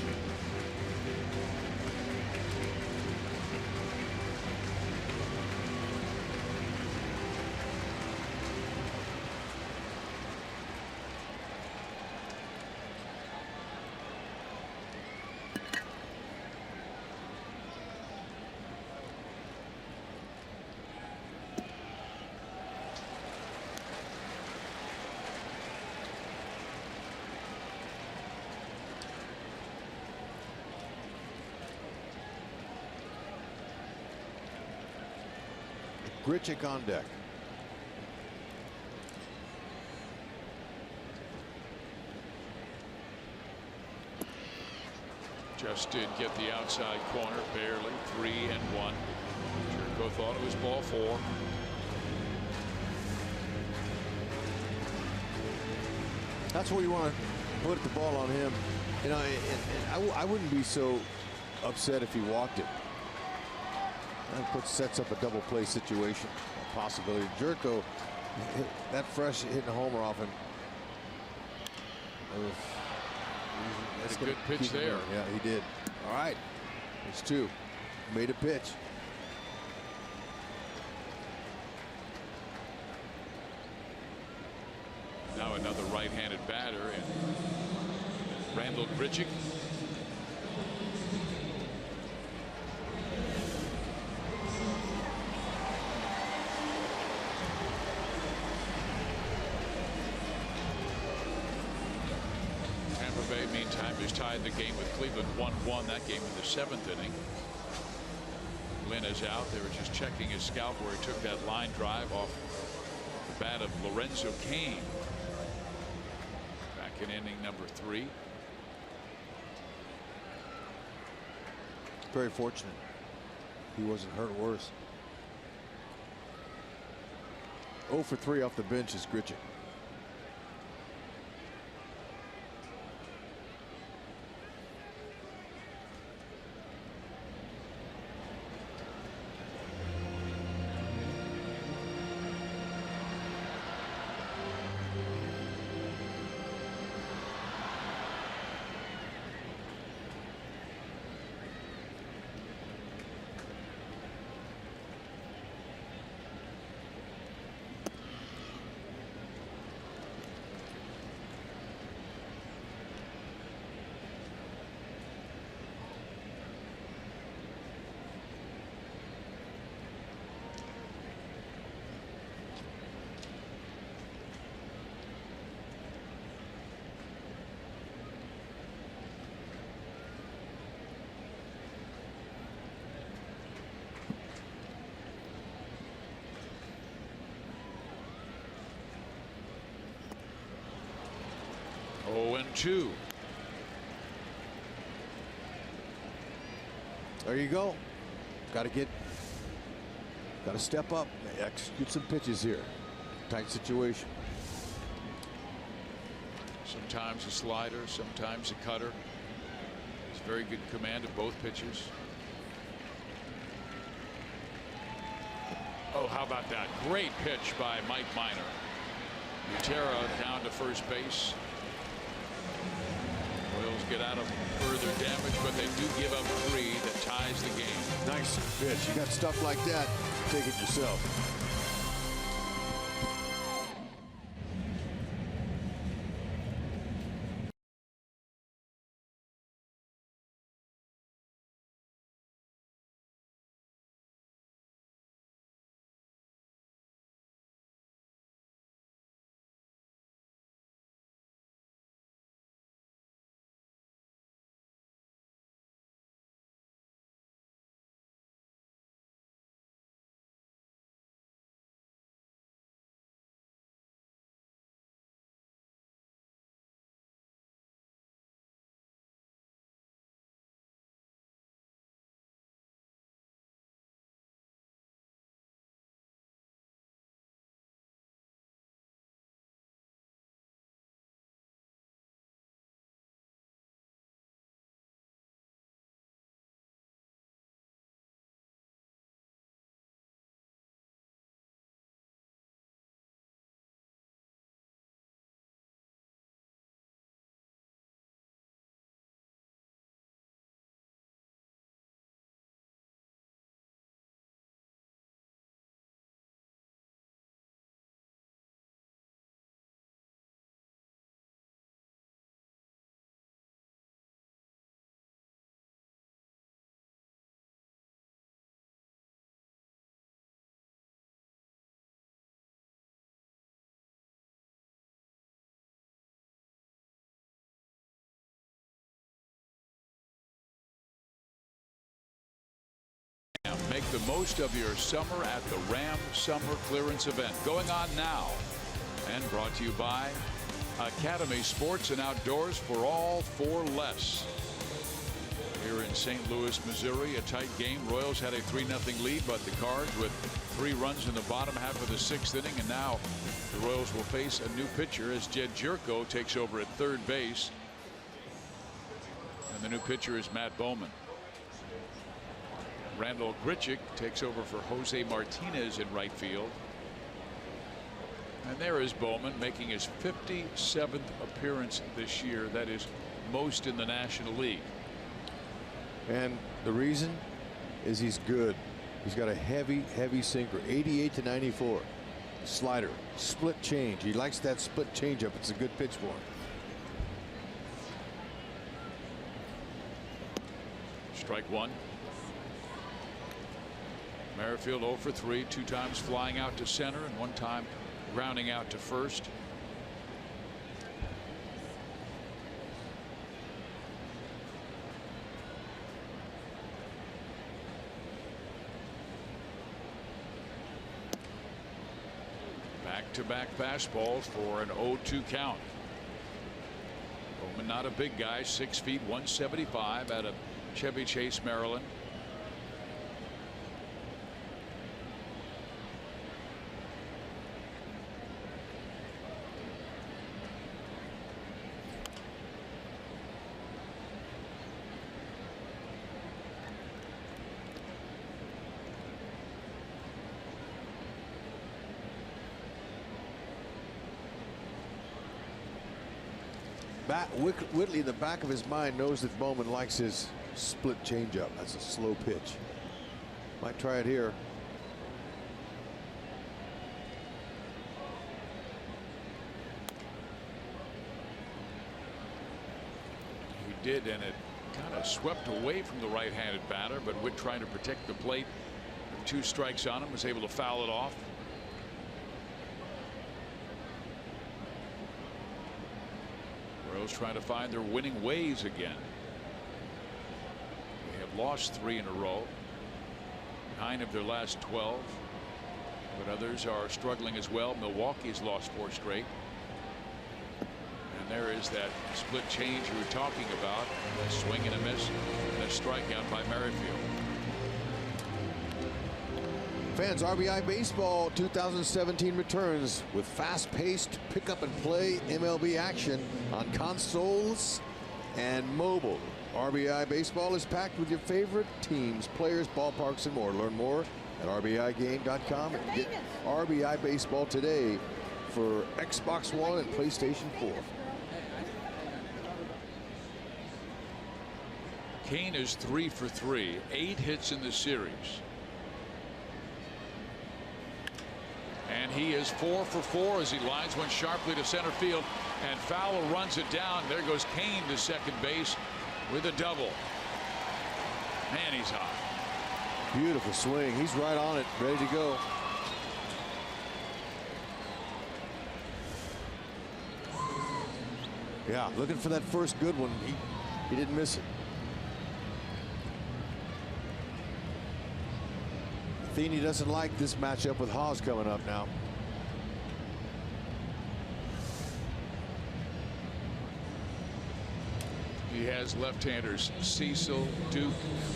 S6: Grichuk on deck.
S3: Just did get the outside corner, barely. 3-1. Jerko thought it was ball 4.
S6: That's where you want to put the ball on him. You know, and I wouldn't be so upset if he walked it. That sets up a double play situation, a possibility. Jerko, that fresh hitting a homer off him.
S3: That's a good pitch there.
S6: Yeah, he did. All right, there's 2. Made a pitch.
S3: Now another right-handed batter, and Randall Grichuk. Tampa Bay, meantime, has tied the game with Cleveland 1-1. That game in the 7th inning. Lynn is out. They were just checking his scalp where he took that line drive off the bat of Lorenzo Cain. Back in inning number 3.
S6: Very fortunate he wasn't hurt worse. 0 for 3 off the bench is Grichuk.
S3: Oh, and 2.
S6: There you go. Got to step up, execute some pitches here. Tight situation.
S3: Sometimes a slider, sometimes a cutter. It's very good command of both pitches. Oh, how about that? Great pitch by Mike Minor. Butera down to first base. Royals get out of further damage, but they do give up 3 that ties the game.
S6: Nice pitch. You got stuff like that, take it yourself.
S3: Make the most of your summer at the Ram Summer Clearance Event going on now, and brought to you by Academy Sports and Outdoors, for all for less. Here in St. Louis, Missouri, a tight game. Royals had a 3-0 lead, but the Cards with 3 runs in the bottom half of the 6th inning, and now the Royals will face a new pitcher as Jed Jerko takes over at third base, and the new pitcher is Matt Bowman. Randall Grichuk takes over for Jose Martinez in right field. And there is Bowman making his 57th appearance this year. That is most in the National League.
S6: And the reason is he's good. He's got a heavy sinker, 88 to 94. slider, split change. He likes that split changeup. It's a good pitch for him.
S3: Strike one. Merrifield 0 for 3, 2 times flying out to center and 1 time grounding out to first. Back-to-back fastballs for an 0-2 count. Bowman, not a big guy, 6 feet 175 out of Chevy Chase, Maryland.
S6: Whitley, in the back of his mind, knows that Bowman likes his split changeup. That's a slow pitch. Might try it here.
S3: He did, and it kind of swept away from the right-handed batter, but Witt, trying to protect the plate with 2 strikes on him, was able to foul it off. Orioles trying to find their winning ways again. They have lost 3 in a row, 9 of their last 12, but others are struggling as well. Milwaukee's lost 4 straight. And there is that split change you were talking about, a swing and a miss and a strikeout by Merrifield.
S6: Fans, RBI Baseball 2017 returns with fast-paced pick-up-and-play MLB action on consoles and mobile. RBI Baseball is packed with your favorite teams, players, ballparks, and more. Learn more at RBIGame.com and get RBI Baseball today for Xbox One and PlayStation 4.
S3: Kane is 3 for 3, 8 hits in the series. And he is 4 for 4 as he lines one sharply to center field, and Fowler runs it down. There goes Kane to second base with a double. Man, he's hot.
S6: Beautiful swing. He's right on it, ready to go. Yeah, looking for that first good one. He didn't miss it. Athene doesn't like this matchup with Haas coming up now.
S3: He has left-handers Cecil, Duke,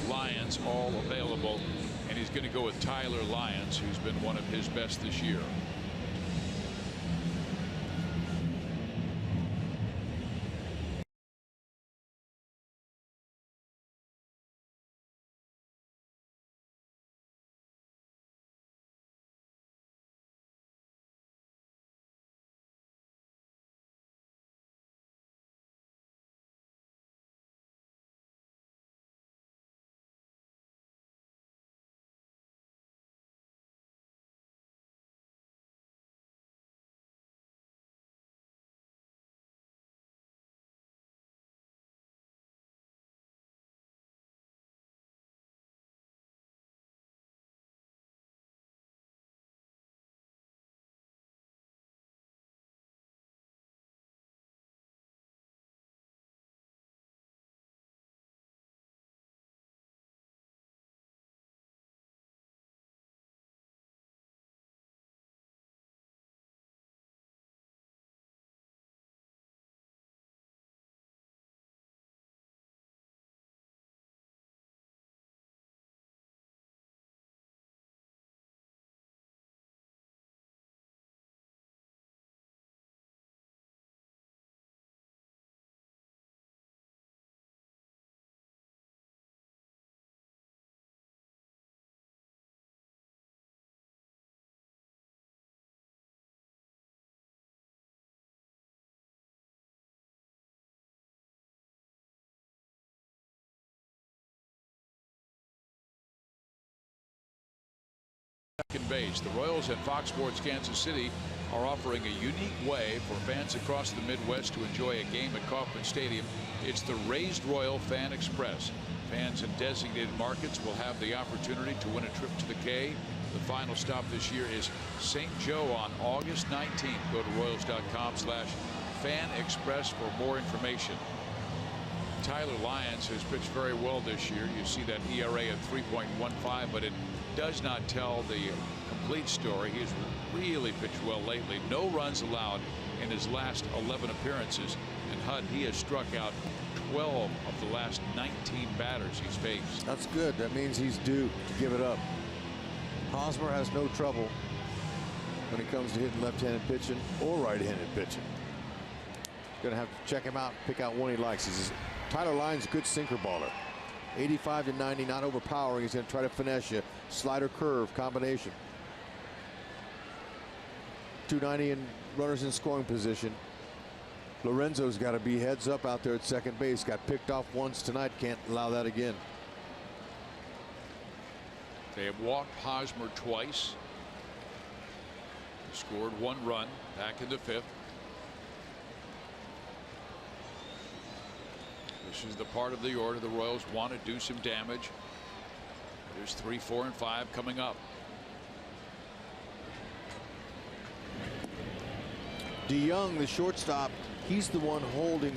S3: Lyons all available, and he's going to go with Tyler Lyons, who's been one of his best this year. base. The Royals and Fox Sports Kansas City are offering a unique way for fans across the Midwest to enjoy a game at Kauffman Stadium. It's the Raised Royal Fan Express. Fans in designated markets will have the opportunity to win a trip to the K. The final stop this year is St. Joe on August 19th. Go to Royals.com/Fan Express for more information. Tyler Lyons has pitched very well this year. You see that ERA at 3.15, but it does not tell the complete story. He's really pitched well lately. No runs allowed in his last 11 appearances. And HUD, he has struck out 12 of the last 19 batters he's faced.
S6: That's good. That means he's due to give it up. Hosmer has no trouble when it comes to hitting left-handed pitching or right-handed pitching. Gonna have to check him out, pick out one he likes. Tyler Lyons, good sinker baller. 85 to 90, not overpowering. He's going to try to finesse you. Slider curve combination. 290 and runners in scoring position. Lorenzo's got to be heads up out there at second base. Got picked off once tonight. Can't allow that again.
S3: They have walked Hosmer twice. He scored 1 run back in the 5th. This is the part of the order the Royals want to do some damage. There's 3, 4, and 5 coming up.
S6: DeYoung, the shortstop, he's the one holding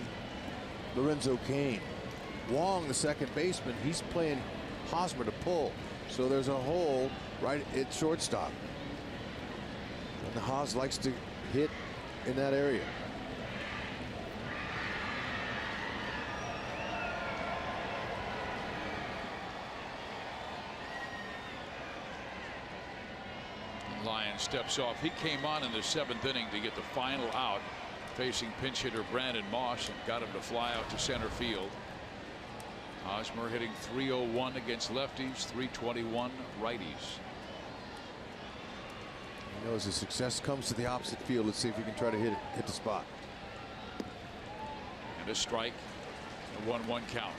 S6: Lorenzo Cain. Wong, the second baseman, he's playing Hosmer to pull. So there's a hole right at shortstop. And the Hos likes to hit in that area.
S3: Lyons steps off. He came on in the 7th inning to get the final out, facing pinch hitter Brandon Moss, and got him to fly out to center field. Hosmer hitting .301 against lefties, .321 righties.
S6: He knows his success comes to the opposite field. Let's see if he can try to hit the spot.
S3: And a strike, a 1-1 count.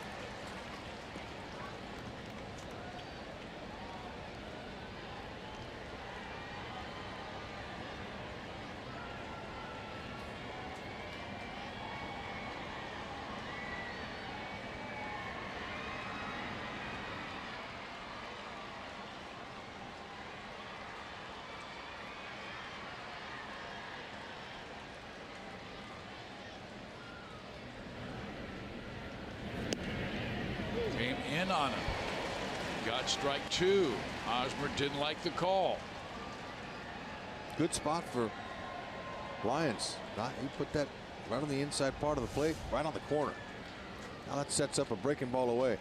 S3: On him. Got strike 2. Hosmer didn't like the call.
S6: Good spot for Lyons. He put that right on the inside part of the plate, right on the corner. Now that sets up a breaking ball away.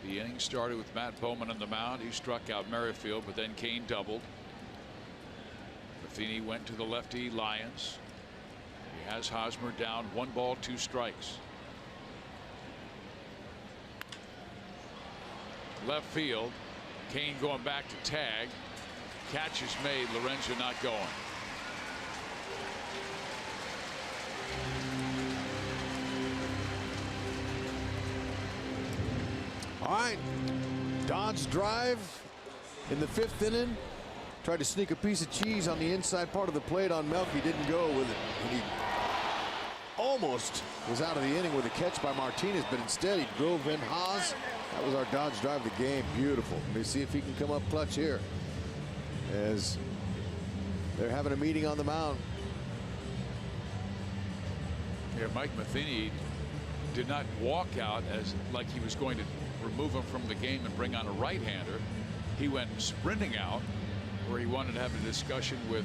S3: The inning started with Matt Bowman on the mound. He struck out Merrifield, but then Cain doubled. Matheny went to the lefty Lyons. He has Hosmer down 1 ball, 2 strikes. Left field. Cain going back to tag. Catch is made. Lorenzo not going.
S6: All right, Dodge drive in the 5th inning. Tried to sneak a piece of cheese on the inside part of the plate on Melky. Didn't go with it. And he almost was out of the inning with a catch by Martinez, but instead he drove in Haas. That was our Dodge drive of the game. Beautiful. Let me see if he can come up clutch here, as they're having a meeting on the mound.
S3: Yeah, Mike Matheny did not walk out as like he was going to remove him from the game and bring on a right-hander. He went sprinting out, where he wanted to have a discussion with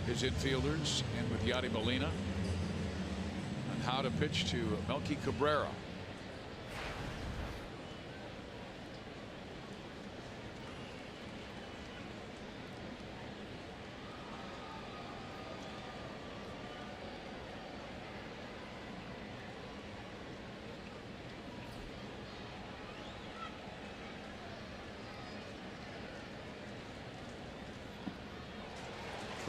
S3: his infielders and with Yadi Molina on how to pitch to Melky Cabrera.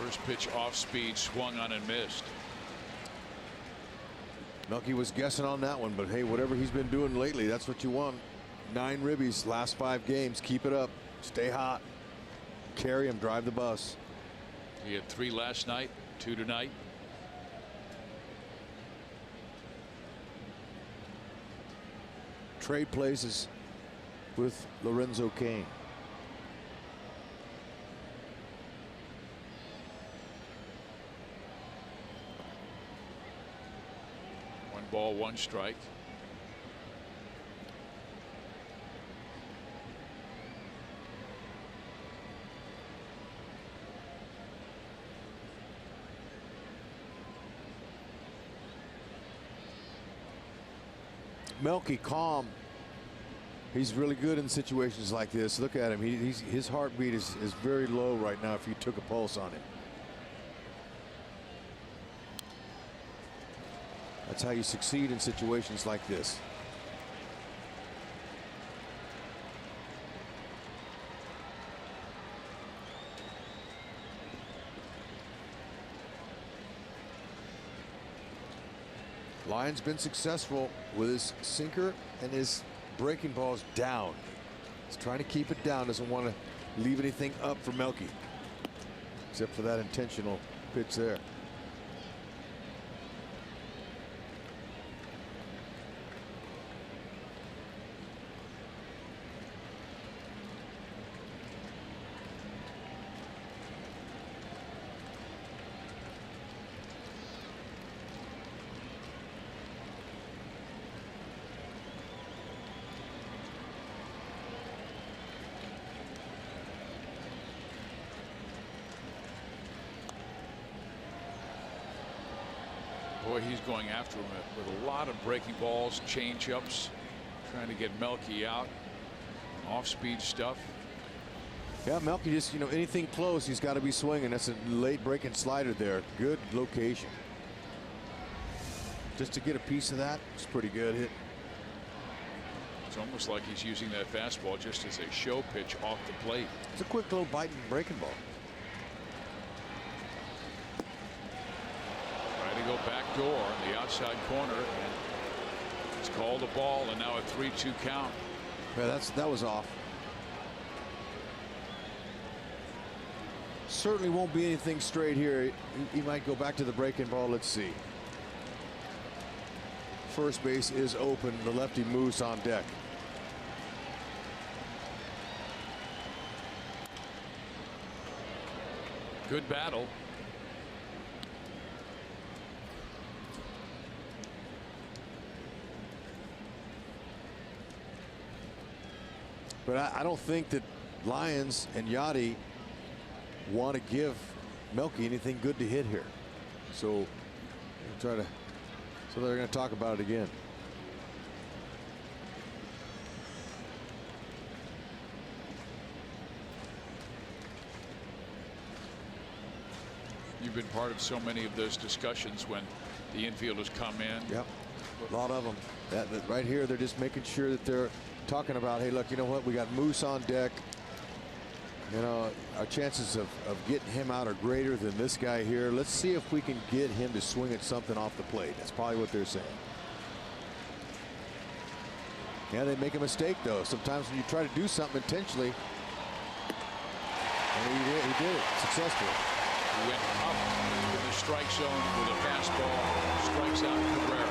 S3: First pitch off speed, swung on and missed.
S6: Melky was guessing on that one, but hey, whatever he's been doing lately, that's what you want. 9 ribbies last 5 games. Keep it up. Stay hot. Carry him. Drive the bus.
S3: He had 3 last night, 2 tonight.
S6: Trade places with Lorenzo Cain.
S3: One ball, 1 strike.
S6: Melky calm. He's really good in situations like this. Look at him. His heartbeat is very low right now if you took a pulse on him. That's how you succeed in situations like this. Lyon's been successful with his sinker and his breaking balls down. He's trying to keep it down, doesn't want to leave anything up for Melky, except for that intentional pitch there.
S3: Boy, he's going after him with a lot of breaking balls, change-ups, trying to get Melky out. Off-speed stuff.
S6: Yeah, Melky just, anything close, he's got to be swinging. That's a late breaking slider there. Good location. Just to get a piece of that, it's pretty good hit.
S3: It's almost like he's using that fastball just as a show pitch off the plate.
S6: It's a quick little biting breaking ball.
S3: Trying to go back door on the outside corner, and it's called a ball, and now a 3-2 count.
S6: Yeah, that was off. Certainly won't be anything straight here. He might go back to the breaking ball. Let's see. First base is open. The lefty moves on deck.
S3: Good battle.
S6: But I don't think that Lyons and Yachty want to give Melky anything good to hit here. So they're going to talk about it again.
S3: You've been part of so many of those discussions when the infielders come in.
S6: Yep, a lot of them. That right here, they're just making sure that they're talking about, hey, look, you know what? We got Moose on deck. Our chances of getting him out are greater than this guy here. Let's see if we can get him to swing at something off the plate. That's probably what they're saying. Yeah, they make a mistake, though. Sometimes when you try to do something intentionally, and he did it successfully.
S3: He went up in the strike zone with a fastball, strikes out Cabrera.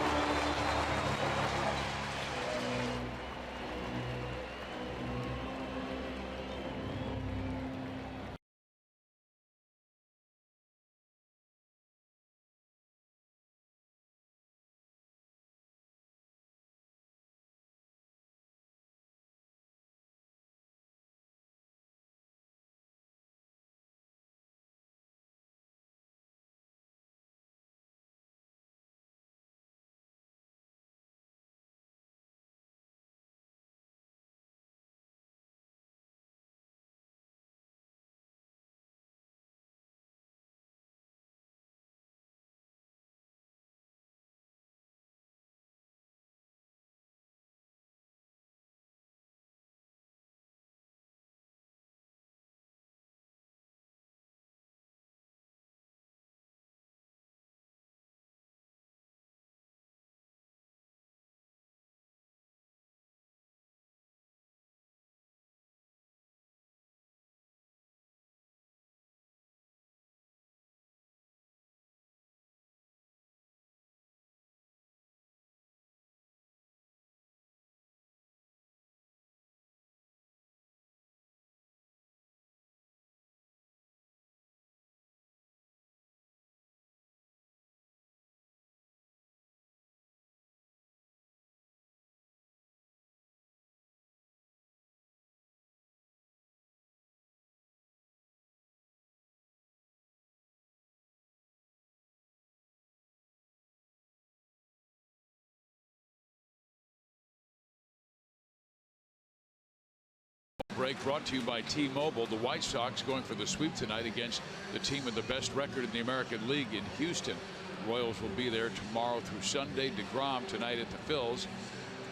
S3: break brought to you by T-Mobile. The White Sox going for the sweep tonight against the team with the best record in the American League in Houston. The Royals will be there tomorrow through Sunday. DeGrom tonight at the Phils.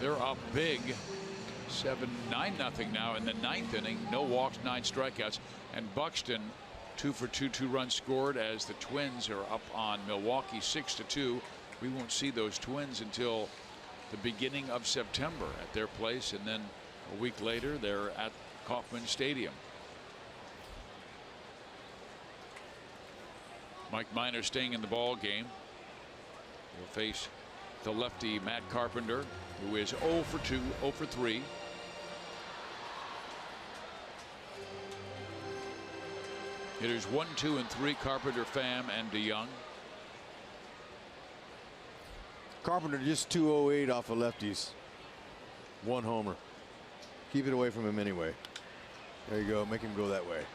S3: They're up big, 9-0 now in the 9th inning. No walks, 9 strikeouts, and Buxton 2 for 2, 2 runs scored as the Twins are up on Milwaukee 6-2. We won't see those Twins until the beginning of September at their place, and then a week later they're at Kauffman Stadium. Mike Minor staying in the ball game. He'll face the lefty Matt Carpenter, who is 0 for 2, 0 for 3. Hitters 1, 2, and 3, Carpenter, Pham, and DeYoung.
S6: Carpenter just 208 off of lefties. 1 homer. Keep it away from him anyway. There you go. Make him go that way.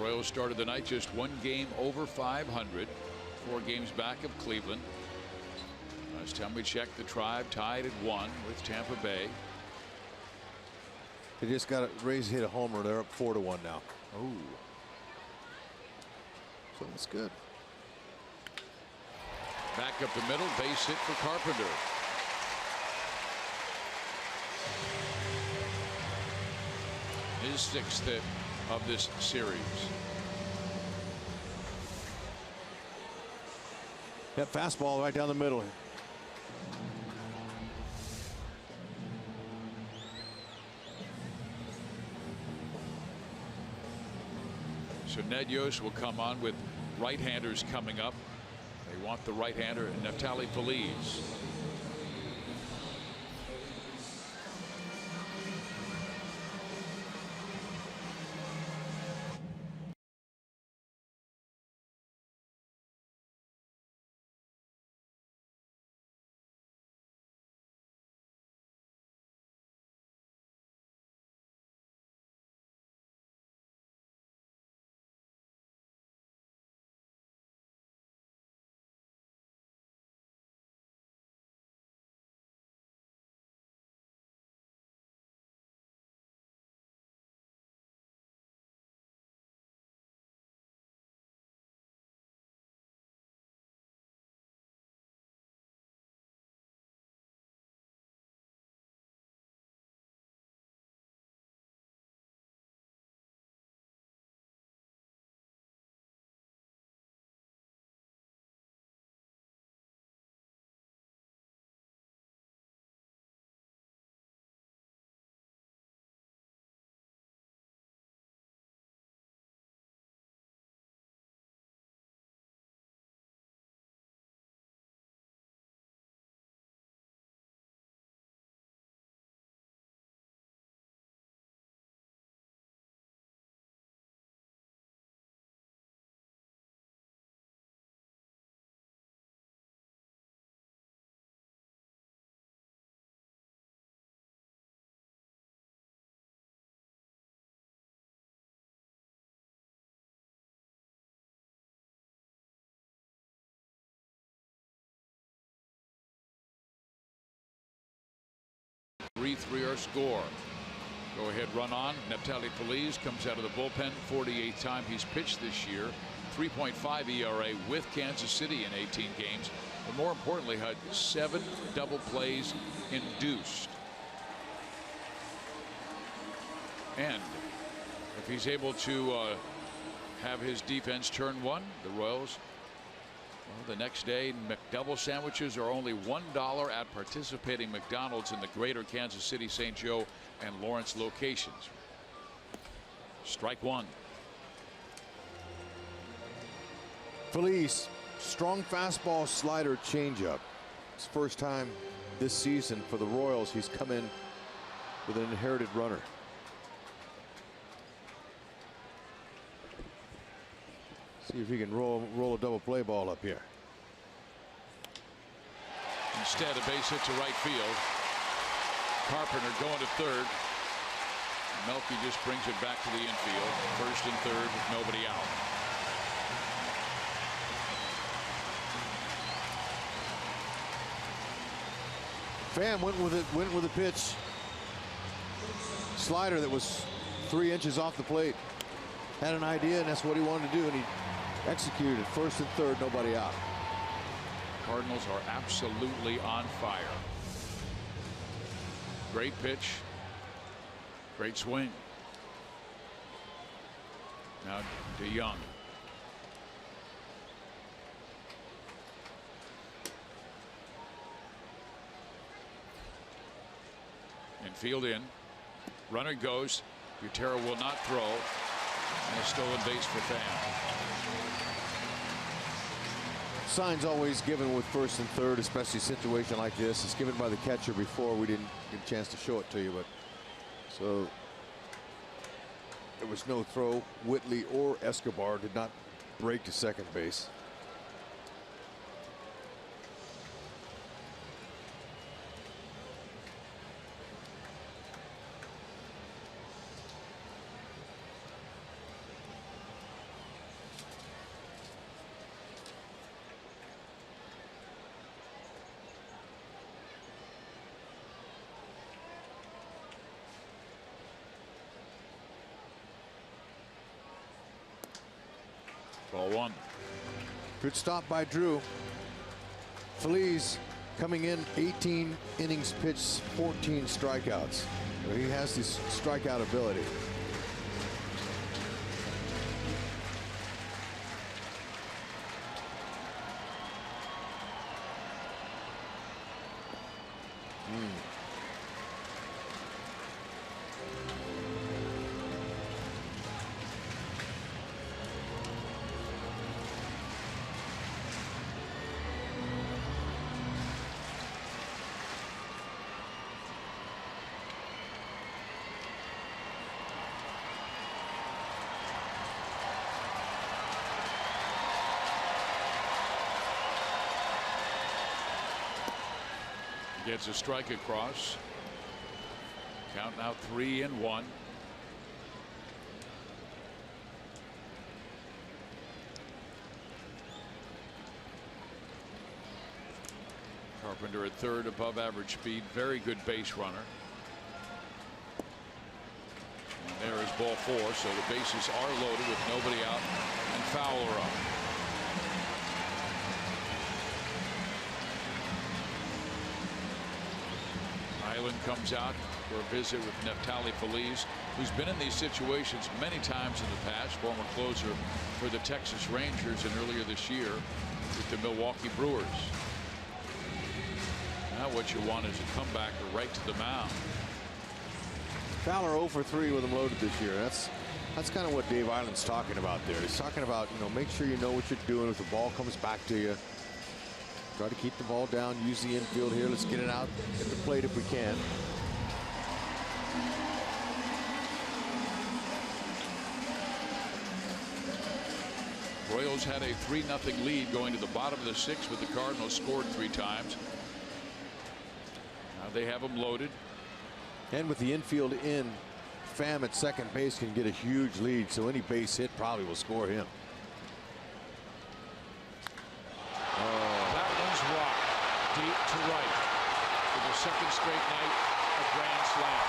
S3: Royals started the night just 1 game over 500, 4 games back of Cleveland. Last time we checked, the Tribe tied at 1 with Tampa Bay.
S6: They just got Rays hit a homer. They're up 4-1 now.
S3: Oh,
S6: So that's good.
S3: back up the middle, base hit for Carpenter. His 6th hit of this series.
S6: That fastball right down the middle.
S3: So Ned Yost will come on with right-handers coming up. They want the right-hander, Neftali Feliz. Three-3 our score. Go ahead, run on. Neftali Feliz comes out of the bullpen. 48th time he's pitched this year. 3.5 ERA with Kansas City in 18 games. But more importantly, had 7 double plays induced. And if he's able to have his defense turn one, the Royals, well, the next day, McDouble sandwiches are only $1 at participating McDonald's in the greater Kansas City, St. Joe, and Lawrence locations. Strike one.
S6: Feliz, strong fastball, slider, changeup. It's first time this season for the Royals, he's come in with an inherited runner. See if he can roll a double play ball up here.
S3: Instead, a base hit to right field. Carpenter going to third. Melky just brings it back to the infield. First and third with nobody out.
S6: Pham went with a pitch. Slider that was 3 inches off the plate. Had an idea, and that's what he wanted to do, and he executed. First and third, nobody out.
S3: Cardinals are absolutely on fire. Great pitch. Great swing. Now DeYoung. Infield in. Runner goes. Butera will not throw. And a stolen base for Pham.
S6: Signs always given with first and third, especially a situation like this. It's given by the catcher before. We didn't get a chance to show it to you, but so there was no throw. Whitley or Escobar did not break to second base.
S3: Ball one.
S6: Good stop by Drew. Phillies coming in 18 innings pitched, 14 strikeouts. He has this strikeout ability.
S3: Gets a strike across. Count now 3-1. Carpenter at third, above average speed, very good base runner. And there is ball four, so the bases are loaded with nobody out and Fowler up. Island comes out for a visit with Neftali Feliz, who's been in these situations many times in the past. Former closer for the Texas Rangers and earlier this year with the Milwaukee Brewers. Now what you want is a comebacker right to the mound.
S6: Fowler 0 for 3 with him loaded this year. That's kind of what Dave Island's talking about there. He's talking about, you know, make sure you know what you're doing if the ball comes back to you. Try to keep the ball down, use the infield here. Let's get it out at the plate if we can.
S3: Royals had a 3-0 lead going to the bottom of the sixth, but the Cardinals scored 3 times. Now they have them loaded.
S6: And with the infield in, Pham at second base can get a huge lead, so any base hit probably will score him.
S3: Deep to right for the second straight night, a grand slam.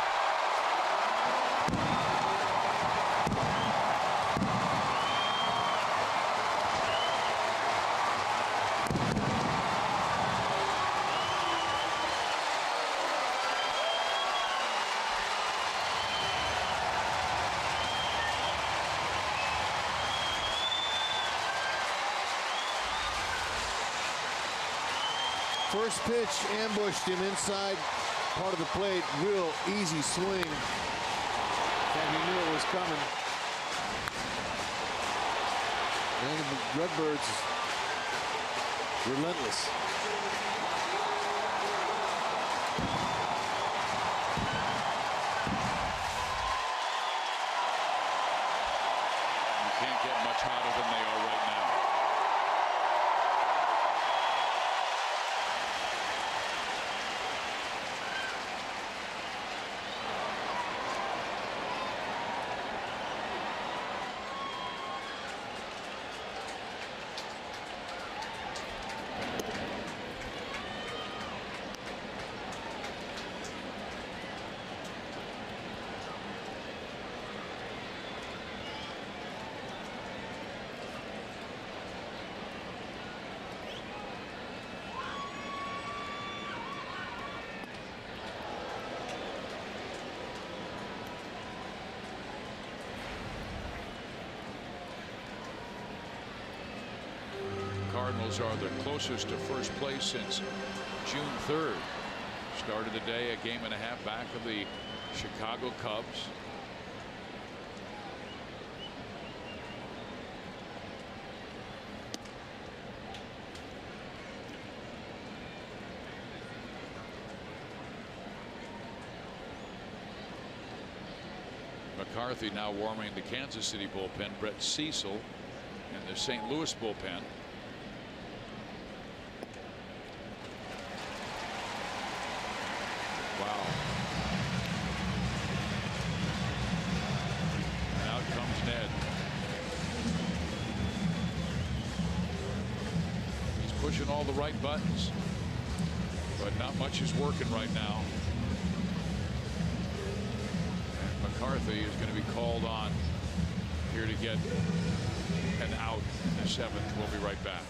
S6: First pitch ambushed him inside part of the plate. Real easy swing. And he knew it was coming. And the Redbirds relentless.
S3: much hotter than they are right now. Cardinals are the closest to first place since June 3rd. Started the day a game and a half back of the Chicago Cubs. McCarthy now warming the Kansas City bullpen. Brett Cecil in the St. Louis bullpen. Wow. And out comes Ned. He's pushing all the right buttons, but not much is working right now. And McCarthy is going to be called on here to get an out in the 7th. We'll be right back.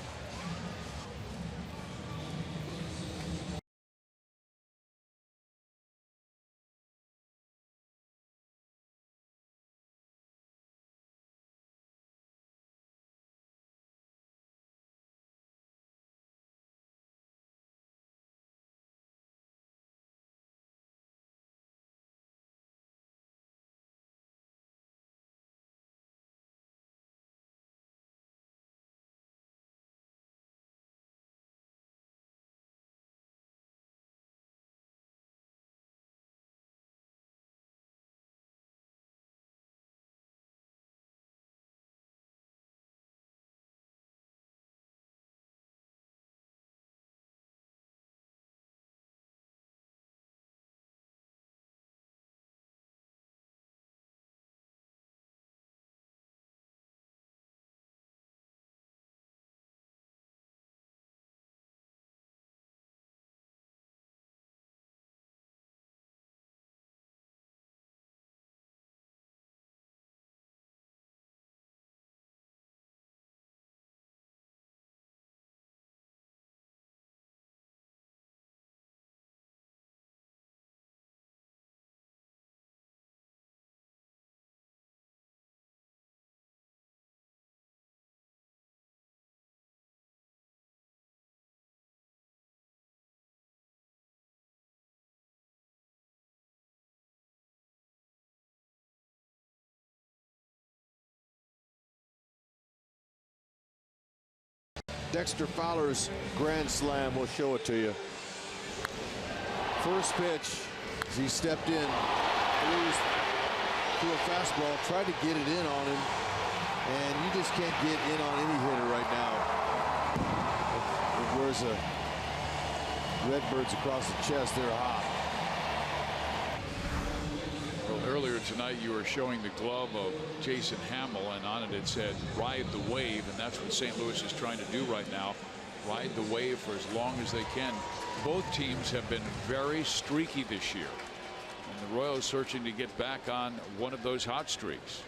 S6: Dexter Fowler's grand slam, we'll show it to you. First pitch, as he stepped in, threw a fastball, tried to get it in on him, and you just can't get in on any hitter right now. It wears a Redbirds across the chest, they're hot.
S3: Well, earlier tonight you were showing the glove of Jason Hamill, and on it said ride the wave, and that's what St. Louis is trying to do right now. Ride the wave for as long as they can. Both teams have been very streaky this year, and the Royals searching to get back on one of those hot streaks.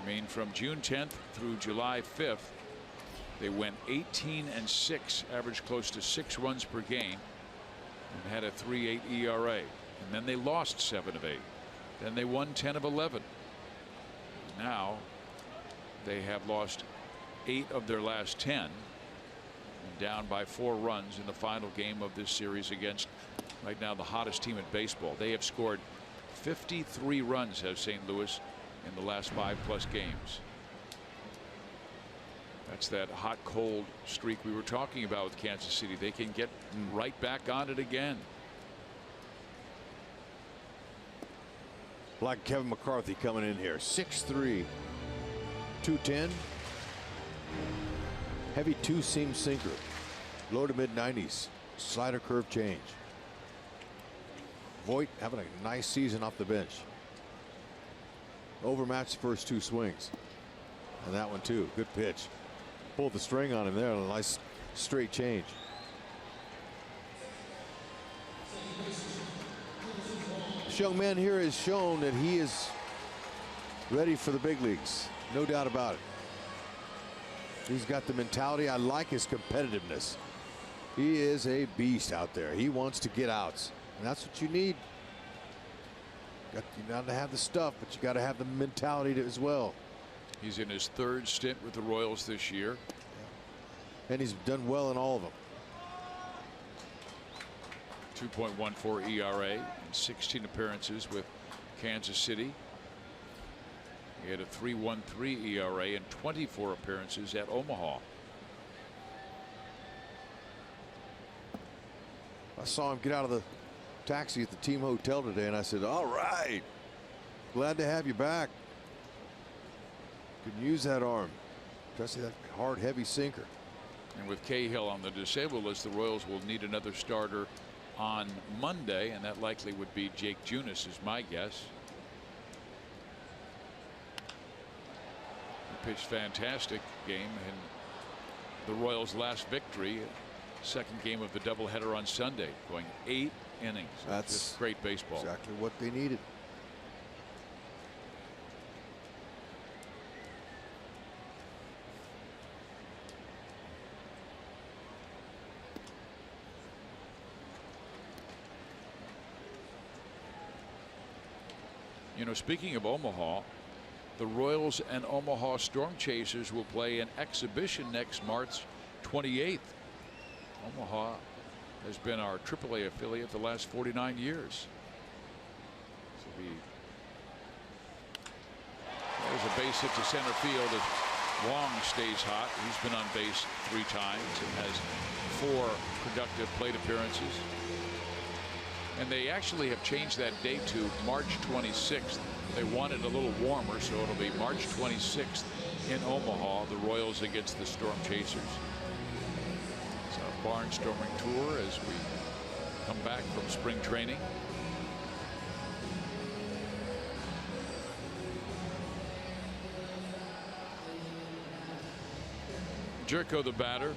S3: I mean, from June 10th through July 5th, they went 18-6, averaged close to 6 runs per game, and had a 3.8 ERA. And then they lost 7 of 8. Then they won 10 of 11. Now they have lost 8 of their last 10, and down by 4 runs in the final game of this series against, right now, the hottest team in baseball. They have scored 53 runs, has St. Louis, in the last 5+ games. That's that hot cold streak we were talking about with Kansas City. They can get right back on it again.
S6: Like Kevin McCarthy coming in here, 6'3". 210. Heavy two-seam sinker. Low to mid-90s. Slider curve change. Voit having a nice season off the bench. Overmatched the first two swings. And that one too. Good pitch. Pulled the string on him there. A nice straight change. This young man here has shown that he is ready for the big leagues. No doubt about it. He's got the mentality. I like his competitiveness. He is a beast out there. He wants to get outs. And that's what you need. You got to have the stuff, but you got to have the mentality as well.
S3: He's in his third stint with the Royals this year.
S6: And he's done well in all of them.
S3: 2.14 ERA in 16 appearances with Kansas City. He had a 3.13 ERA in 24 appearances at Omaha.
S6: I saw him get out of the taxi at the team hotel today, and I said, all right, glad to have you back. Can use that arm, especially that hard, heavy sinker.
S3: And with Cahill on the disabled list, the Royals will need another starter on Monday, and that likely would be Jake Junis, is my guess. He pitched fantastic game in the Royals' last victory, second game of the doubleheader on Sunday, going 8 innings.
S6: That's
S3: just great baseball.
S6: Exactly what they needed.
S3: You know, speaking of Omaha, the Royals and Omaha Storm Chasers will play an exhibition next March 28th. Omaha has been our AAA affiliate the last 49 years. There's a base hit to center field as Wong stays hot. He's been on base 3 times and has 4 productive plate appearances. And they actually have changed that date to March 26th. They want it a little warmer, so it'll be March 26th in Omaha, the Royals against the Storm Chasers. It's a barnstorming tour as we come back from spring training. Jerko, the batter.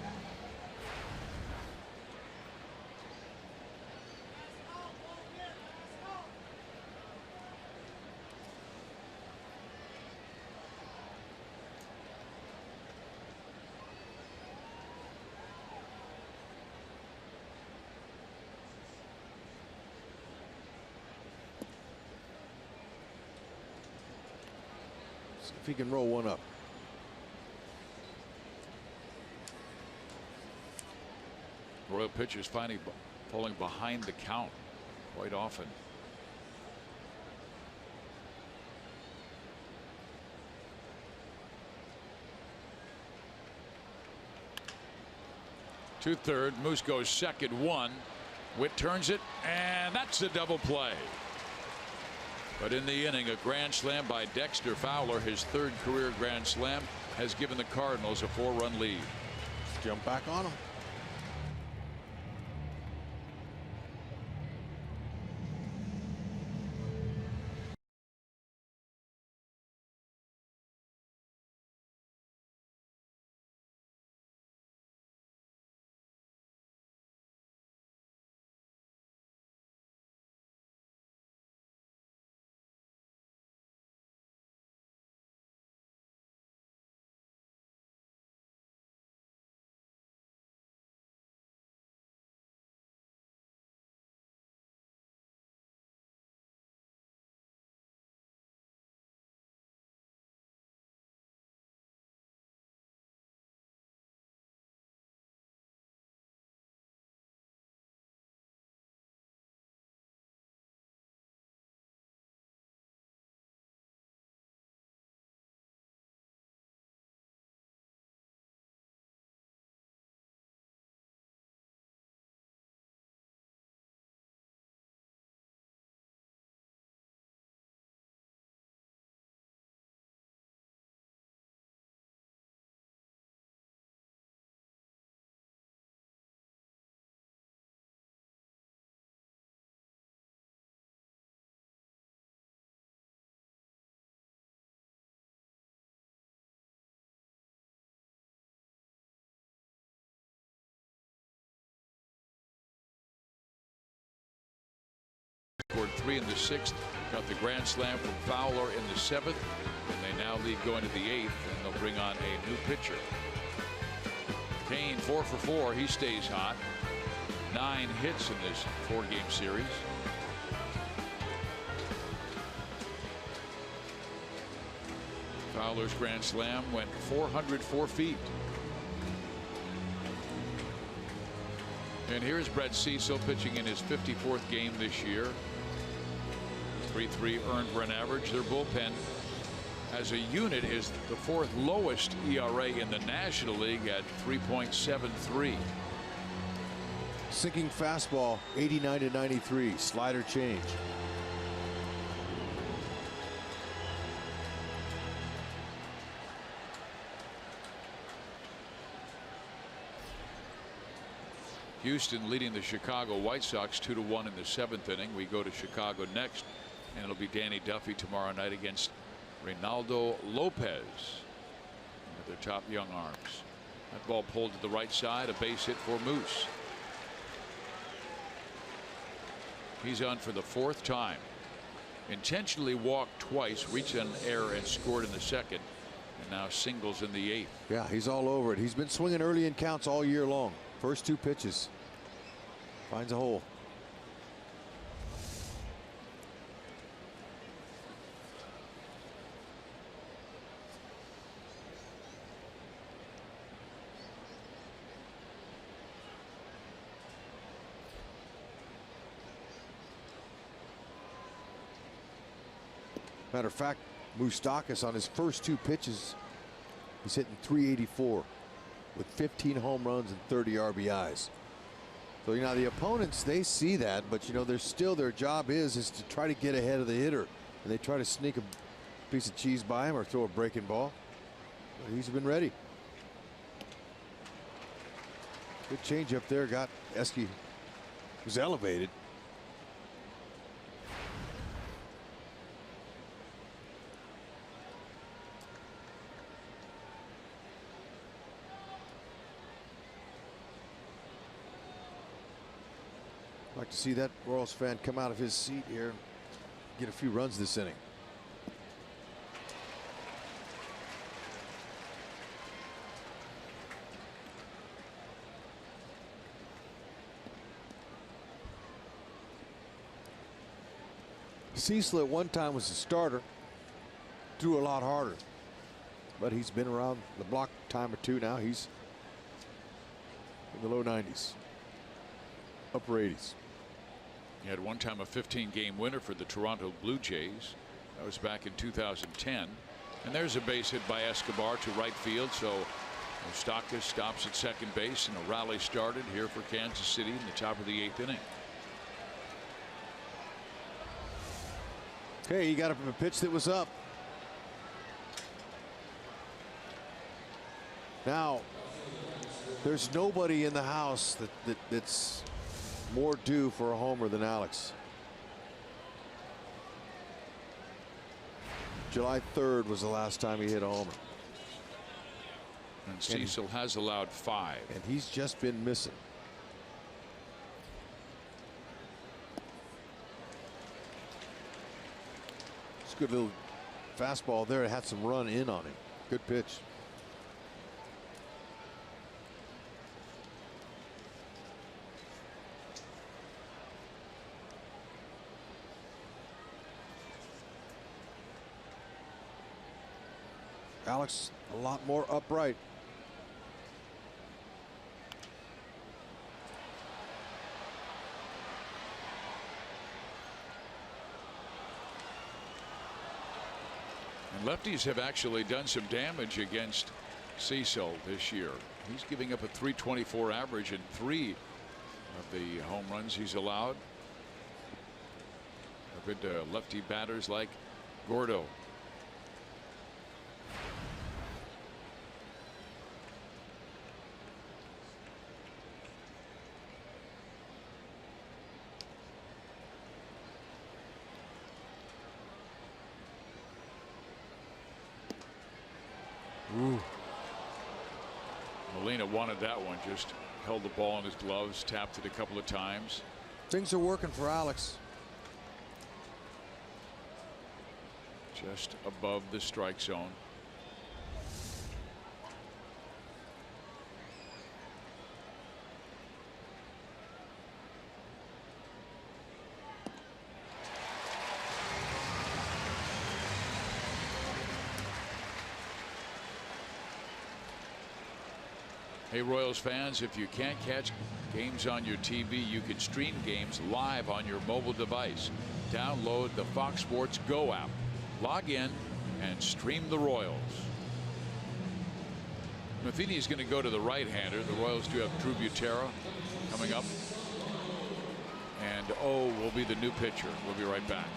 S6: If he can roll one up.
S3: Royal pitchers finally falling behind the count quite often. To third. Moose goes second, 1. Witt turns it, and that's a double play. But in the inning, a grand slam by Dexter Fowler, his 3rd career grand slam, has given the Cardinals a 4-run lead.
S6: Jump back on him.
S3: 3 in the 6th. Got the grand slam from Fowler in the 7th. And they now lead going to the 8th, and they'll bring on a new pitcher. Kane 4 for 4. He stays hot. 9 hits in this 4-game series. Fowler's grand slam went 404 feet. And here's Brett Cecil pitching in his 54th game this year. 3.3 earned run average. Their bullpen as a unit is the 4th lowest ERA in the National League at 3.73.
S6: Sinking fastball, 89-93, slider change.
S3: Houston leading the Chicago White Sox 2-1 in the 7th inning. We go to Chicago next, and it'll be Danny Duffy tomorrow night against Reynaldo Lopez, one of their top young arms. That ball pulled to the right side, a base hit for Moose. He's on for the 4th time. Intentionally walked twice, reached an error and scored in the 2nd, and now singles in the 8th.
S6: Yeah, he's all over it. He's been swinging early in counts all year long. First 2 pitches. Finds a hole. Matter of fact, Moustakas on his first 2 pitches, he's hitting .384 with 15 home runs and 30 RBIs. So, you know, the opponents, they see that, but, you know, they're still, their job is to try to get ahead of the hitter. And they try to sneak a piece of cheese by him or throw a breaking ball. But he's been ready. Good change up there. Got Eske was elevated. Like to see that Royals fan come out of his seat here, get a few runs this inning. Cecil at one time was a starter, threw a lot harder, but he's been around the block a time or 2 now. He's in the low 90s, upper 80s.
S3: He had one time a 15-game winner for the Toronto Blue Jays. That was back in 2010. And there's a base hit by Escobar to right field. So Moustakas stops at second base, and a rally started here for Kansas City in the top of the 8th inning.
S6: Okay, he got up from a pitch that was up. Now, there's nobody in the house that's more due for a homer than Alex. July 3rd was the last time he hit a homer.
S3: And Cecil has allowed 5.
S6: And he's just been missing. It's a good little fastball there. It had some run in on him. Good pitch. Alex a lot more upright.
S3: And lefties have actually done some damage against Cecil this year. He's giving up a .324 average in 3 of the home runs he's allowed. A good lefty batters like Gordo.
S6: Ooh.
S3: Molina wanted that one, just held the ball in his gloves, tapped it a couple of times.
S6: Things are working for Alex.
S3: just above the strike zone. Hey, Royals fans, if you can't catch games on your TV, you can stream games live on your mobile device. Download the Fox Sports Go app, log in, and stream the Royals. Matheny is going to go to the right-hander. The Royals do have Drew Butera coming up. And O will be the new pitcher. We'll be right back.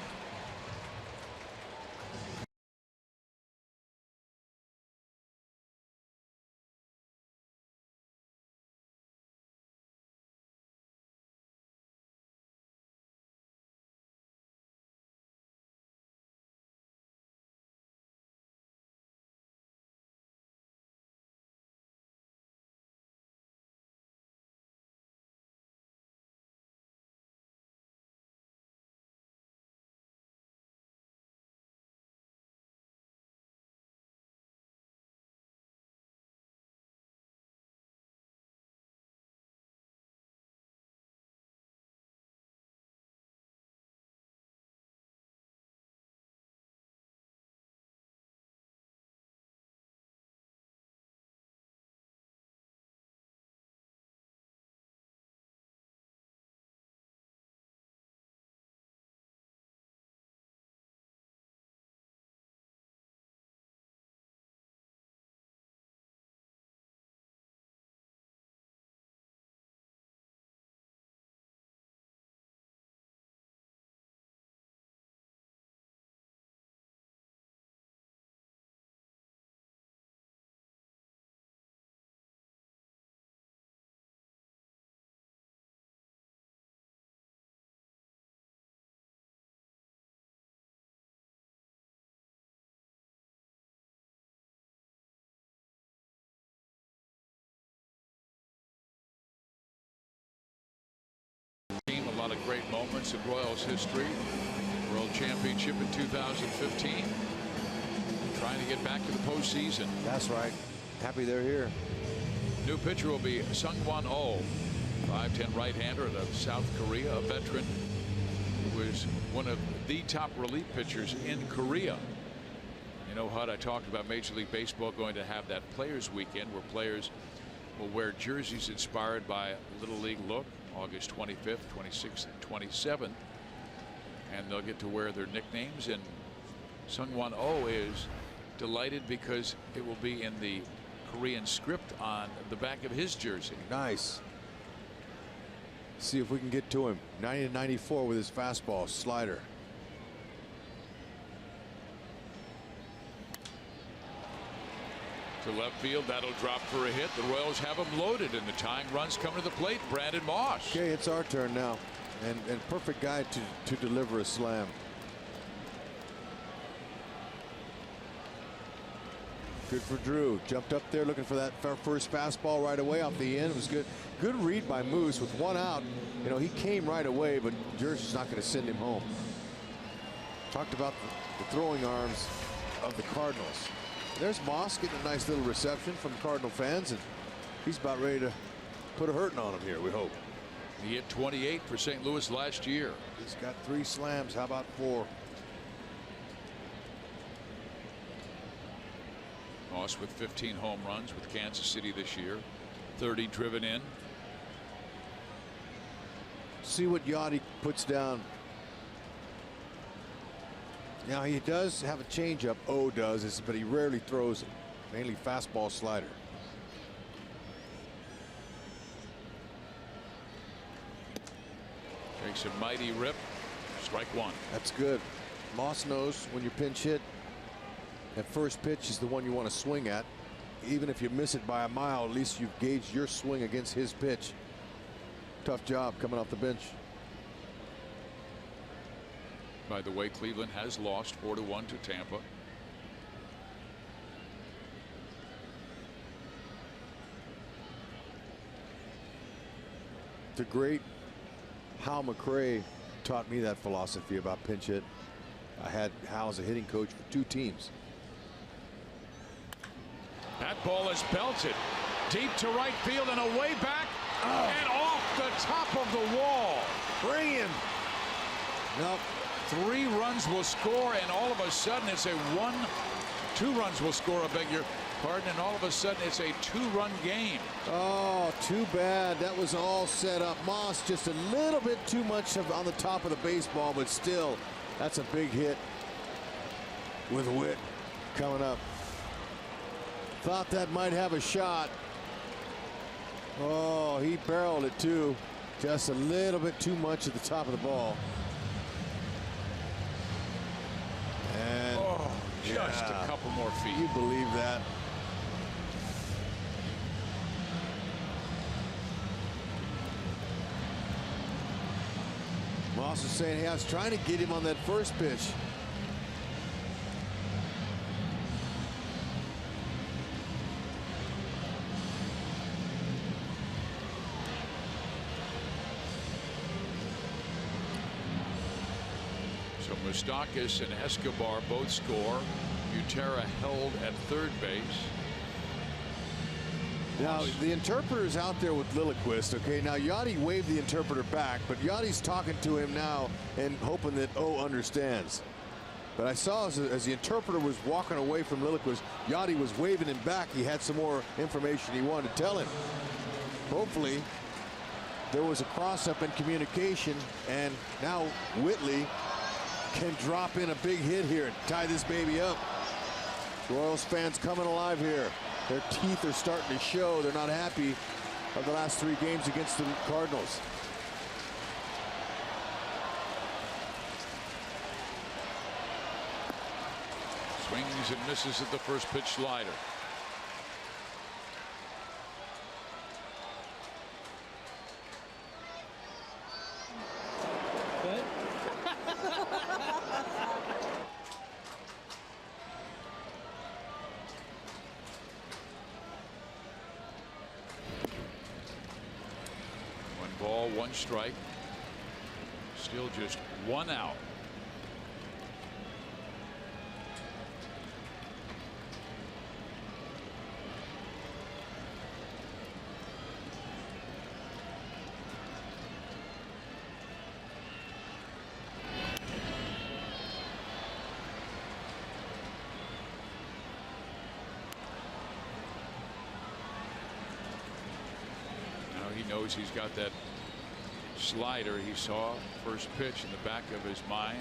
S3: A lot of great moments in Royals history. World Championship in 2015. Trying to get back to the postseason.
S6: That's right. Happy they're here.
S3: New pitcher will be Sungwon Oh, 5'10" right-hander out of South Korea, a veteran who was one of the top relief pitchers in Korea. You know, Hud, I talked about Major League Baseball going to have that Players Weekend where players will wear jerseys inspired by Little League look. August 25th, 26th, and 27th, and they'll get to wear their nicknames. And Sungwon Oh is delighted because it will be in the Korean script on the back of his jersey.
S6: Nice. See if we can get to him. 90-94 with his fastball slider.
S3: To left field, that'll drop for a hit. The Royals have him loaded, and the tying runs come to the plate. Brandon Moss.
S6: Okay, it's our turn now, and perfect guy to deliver a slam. Good for Drew. Jumped up there looking for that first fastball right away off the end. It was good. Good read by Moose with one out. You know, he came right away, but Jersey's not going to send him home. Talked about the throwing arms of the Cardinals. There's Moss getting a nice little reception from Cardinal fans, and he's about ready to put a hurting on him here, we hope.
S3: He hit 28 for St. Louis last year.
S6: He's got 3 slams. How about 4?
S3: Moss with 15 home runs with Kansas City this year. 30 driven in.
S6: See what Yachty puts down. Now he does have a changeup. O does, but he rarely throws it. Mainly fastball slider.
S3: Takes a mighty rip. Strike 1.
S6: That's good. Moss knows when you pinch hit, that first pitch is the one you want to swing at. Even if you miss it by a mile, at least you've gauged your swing against his pitch. Tough job coming off the bench.
S3: By the way, Cleveland has lost 4-1 to Tampa.
S6: The great Hal McRae taught me that philosophy about pinch hit. I had Hal as a hitting coach for 2 teams.
S3: That ball is belted deep to right field and away back and off the top of the wall.
S6: Bring him. Nope.
S3: 3 runs will score, and all of a sudden it's a 2 runs will score, I beg your pardon, and all of a sudden it's a 2-run game.
S6: Oh, too bad. That was all set up. Moss just a little bit too much on the top of the baseball, but still, that's a big hit with Witt coming up. Thought that might have a shot. Oh, he barreled it too. Just a little bit too much at the top of the ball. And
S3: just a couple more feet.
S6: You believe that? Moss is saying, hey, I was trying to get him on that first pitch.
S3: So Moustakas and Escobar both score. Butera held at third base.
S6: Now, the interpreter's out there with Lilliquist, okay? Now, Yachty waved the interpreter back, but Yachty's talking to him now and hoping that O understands. But I saw as the interpreter was walking away from Lilliquist, Yachty was waving him back. He had some more information he wanted to tell him. Hopefully, there was a cross-up in communication, and now Whitley can drop in a big hit here and tie this baby up. Royals fans coming alive here. Their teeth are starting to show. They're not happy of the last 3 games against the Cardinals.
S3: Swings and misses at the first pitch slider. Ball, 1 strike. Still just 1 out. Now he knows he's got that slider. He saw first pitch in the back of his mind.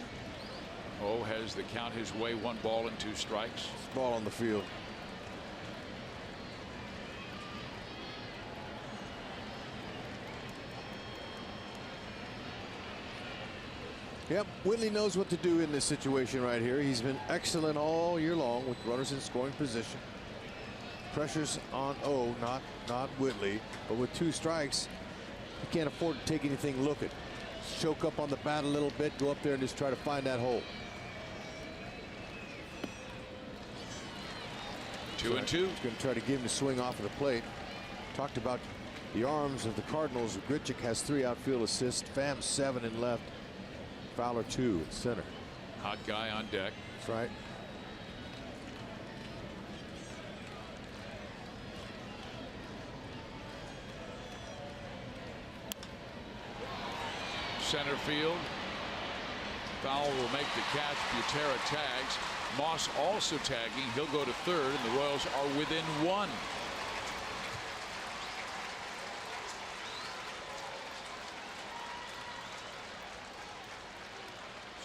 S3: O has the count his way. 1 ball and 2 strikes.
S6: Ball on the field. Yep, Whitley knows what to do in this situation right here. He's been excellent all year long with runners in scoring position. Pressures on O, not Whitley, but with 2 strikes, he can't afford to take anything looking. Choke up on the bat a little bit, go up there and just try to find that hole.
S3: 2-2.
S6: He's going to try to give him a swing off of the plate. Talked about the arms of the Cardinals. Grichuk has 3 outfield assists. Pham 7 in left. Fowler 2 in center.
S3: Hot guy on deck.
S6: That's right.
S3: Center field. Fowler will make the catch. Butera tags. Moss also tagging. He'll go to third, and the Royals are within 1.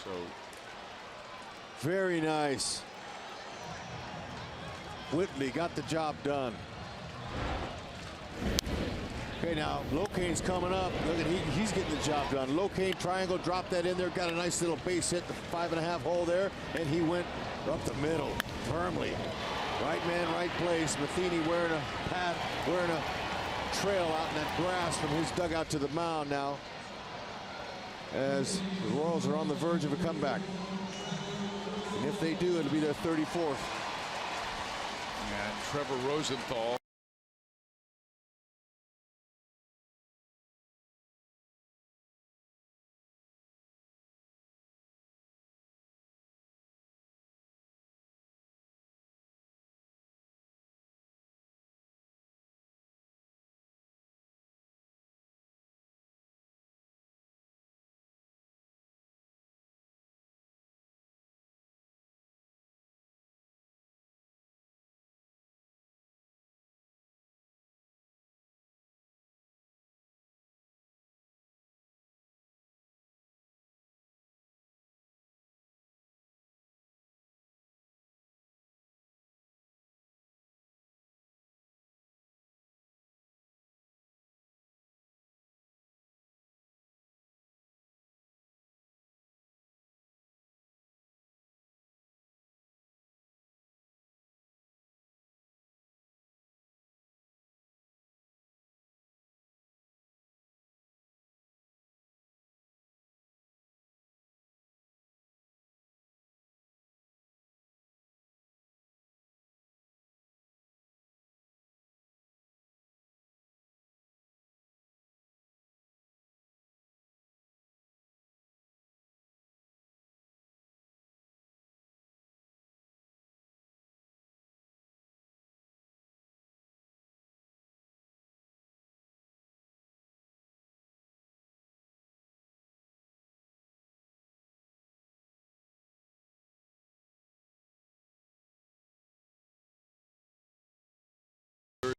S3: So
S6: very nice. Whitley got the job done. Okay, now Locane's coming up. Look at he's getting the job done. Locane triangle, drop that in there. Got a nice little base hit, the 5.5 hole there, and he went up the middle firmly. Right man, right place. Matheny wearing a pad, wearing a trail out in that grass from his dugout to the mound now, as the Royals are on the verge of a comeback. And if they do, it'll be their 34th.
S3: And Trevor Rosenthal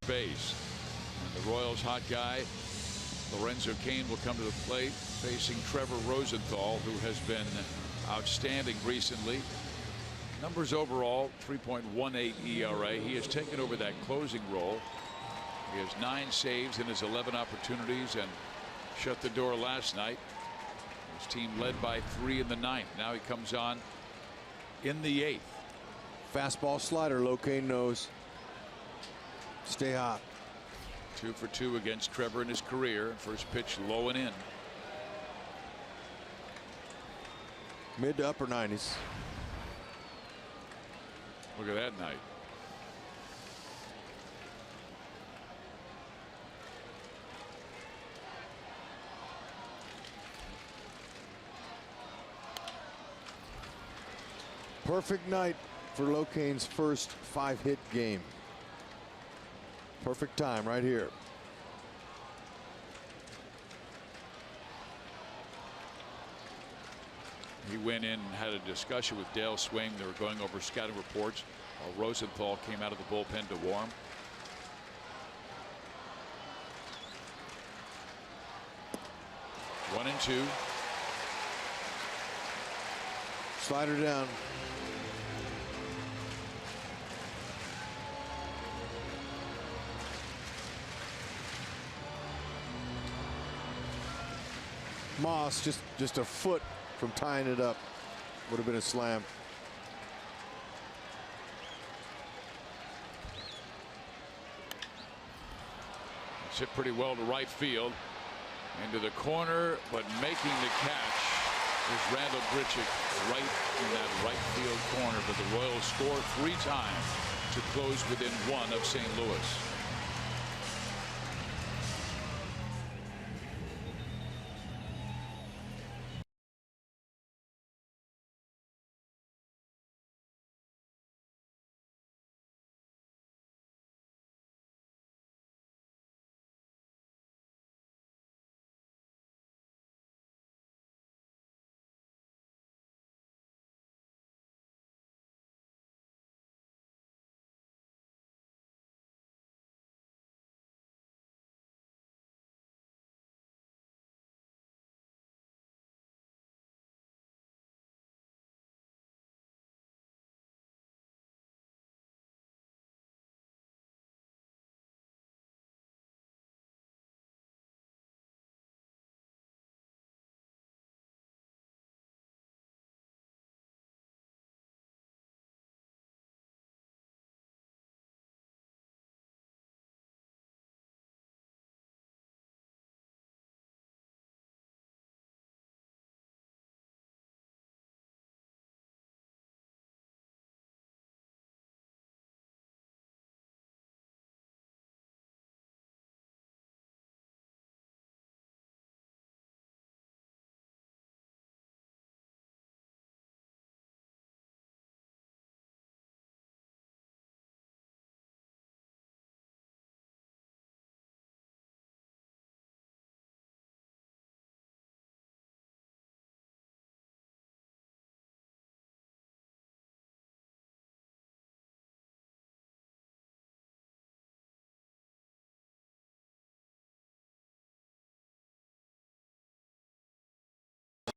S3: base. And the Royals hot guy Lorenzo Cain will come to the plate facing Trevor Rosenthal, who has been outstanding recently. Numbers overall 3.18 ERA. He has taken over that closing role. He has 9 saves in his 11 opportunities and shut the door last night. His team led by 3 in the 9th. Now he comes on in the 8th.
S6: Fastball slider, Locaine knows. Stay hot.
S3: 2 for 2 against Trevor in his career. First pitch low and in.
S6: Mid to upper 90s.
S3: Look at that night.
S6: Perfect night for Locaine's first 5-hit game. Perfect time right here.
S3: He went in and had a discussion with Dale Swaim. They were going over scouting reports while Rosenthal came out of the bullpen to warm. One and 2.
S6: Slider down. Moss just a foot from tying it up. Would have been a slam.
S3: It's hit pretty well to right field. Into the corner, but making the catch is Randall Grichuk right in that right field corner. But the Royals score 3 times to close within 1 of St. Louis.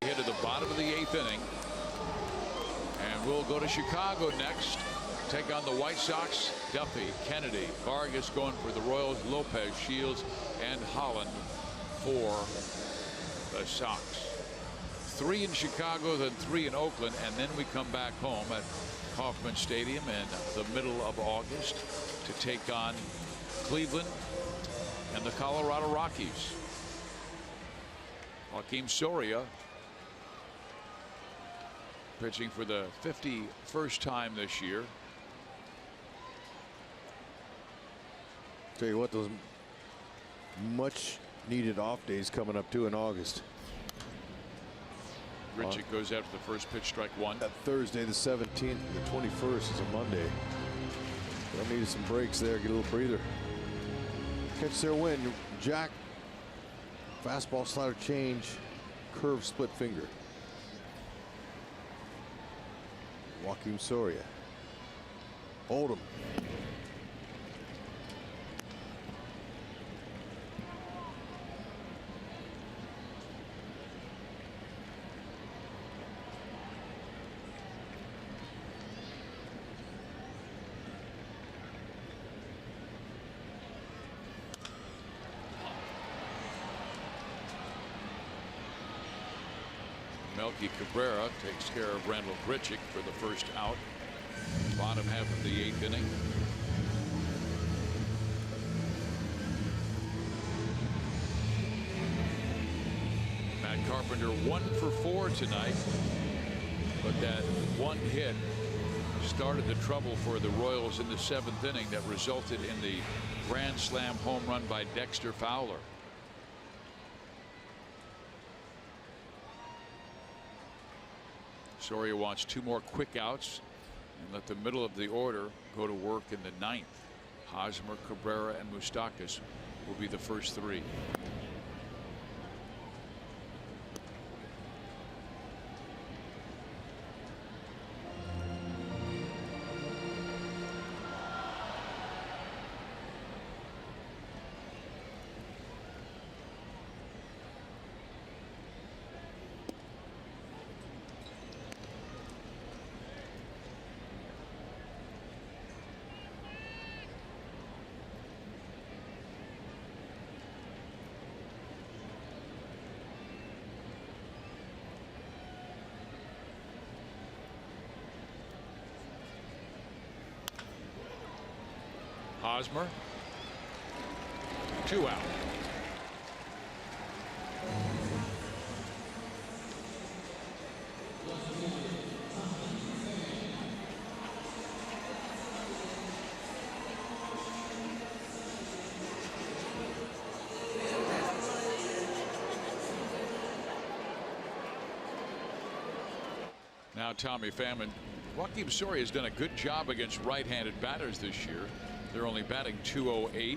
S3: Here to the bottom of the 8th inning, and we'll go to Chicago next. Take on the White Sox. Duffy, Kennedy, Vargas going for the Royals, Lopez, Shields, and Holland for the Sox. 3 in Chicago, then 3 in Oakland, and then we come back home at Kauffman Stadium in the middle of August to take on Cleveland and the Colorado Rockies. Joakim Soria pitching for the 51st time this year.
S6: Tell you what, those much needed off days coming up too in August.
S3: Grichuk goes after the first pitch, strike 1.
S6: That Thursday the 17th and the 21st is a Monday. They'll need some breaks there, get a little breather. Catch their win. Jack, fastball slider change, curve split finger. Joakim Soria. Oldham.
S3: Melky Cabrera takes care of Randall Grichuk for the first out. Bottom half of the 8th inning. Matt Carpenter 1 for 4 tonight, but that one hit started the trouble for the Royals in the 7th inning that resulted in the grand slam home run by Dexter Fowler. Soria wants 2 more quick outs and let the middle of the order go to work in the 9th. Hosmer, Cabrera, and Moustakas will be the first 3. Hosmer, 2 out. Now Tommy Pham. Joakim Soria has done a good job against right-handed batters this year. They're only batting .208.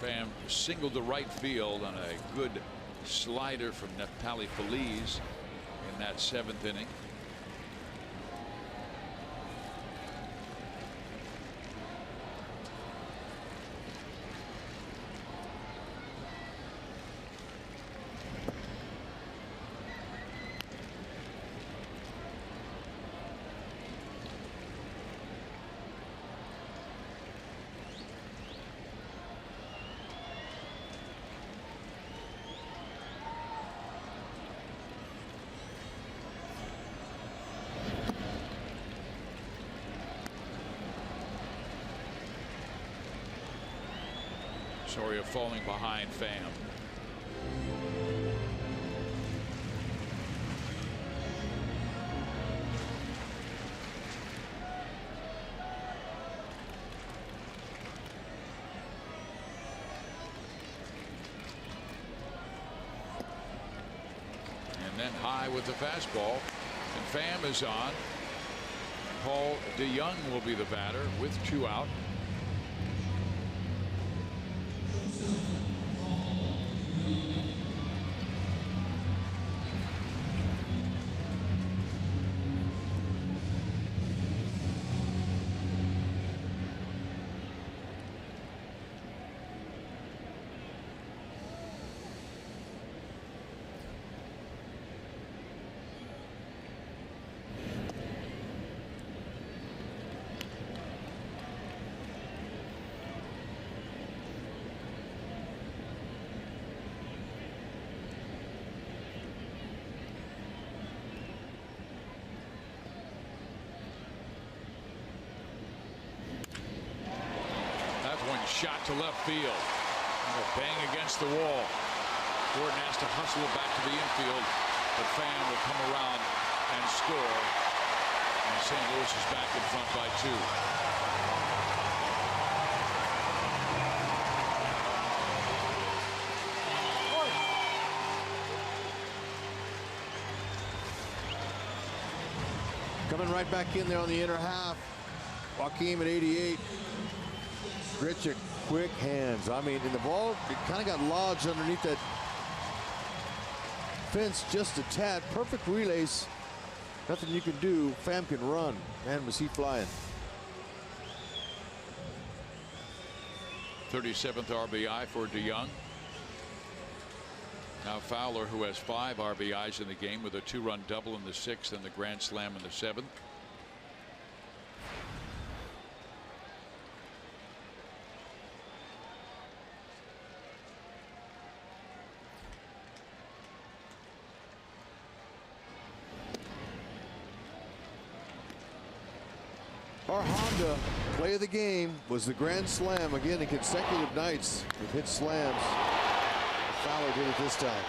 S3: Pham singled to right field on a good slider from Neftali Feliz in that 7th inning. Soria falling behind Pham. And then high with the fastball, and Pham is on. Paul DeYoung will be the batter with 2 out. Shot to left field. And a bang against the wall. Gordon has to hustle it back to the infield, but Pham will come around and score. And St. Louis is back in front by
S6: 2. Coming right back in there on the inner half. Joakim at 88. Grichuk, quick hands. I mean, in the ball, it kind of got lodged underneath that fence just a tad. Perfect relays. Nothing you can do. Pham can run. Man, was he flying.
S3: 37th RBI for DeYoung. Now Fowler, who has 5 RBIs in the game with a 2-run double in the 6th and the grand slam in the 7th.
S6: Our Honda play of the game was the grand slam again in consecutive nights with hit slams. Fowler did it this time.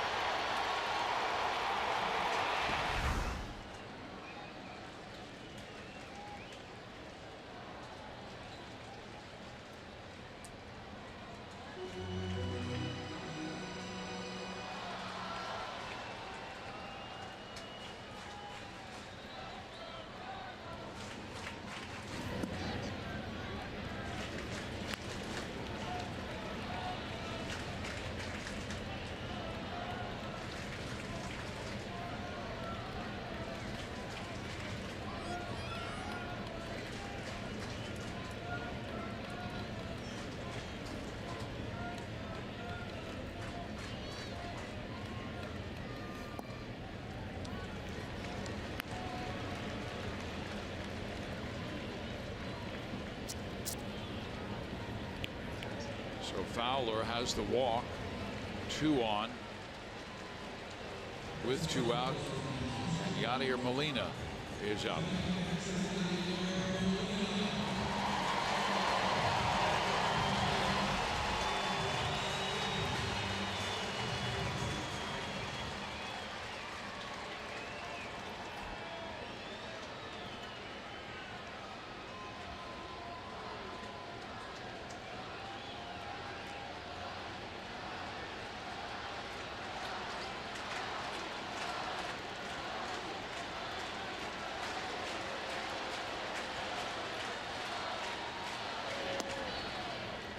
S3: So Fowler has the walk, 2 on with 2 out, and Yadier Molina is up.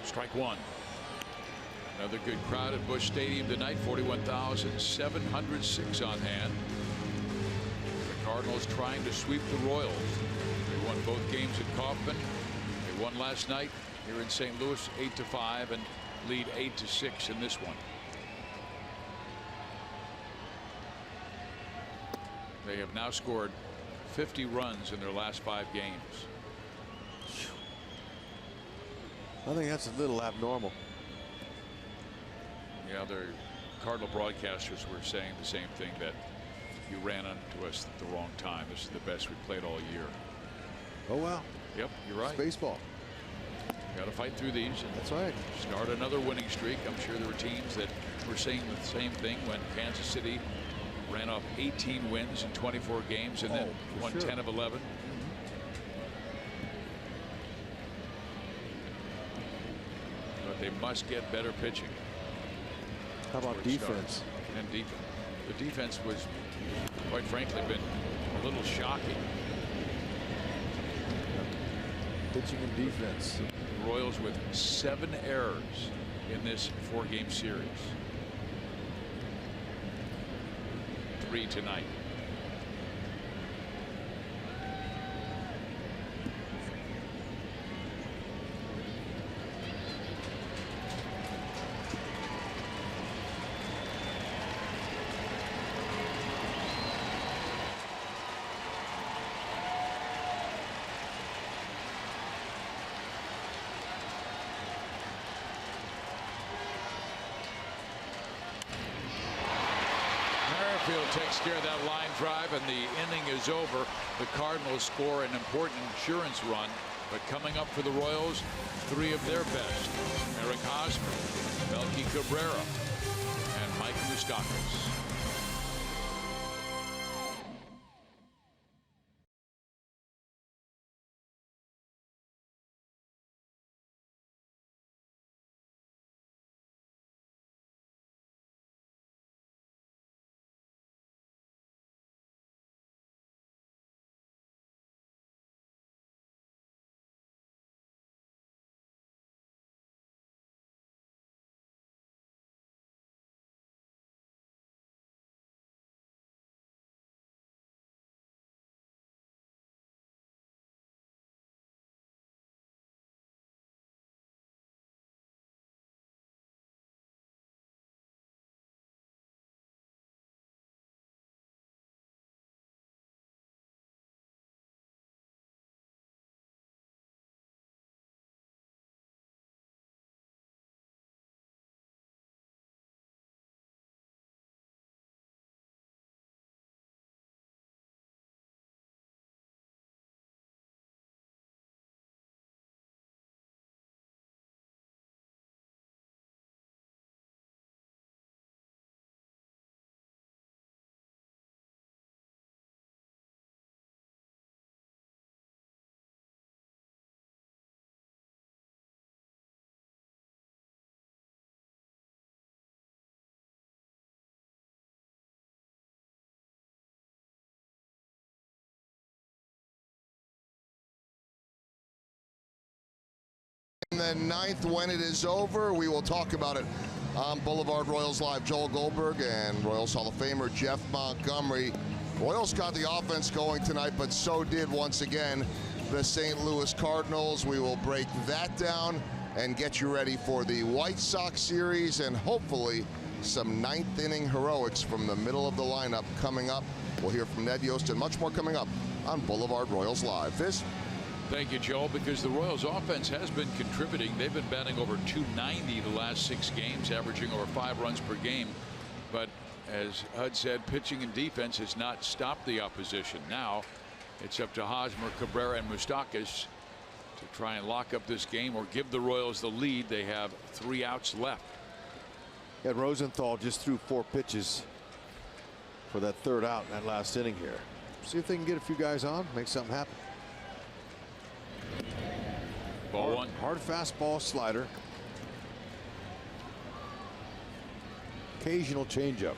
S3: Strike 1. Another good crowd at Busch Stadium tonight. 41,706 on hand. The Cardinals trying to sweep the Royals. They won both games at Kauffman. They won last night here in St. Louis 8-5 and lead 8-6 in this one. They have now scored 50 runs in their last 5 games.
S6: I think that's a little abnormal.
S3: Yeah, the Cardinal broadcasters were saying the same thing, that you ran onto us at the wrong time. This is the best we've played all year.
S6: Oh, wow.
S3: Yep, you're right.
S6: It's baseball.
S3: Got to fight through these. And
S6: that's right.
S3: Start another winning streak. I'm sure there were teams that were saying the same thing when Kansas City ran off 18 wins in 24 games and then won 10 of 11. They must get better pitching.
S6: How about defense?
S3: And defense. The defense was, quite frankly, been a little shocking.
S6: Pitching and defense.
S3: The Royals with 7 errors in this 4-game series. 3 tonight. Takes care of that line drive, and the inning is over. The Cardinals score an important insurance run, but coming up for the Royals, 3 of their best: Eric Hosmer, Melky Cabrera, and Mike Moustakas.
S1: the ninth. When it is over, we will talk about it on Boulevard Royals Live. Joel Goldberg and Royals Hall of Famer Jeff Montgomery. Royals got the offense going tonight, but so did, once again, the St. Louis Cardinals. We will break that down and get you ready for the White Sox series and hopefully some ninth inning heroics from the middle of the lineup coming up. We'll hear from Ned Yost and much more coming up on Boulevard Royals Live. Fizz?
S3: Thank you, Joel, because the Royals offense has been contributing. They've been batting over 290 the last 6 games, averaging over 5 runs per game. But as Hud said, pitching and defense has not stopped the opposition. Now it's up to Hosmer, Cabrera, and Moustakas to try and lock up this game or give the Royals the lead. They have 3 outs left.
S6: And Rosenthal just threw 4 pitches for that 3rd out in that last inning here. See if they can get a few guys on, make something happen.
S3: Ball 1.
S6: Hard fastball, slider. Occasional changeup.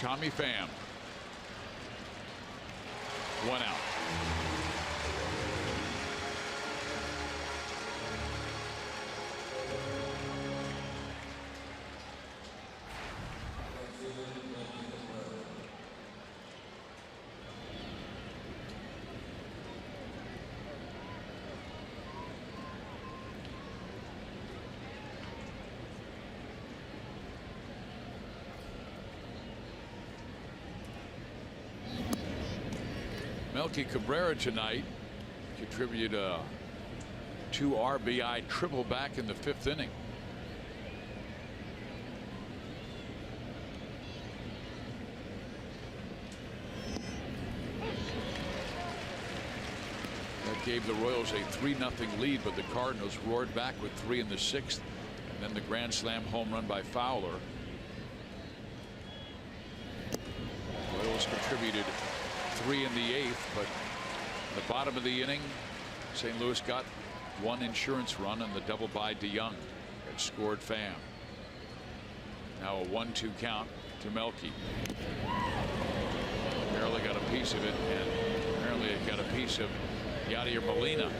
S3: Tommy Pham. 1 out. Melky Cabrera tonight contributed a 2 RBI triple back in the 5th inning. That gave the Royals a 3-0 lead, but the Cardinals roared back with 3 in the 6th, and then the grand slam home run by Fowler. Royals contributed 3 in the 8th, but at the bottom of the inning, St. Louis got 1 insurance run on the double by DeYoung. It scored Pham. Now a 1-2 count to Melky. Barely got a piece of it, and apparently it got a piece of Yadier Molina.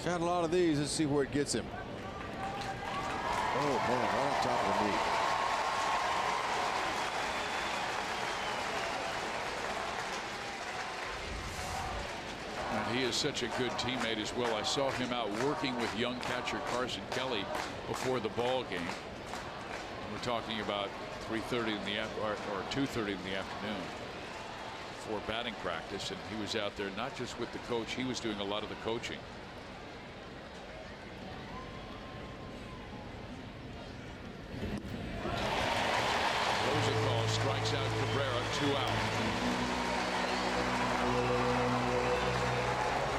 S6: Got a lot of these. Let's see where it gets him. Oh, man, right on top of the knee.
S3: And he is such a good teammate as well. I saw him out working with young catcher Carson Kelly before the ball game. We're talking about 3:30 in the or 2:30 in the afternoon for batting practice, and he was out there not just with the coach, he was doing a lot of the coaching. Rosenthal strikes out Cabrera, 2 out.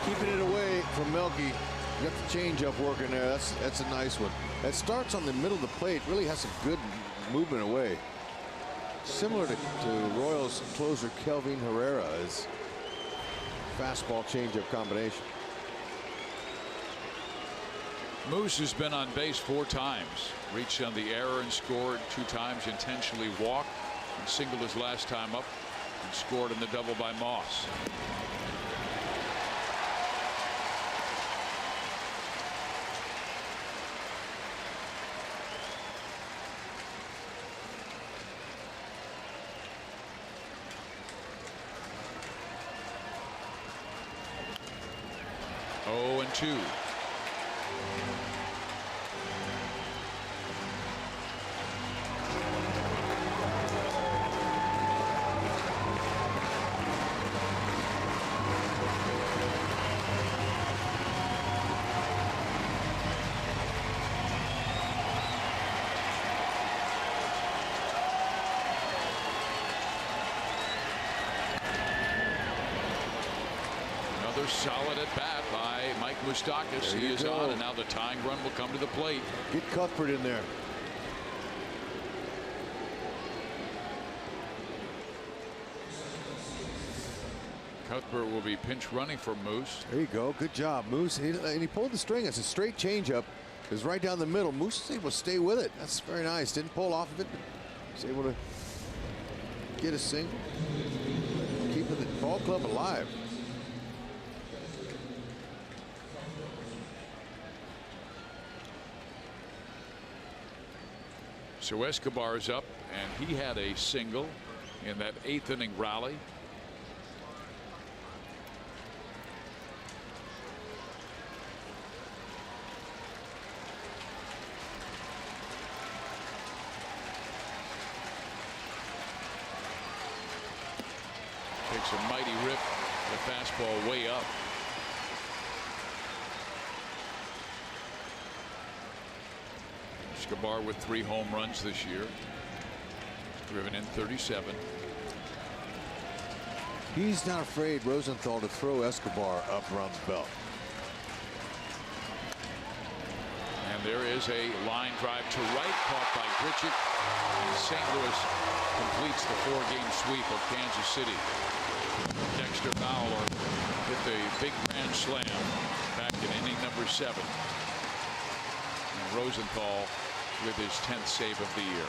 S6: Keeping it away from Melky. You got the changeup working there. That's a nice one. That starts on the middle of the plate. Really has some good movement away. Similar to Royals closer Kelvin Herrera's fastball changeup combination.
S3: Moose has been on base 4 times, reached on the error and scored 2 times, intentionally walked and singled his last time up and scored in the double by Moss. 2. Solid at bat by Mike Moustakas. He is on, and now the tying run will come to the plate.
S6: Get Cuthbert in there.
S3: Cuthbert will be pinch running for Moose.
S6: There you go. Good job, Moose. And he pulled the string. It's a straight changeup. It was right down the middle. Moose is able to stay with it. That's very nice. Didn't pull off of it. Was able to get a single. Keeping the ball club alive.
S3: So Escobar's up, and he had a single in that 8th inning rally. Takes a mighty rip, the fastball way up. Escobar with 3 home runs this year. Driven in 37.
S6: He's not afraid, Rosenthal, to throw Escobar up around the belt.
S3: And there is a line drive to right, caught by Grichuk. And St. Louis completes the 4-game sweep of Kansas City. Dexter Fowler hit the big grand slam back in inning number 7. And Rosenthal with his 10th save of the year.